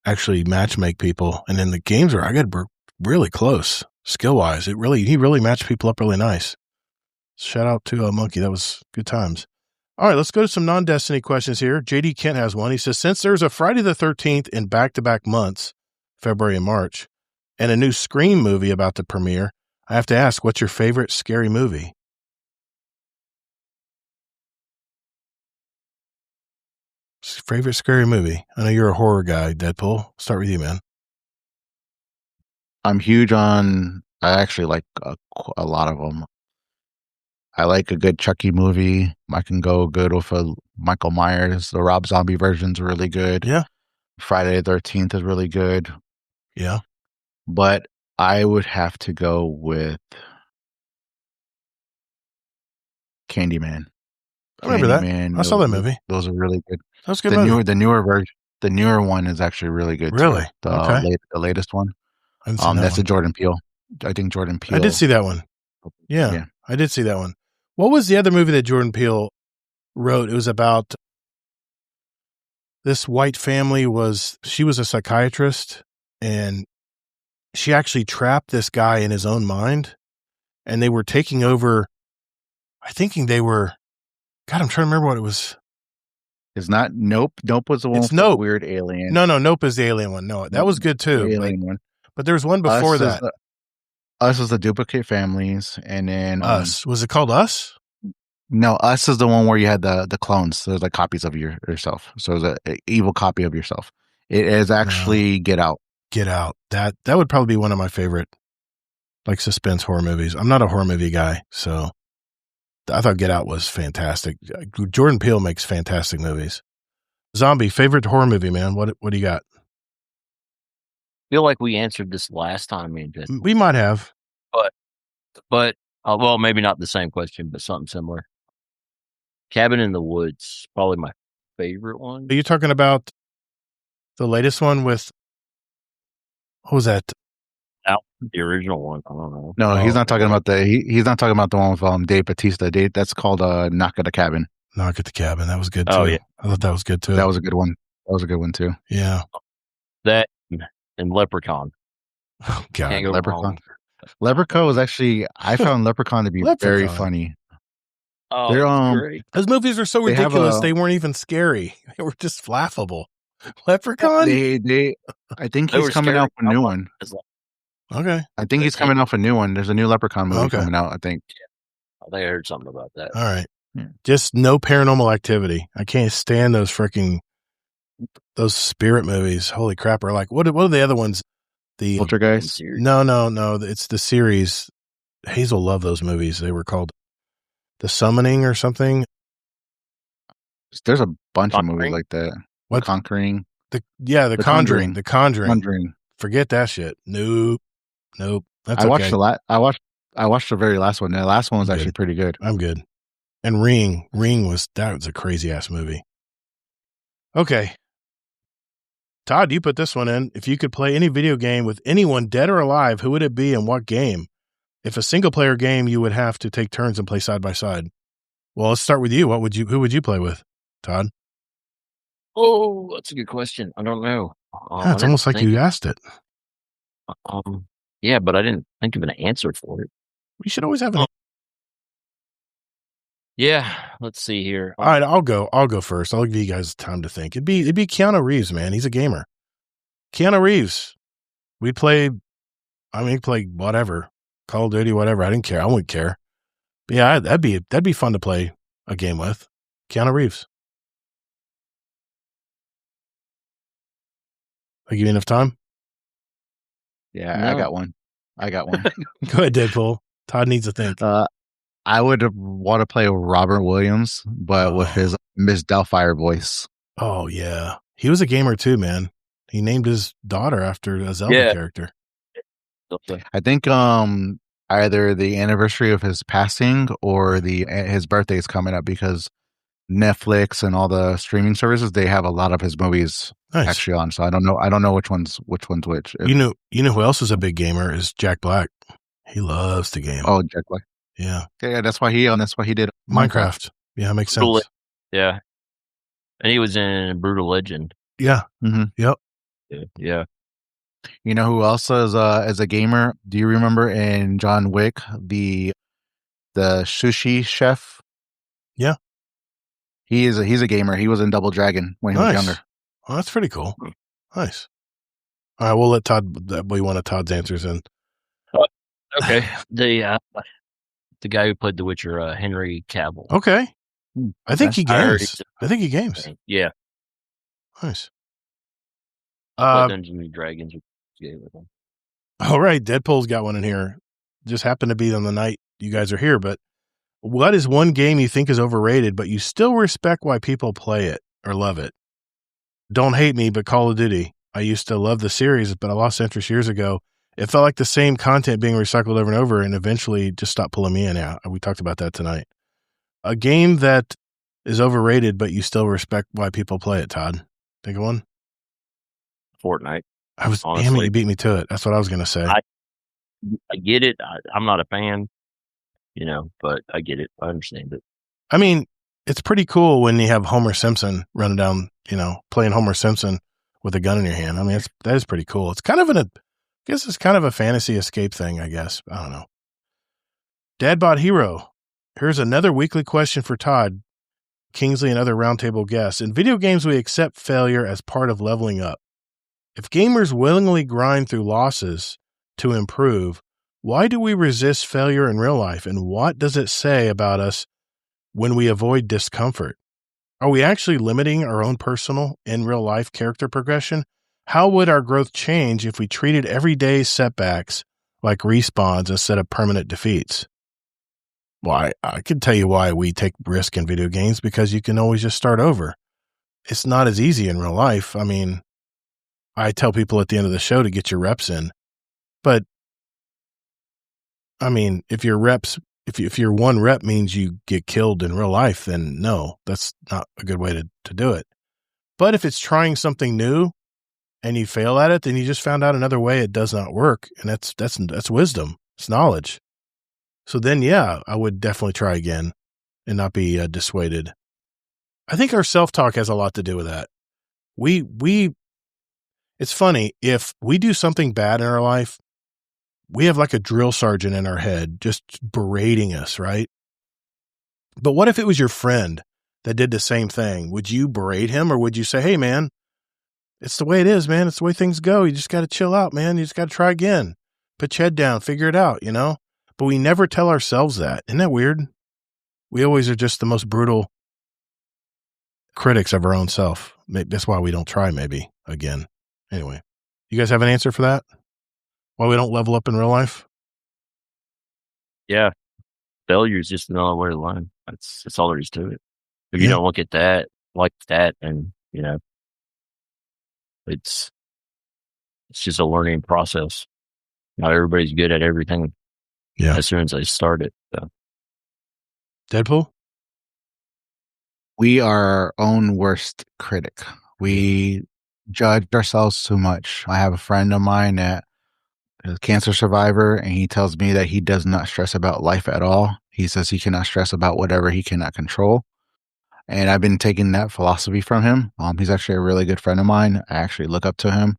actually match make people. And then the games were really close skill wise. He really matched people up really nice. Shout out to Monkey. That was good times. All right, let's go to some non-Destiny questions here. JD Kent has one. He says, since there's a Friday the 13th in back-to-back months, February and March, and a new Scream movie about to premiere, I have to ask, what's your favorite scary movie? Favorite scary movie? I know you're a horror guy, Deadpool. Start with you, man. I'm huge on, I actually like a lot of them. I like a good Chucky movie. I can go good with a Michael Myers. The Rob Zombie version's really good. Yeah. Friday the 13th is really good. Yeah. But I would have to go with Candyman. I remember that. I saw that movie. Those are really good. That was a good movie. The newer version, the newer one is actually really good. Really? Too. Okay. The latest one. That's a Jordan Peele. I think Jordan Peele. I did see that one. Yeah, I did see that one. What was the other movie that Jordan Peele wrote? It was about this white family. She was a psychiatrist, and she actually trapped this guy in his own mind, and they were taking over. I'm trying to remember what it was. It's not Nope. Nope was the one with the weird alien. No, Nope is the alien one. No, that was good too. Alien one. But there was one before that. Us is the duplicate families, and then Us. Was it called Us? No, Us is the one where you had the clones. There's like copies of yourself. So it's an evil copy of yourself. It is actually Get Out. Get Out. That would probably be one of my favorite like suspense horror movies. I'm not a horror movie guy, so I thought Get Out was fantastic. Jordan Peele makes fantastic movies. Zombie, favorite horror movie, man. What do you got? Feel like we answered this last time. We might have, but well, maybe not the same question, but something similar. Cabin in the Woods, probably my favorite one. Are you talking about the latest one with? What was that? The original one. I don't know. No, he's not talking about he's not talking about the one with Dave Bautista. That's called Knock at the Cabin. Knock at the Cabin. That was good too. Oh yeah, I thought that was good too. That was a good one. That was a good one too. Yeah. That and Leprechaun. Oh God, Leprechaun. Leprechaun was actually, I found Leprechaun to be very funny. Oh, they're great. Those movies are so ridiculous. They weren't even scary. They were just laughable. Leprechaun. I think he's coming out with a new one. Okay. I think he's coming off a new one. There's a new Leprechaun movie coming out, I think. I think I heard something about that. All right. Yeah. Just no Paranormal Activity. I can't stand those those spirit movies. Holy crap. Or like, what are the other ones? The Poltergeist? No. It's the series. Hazel loved those movies. They were called The Summoning or something. There's a bunch of movies like that. What? Conquering. The Conjuring. The Conjuring. Forget that shit. Nope. That's okay. I watched the very last one. The last one was actually pretty good. I'm good. And Ring was a crazy ass movie. Okay. Todd, you put this one in. If you could play any video game with anyone dead or alive, who would it be and what game? If a single player game, you would have to take turns and play side by side. Well, let's start with you. Who would you play with, Todd? Oh, that's a good question. I don't know. Yeah, it's almost like you asked it. Yeah, but I didn't think of an answer for it. We should always have an. Yeah, let's see here. All right, I'll go first. I'll give you guys time to think. It'd be Keanu Reeves, man. He's a gamer. Keanu Reeves. We'd play. I mean, play whatever, Call of Duty, whatever. I didn't care. I wouldn't care. But yeah, that'd be fun to play a game with Keanu Reeves. I give you enough time. Yeah, No. I got one. Go ahead, Deadpool. Todd needs to think. I would want to play Robert Williams, but with his Miss Doubtfire voice. Oh yeah, he was a gamer too, man. He named his daughter after a Zelda character. I think either the anniversary of his passing or his birthday is coming up, because Netflix and all the streaming services, they have a lot of his movies actually on. So I don't know which one's which. You know who else is a big gamer is Jack Black. He loves to game. Oh, Jack Black. Yeah. Yeah, that's why he did Minecraft. Yeah, makes sense. Yeah. And he was in Brutal Legend. Yeah. Mm-hmm. Yep. Yeah. You know who else is as a gamer? Do you remember in John Wick the sushi chef? Yeah. He's a gamer. He was in Double Dragon when he was younger. Oh, that's pretty cool. Nice. All right, we'll let Todd. We wanted Todd's answers in. Okay. The guy who played The Witcher, Henry Cavill. Okay. I think he games. Yeah. Nice. Dungeons and Dragons. All right, Deadpool's got one in here. Just happened to be on the night you guys are here, but what is one game you think is overrated, but you still respect why people play it or love it? Don't hate me, but Call of Duty. I used to love the series, but I lost interest years ago. It felt like the same content being recycled over and over, and eventually just stopped pulling me in. Yeah, we talked about that tonight. A game that is overrated, but you still respect why people play it, Todd. Think of one? Fortnite. Damn it, you beat me to it. That's what I was going to say. I get it. I'm not a fan, but I get it. I understand it. I mean, it's pretty cool when you have Homer Simpson running down, playing Homer Simpson with a gun in your hand. I mean, that is pretty cool. It's kind of I guess it's kind of a fantasy escape thing, I guess. I don't know. Dadbot Hero. Here's another weekly question for Todd, Kingsley, and other roundtable guests. In video games, we accept failure as part of leveling up. If gamers willingly grind through losses to improve, why do we resist failure in real life? And what does it say about us when we avoid discomfort? Are we actually limiting our own personal in real life character progression? How would our growth change if we treated everyday setbacks like respawns instead of permanent defeats? Well, I can tell you why we take risk in video games, because you can always just start over. It's not as easy in real life. I mean, I tell people at the end of the show to get your reps in, but I mean, if your one rep means you get killed in real life, then no, that's not a good way to do it. But if it's trying something new and you fail at it, then you just found out another way it does not work. And that's wisdom. It's knowledge. So then, yeah, I would definitely try again and not be dissuaded. I think our self-talk has a lot to do with that. It's funny, if we do something bad in our life, we have like a drill sergeant in our head just berating us, right? But what if it was your friend that did the same thing? Would you berate him, or would you say, hey, man, it's the way it is, man. It's the way things go. You just got to chill out, man. You just got to try again. Put your head down, figure it out, But we never tell ourselves that. Isn't that weird? We always are just the most brutal critics of our own self. That's why we don't try, maybe, again. Anyway, you guys have an answer for that? Why we don't level up in real life? Yeah. Failure is just another way to learn. That's all there is to it. If you don't look at that like that, and, it's just a learning process. Not everybody's good at everything as soon as they start it. So. Deadpool? We are our own worst critic. We judge ourselves too much. I have a friend of mine that is a cancer survivor, and he tells me that he does not stress about life at all. He says he cannot stress about whatever he cannot control. And I've been taking that philosophy from him. He's actually a really good friend of mine. I actually look up to him.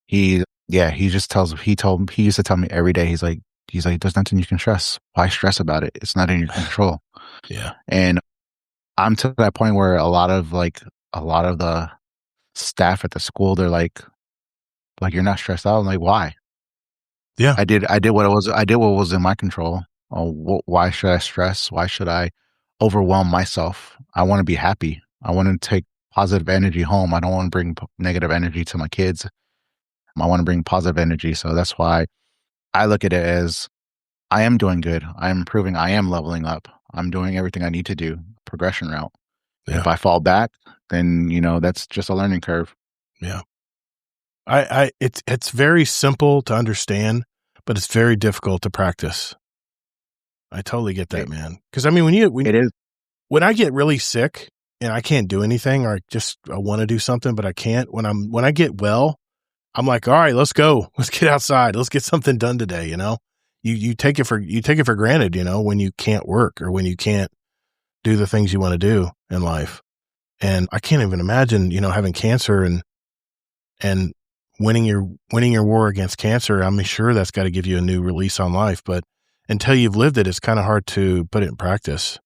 He used to tell me every day, he's like, there's nothing you can stress. Why stress about it? It's not in your control. Yeah. And I'm to that point where a lot of the staff at the school, they're like, you're not stressed out. I'm like, why? Yeah. I did what was in my control. Why should I stress? Why should I overwhelm myself? I want to be happy. I want to take positive energy home. I don't want to bring negative energy to my kids. I want to bring positive energy. So that's why I look at it as I am doing good. I am improving. I am leveling up. I'm doing everything I need to do. Progression route. Yeah. If I fall back, then that's just a learning curve. Yeah. It's very simple to understand, but it's very difficult to practice. I totally get that, man. Because I mean, when I get really sick and I can't do anything, or I want to do something but I can't. When I get well, I'm like, all right, let's go. Let's get outside. Let's get something done today. You take it for granted. When you can't work or when you can't do the things you want to do in life. And I can't even imagine, having cancer and winning your war against cancer. I'm sure that's got to give you a new release on life, but until you've lived it, it's kind of hard to put it in practice,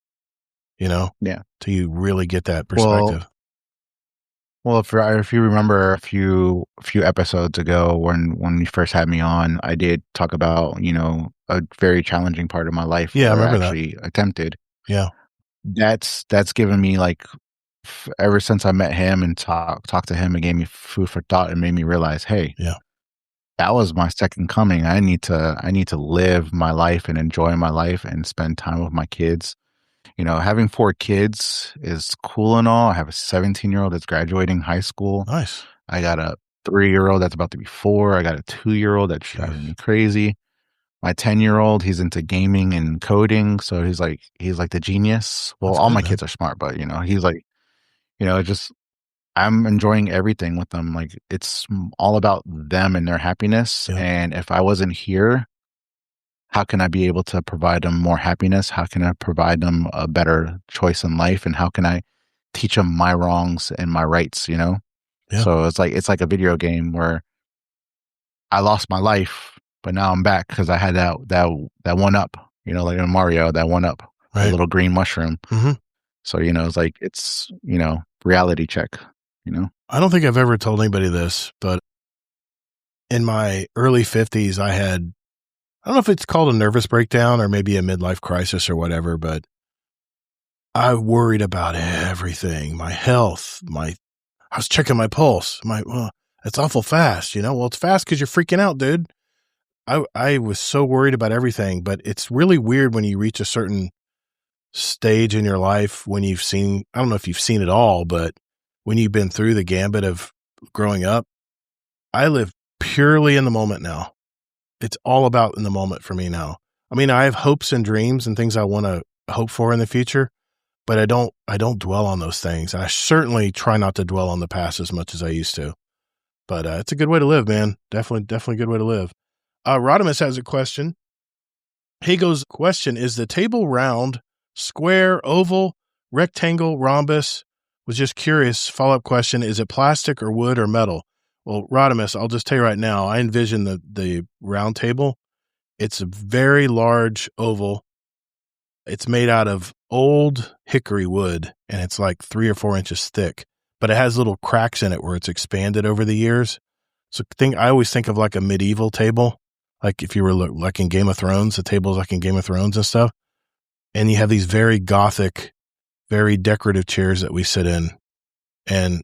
Yeah. Till you really get that perspective. Well, if you remember a few episodes ago when you first had me on, I did talk about, a very challenging part of my life. Yeah, I remember actually attempted. Yeah. That's given me ever since I met him and talked to him, it gave me food for thought and made me realize, hey, yeah, that was my second coming. I need to live my life and enjoy my life and spend time with my kids. Having 4 kids is cool and all. I have a 17-year-old that's graduating high school. Nice. I got a 3-year-old that's about to be 4. I got a 2-year-old that's driving me crazy. My 10-year-old, he's into gaming and coding, so he's like the genius. Well, That's all good, my man. kids are smart, but he's like, just I'm enjoying everything with them. Like, it's all about them and their happiness. Yeah. And if I wasn't here, how can I be able to provide them more happiness? How can I provide them a better choice in life? And how can I teach them my wrongs and my rights, Yeah. So it's like a video game where I lost my life, but now I'm back because I had that 1-up, like in Mario, that 1-up, Right. the little green mushroom. Mm-hmm. So, it's reality check, I don't think I've ever told anybody this, but in my early 50s, I don't know if it's called a nervous breakdown or maybe a midlife crisis or whatever, but I worried about everything, my health, I was checking my pulse. It's awful fast, Well, it's fast because you're freaking out, dude. I was so worried about everything, but it's really weird when you reach a certain stage in your life when I don't know if you've seen it all, but when you've been through the gambit of growing up, I live purely in the moment now. It's all about in the moment for me now. I mean, I have hopes and dreams and things I want to hope for in the future, but I don't dwell on those things. And I certainly try not to dwell on the past as much as I used to, but it's a good way to live, man. Definitely a good way to live. Rodimus has a question. He goes, question, is the table round, square, oval, rectangle, rhombus? Was just curious. Follow-up question, is it plastic or wood or metal? Well, Rodimus, I'll just tell you right now, I envision the round table. It's a very large oval. It's made out of old hickory wood, and it's like 3 or 4 inches thick, but it has little cracks in it where it's expanded over the years. So I always think of like a medieval table, like if you were like in Game of Thrones, the tables like in Game of Thrones and stuff. And you have these very Gothic, very decorative chairs that we sit in. And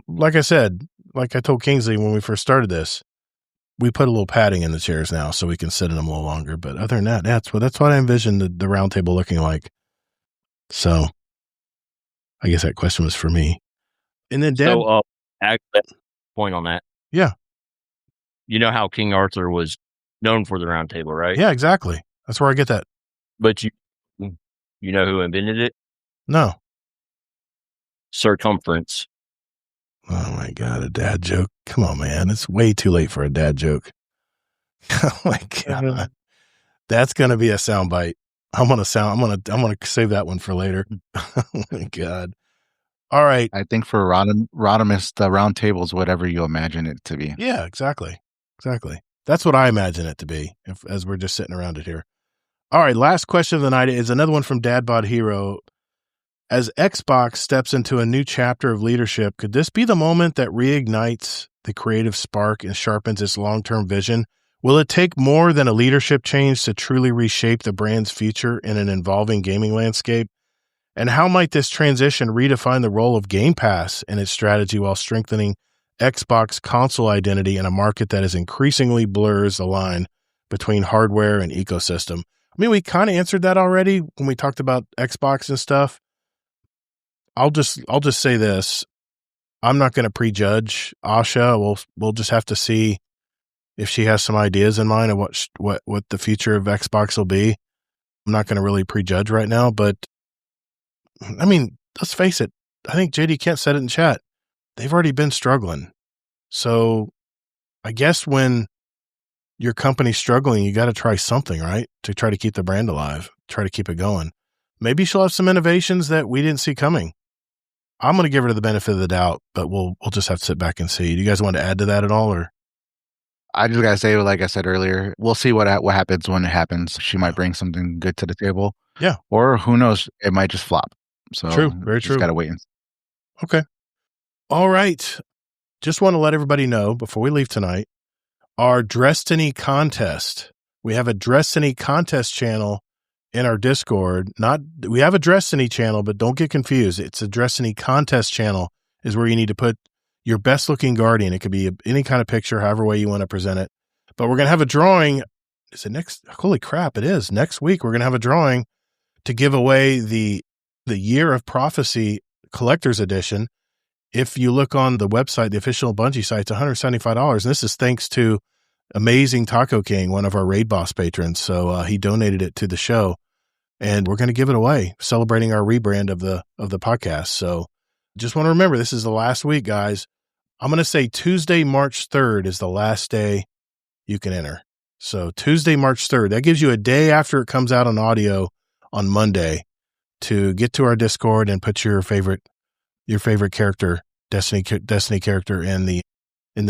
like I said, like I told Kingsley when we first started this, we put a little padding in the chairs now so we can sit in them a little longer. But other than that, that's what I envisioned the round table looking like. So I guess that question was for me. And then Dad. So, point on that. Yeah. You know how King Arthur was known for the round table, right? Yeah, exactly. That's where I get that. But you know who invented it? No. Circumference. Oh my God, a dad joke. Come on, man. It's way too late for a dad joke. Oh my God. That's going to be a soundbite. I'm gonna save that one for later. Oh my God. All right. I think for Rodimus, the round table is whatever you imagine it to be. Yeah, exactly. That's what I imagine it to be as we're just sitting around it here. All right. Last question of the night is another one from Dadbod Hero. As Xbox steps into a new chapter of leadership, could this be the moment that reignites the creative spark and sharpens its long-term vision? Will it take more than a leadership change to truly reshape the brand's future in an evolving gaming landscape? And how might this transition redefine the role of Game Pass and its strategy while strengthening Xbox console identity in a market that is increasingly blurs the line between hardware and ecosystem? I mean, we kind of answered that already when we talked about Xbox and stuff. I'll just say this. I'm not going to prejudge Asha. We'll just have to see if she has some ideas in mind of what the future of Xbox will be. I'm not going to really prejudge right now, but I mean, let's face it. I think JD Kent said it in chat. They've already been struggling. So I guess when your company's struggling, you got to try something, right? To try to keep the brand alive, try to keep it going. Maybe she'll have some innovations that we didn't see coming. I'm going to give her the benefit of the doubt, but we'll just have to sit back and see. Do you guys want to add to that at all, or? I just gotta say, like I said earlier, we'll see what happens when it happens. She might bring something good to the table. Yeah. Or who knows? It might just flop. So true. Very just true. Gotta wait and see. Okay. All right. Just want to let everybody know before we leave tonight, our Destiny contest. We have a Destiny contest channel in our Discord. We have a Destiny channel, but don't get confused. It's a Destiny contest channel is where you need to put your best looking Guardian. It could be any kind of picture, however way you want to present it. But we're going to have a drawing. Is it next? Holy crap. It is next week. We're going to have a drawing to give away the Year of Prophecy Collector's Edition. If you look on the website, the official Bungie site, it's $175. And this is thanks to Amazing Taco King, one of our Raid Boss patrons. So he donated it to the show. And we're going to give it away, celebrating our rebrand of the podcast. So just want to remember, this is the last week, guys. I'm going to say Tuesday, March 3rd is the last day you can enter. So Tuesday, March 3rd, that gives you a day after it comes out on audio on Monday to get to our Discord and put your favorite character, Destiny character in the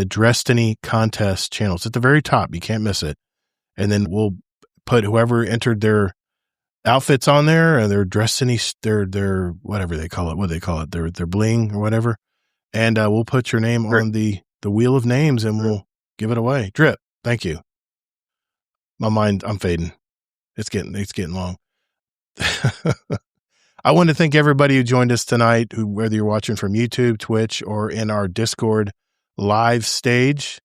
Destiny contest channel. It's at the very top. You can't miss it. And then we'll put whoever entered their outfits on there, and their Destiny, their whatever they call it, their bling or whatever. And we'll put your name on the wheel of names, and we'll give it away. Drip, thank you. My mind, I'm fading. It's getting long. I want to thank everybody who joined us tonight, whether you're watching from YouTube, Twitch, or in our Discord live stage.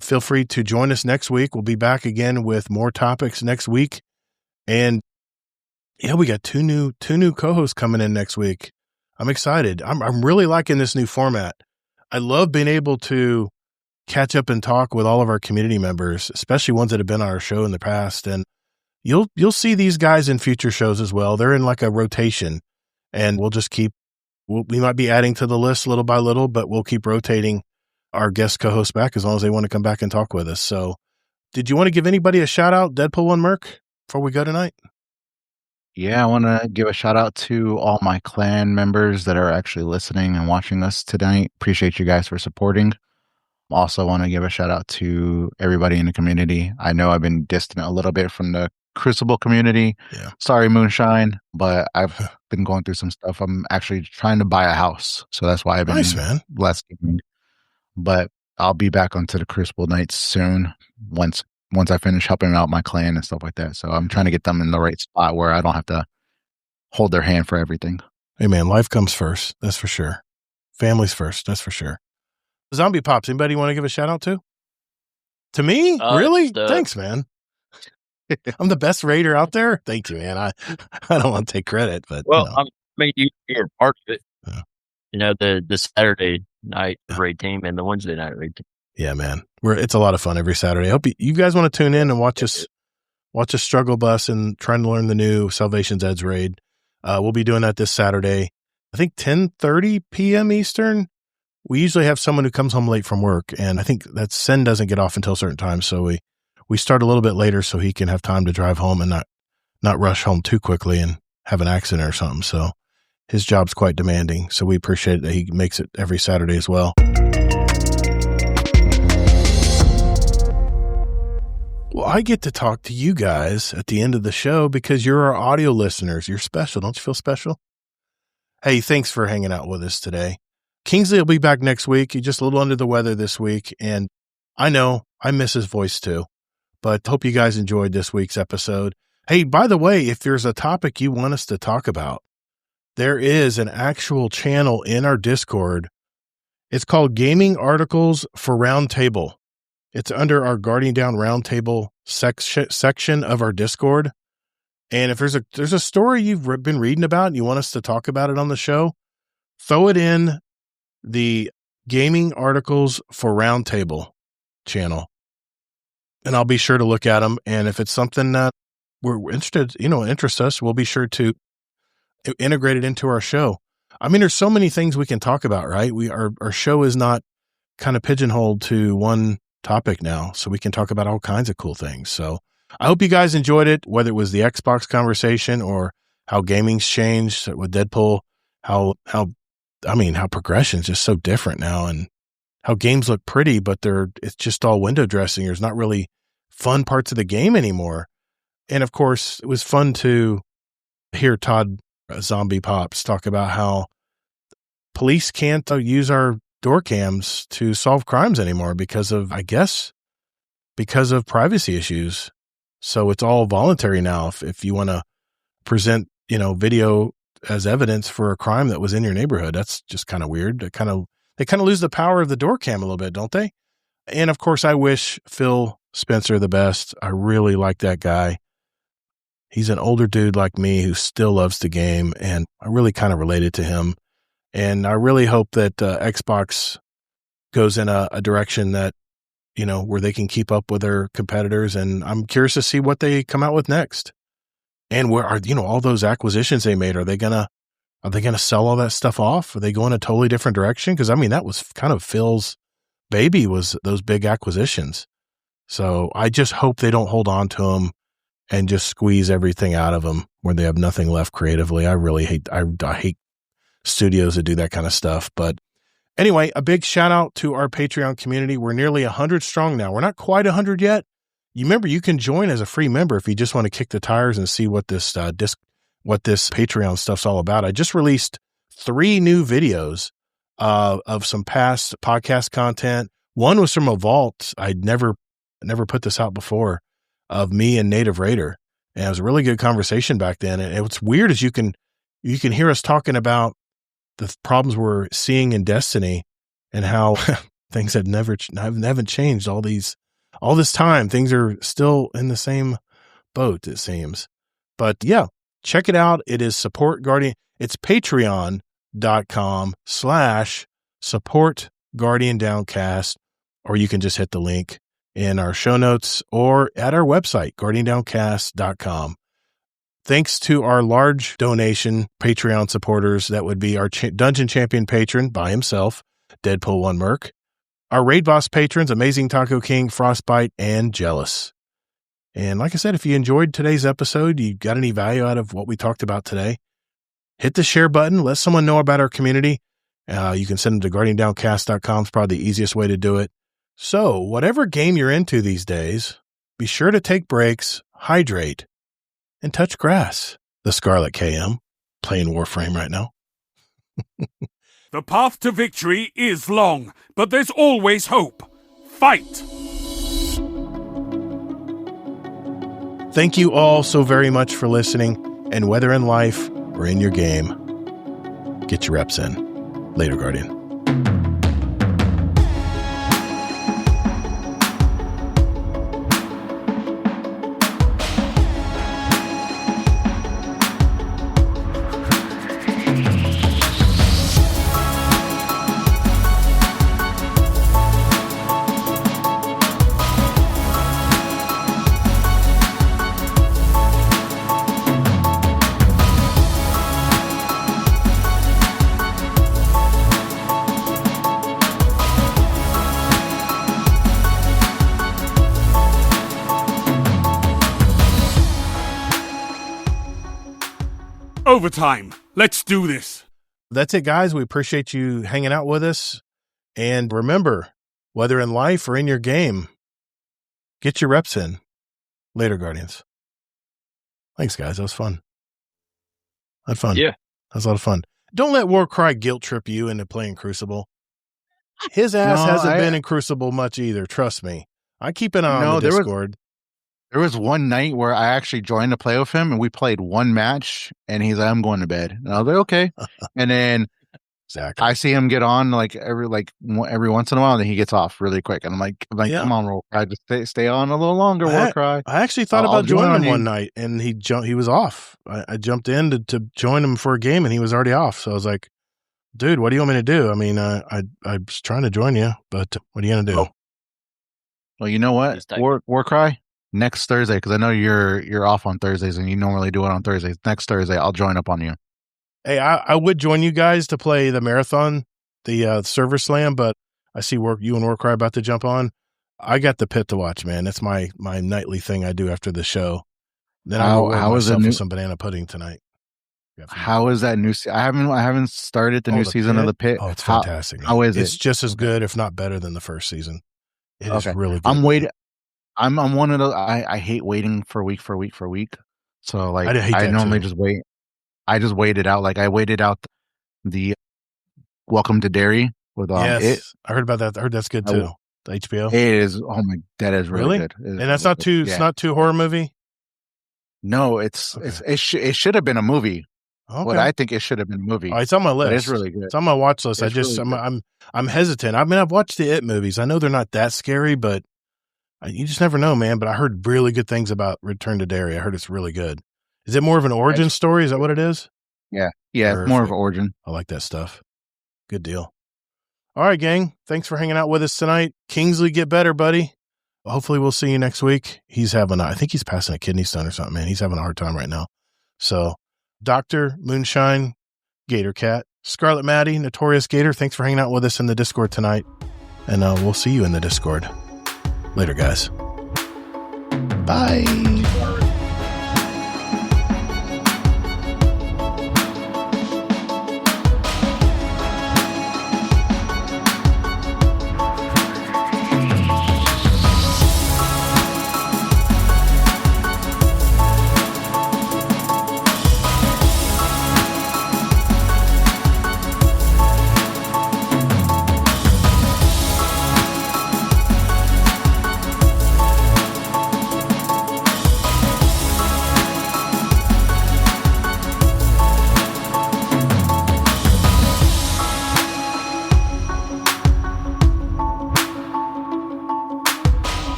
Feel free to join us next week. We'll be back again with more topics next week. And yeah, we got two new co-hosts coming in next week. I'm excited. I'm really liking this new format. I love being able to catch up and talk with all of our community members, especially ones that have been on our show in the past. And you'll see these guys in future shows as well. They're in like a rotation, and we'll just we might be adding to the list little by little, but we'll keep rotating our guest co-hosts back as long as they want to come back and talk with us. So did you want to give anybody a shout out, Deadpool-1-MERC, before we go tonight? Yeah, I want to give a shout out to all my clan members that are actually listening and watching us tonight. Appreciate you guys for supporting. Also want to give a shout out to everybody in the community. I know I've been distant a little bit from the Crucible community. Yeah. Sorry, Moonshine, but I've been going through some stuff. I'm actually trying to buy a house. So that's why I've been less gaming. But I'll be back onto the Crucible nights soon once I finish helping out my clan and stuff like that. So I'm trying to get them in the right spot where I don't have to hold their hand for everything. Hey man, life comes first. That's for sure. Family's first. That's for sure. Z0mb1ep0ps. Anybody want to give a shout out to? To me? Really? Thanks, man. I'm the best raider out there. Thank you, man. I don't want to take credit, but I mean, you're part of it. Yeah. You know, the Saturday night raid team and the Wednesday night raid team. Yeah, man. It's a lot of fun every Saturday. I hope you guys want to tune in and watch us struggle bus and trying to learn the new Salvation Zeds raid. We'll be doing that this Saturday. I think 10:30 p.m. Eastern. We usually have someone who comes home late from work, and I think that Sen doesn't get off until a certain time, so we start a little bit later so he can have time to drive home and not not rush home too quickly and have an accident or something. So his job's quite demanding. So we appreciate that he makes it every Saturday as well. Well, I get to talk to you guys at the end of the show because you're our audio listeners. You're special. Don't you feel special? Hey, thanks for hanging out with us today. Kingsley will be back next week. He's just a little under the weather this week. And I know I miss his voice too, but hope you guys enjoyed this week's episode. Hey, by the way, if there's a topic you want us to talk about, there is an actual channel in our Discord. It's called Gaming Articles for Roundtable. It's under our Guarding Down Roundtable section of our Discord. And if there's a story you've been reading about and you want us to talk about it on the show, throw it in the Gaming Articles for Roundtable channel. And I'll be sure to look at them. And if it's something that we're interested, interests us, we'll be sure to integrate it into our show. I mean, there's so many things we can talk about, right? Our show is not kind of pigeonholed to one topic now, so we can talk about all kinds of cool things. So I hope you guys enjoyed it, whether it was the Xbox conversation or how gaming's changed with Deadpool, how progression's just so different now, and how games look pretty, but it's just all window dressing. There's not really fun parts of the game anymore. And of course, it was fun to hear Todd Z0mb1ep0ps talk about how police can't use our door cams to solve crimes anymore because of privacy issues. So it's all voluntary now. If you want to present, video as evidence for a crime that was in your neighborhood, that's just kind of weird. They kind of lose the power of the door cam a little bit, don't they? And of course, I wish Phil Spencer the best. I really like that guy. He's an older dude like me who still loves the game, and I really kind of related to him. And I really hope that Xbox goes in a direction that, where they can keep up with their competitors. And I'm curious to see what they come out with next. And where are, all those acquisitions they made, are they going to sell all that stuff off? Are they going a totally different direction? Because that was kind of Phil's baby, was those big acquisitions. So I just hope they don't hold on to them and just squeeze everything out of them where they have nothing left creatively. I hate studios that do that kind of stuff. But anyway, a big shout out to our Patreon community. We're nearly 100 strong now. We're not quite 100 yet. You remember, you can join as a free member if you just want to kick the tires and see what this Patreon stuff's all about. I just released 3 new videos of some past podcast content. One was from a vault. I'd never put this out before, of me and Native Raider. And it was a really good conversation back then. And what's weird is you can hear us talking about the problems we're seeing in Destiny and how things haven't changed all this time. Things are still in the same boat, it seems. But yeah, check it out. It is Support Guardian. It's patreon.com/support Guardian Downcast, or you can just hit the link in our show notes or at our website, guardiandowncast.com. Thanks to our large donation Patreon supporters. That would be our Dungeon Champion patron by himself, Deadpool-1-MERC. Our Raid Boss patrons, Amazing Taco King, Frostbite, and Jealous. And like I said, if you enjoyed today's episode, you got any value out of what we talked about today, hit the share button. Let someone know about our community. You can send them to guardiandowncast.com. It's probably the easiest way to do it. So whatever game you're into these days, be sure to take breaks, hydrate, and touch grass. The Scarlet KM, playing Warframe right now. The path to victory is long, but there's always hope. Fight! Thank you all so very much for listening, and whether in life or in your game, get your reps in. Later, Guardian. Overtime. Let's do this. That's it, guys. We appreciate you hanging out with us. And remember, whether in life or in your game, get your reps in. Later, Guardians. Thanks, guys. That was fun. Had fun. Yeah. That was a lot of fun. Don't let Warcry guilt trip you into playing Crucible. His ass hasn't been in Crucible much either. Trust me. I keep an eye on the Discord. There was one night where I actually joined to play with him, and we played one match, and he's like, I'm going to bed. And I was like, okay. And then I see him get on every once in a while, and then he gets off really quick. And I'm like, come on, Warcry, just stay on a little longer, Warcry. I actually thought about joining him one night, and he was off. I jumped in to join him for a game, and he was already off. So I was like, dude, what do you want me to do? I mean, I was trying to join you, but what are you going to do? Oh. Well, you know what? Warcry, next Thursday, because I know you're off on Thursdays, and you normally do it on Thursdays. Next Thursday, I'll join up on you. Hey, I would join you guys to play the marathon, the server slam, but I see you and Warcry about to jump on. I got the pit to watch, man. That's my nightly thing I do after the show. Then I'll reward myself with some banana pudding tonight. How is that new? I haven't started the new season of the pit. Oh, it's fantastic. How is it? It's just as good, if not better, than the first season. It is really good. I'm waiting. I'm one of those. I hate waiting for week. So I normally just wait. I just waited out. I waited out the Welcome to Derry with yes. I heard about that. I heard that's good too. The HBO. It is. Oh my, that is really good. And that's not too. It's not too horror movie. No, it should have been a movie. Okay. What I think it should have been a movie. Oh, it's on my list. It's really good. It's on my watch list. I'm hesitant. I mean, I've watched the It movies. I know they're not that scary, but you just never know, man. But I heard really good things about Return to Derry. I heard it's really good. Is it more of an origin story? Is that what it is? Yeah. It's more of an origin. I like that stuff. Good deal. All right, gang. Thanks for hanging out with us tonight. Kingsley, get better, buddy. Hopefully we'll see you next week. I think he's passing a kidney stone or something, man. He's having a hard time right now. So, Dr. Moonshine, Gator Cat, Scarlet Maddie, Notorious Gator, thanks for hanging out with us in the Discord tonight. And we'll see you in the Discord. Later, guys. Bye.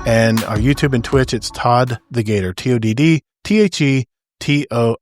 And our YouTube and Twitch, it's Todd the Gator, TODD, THETO.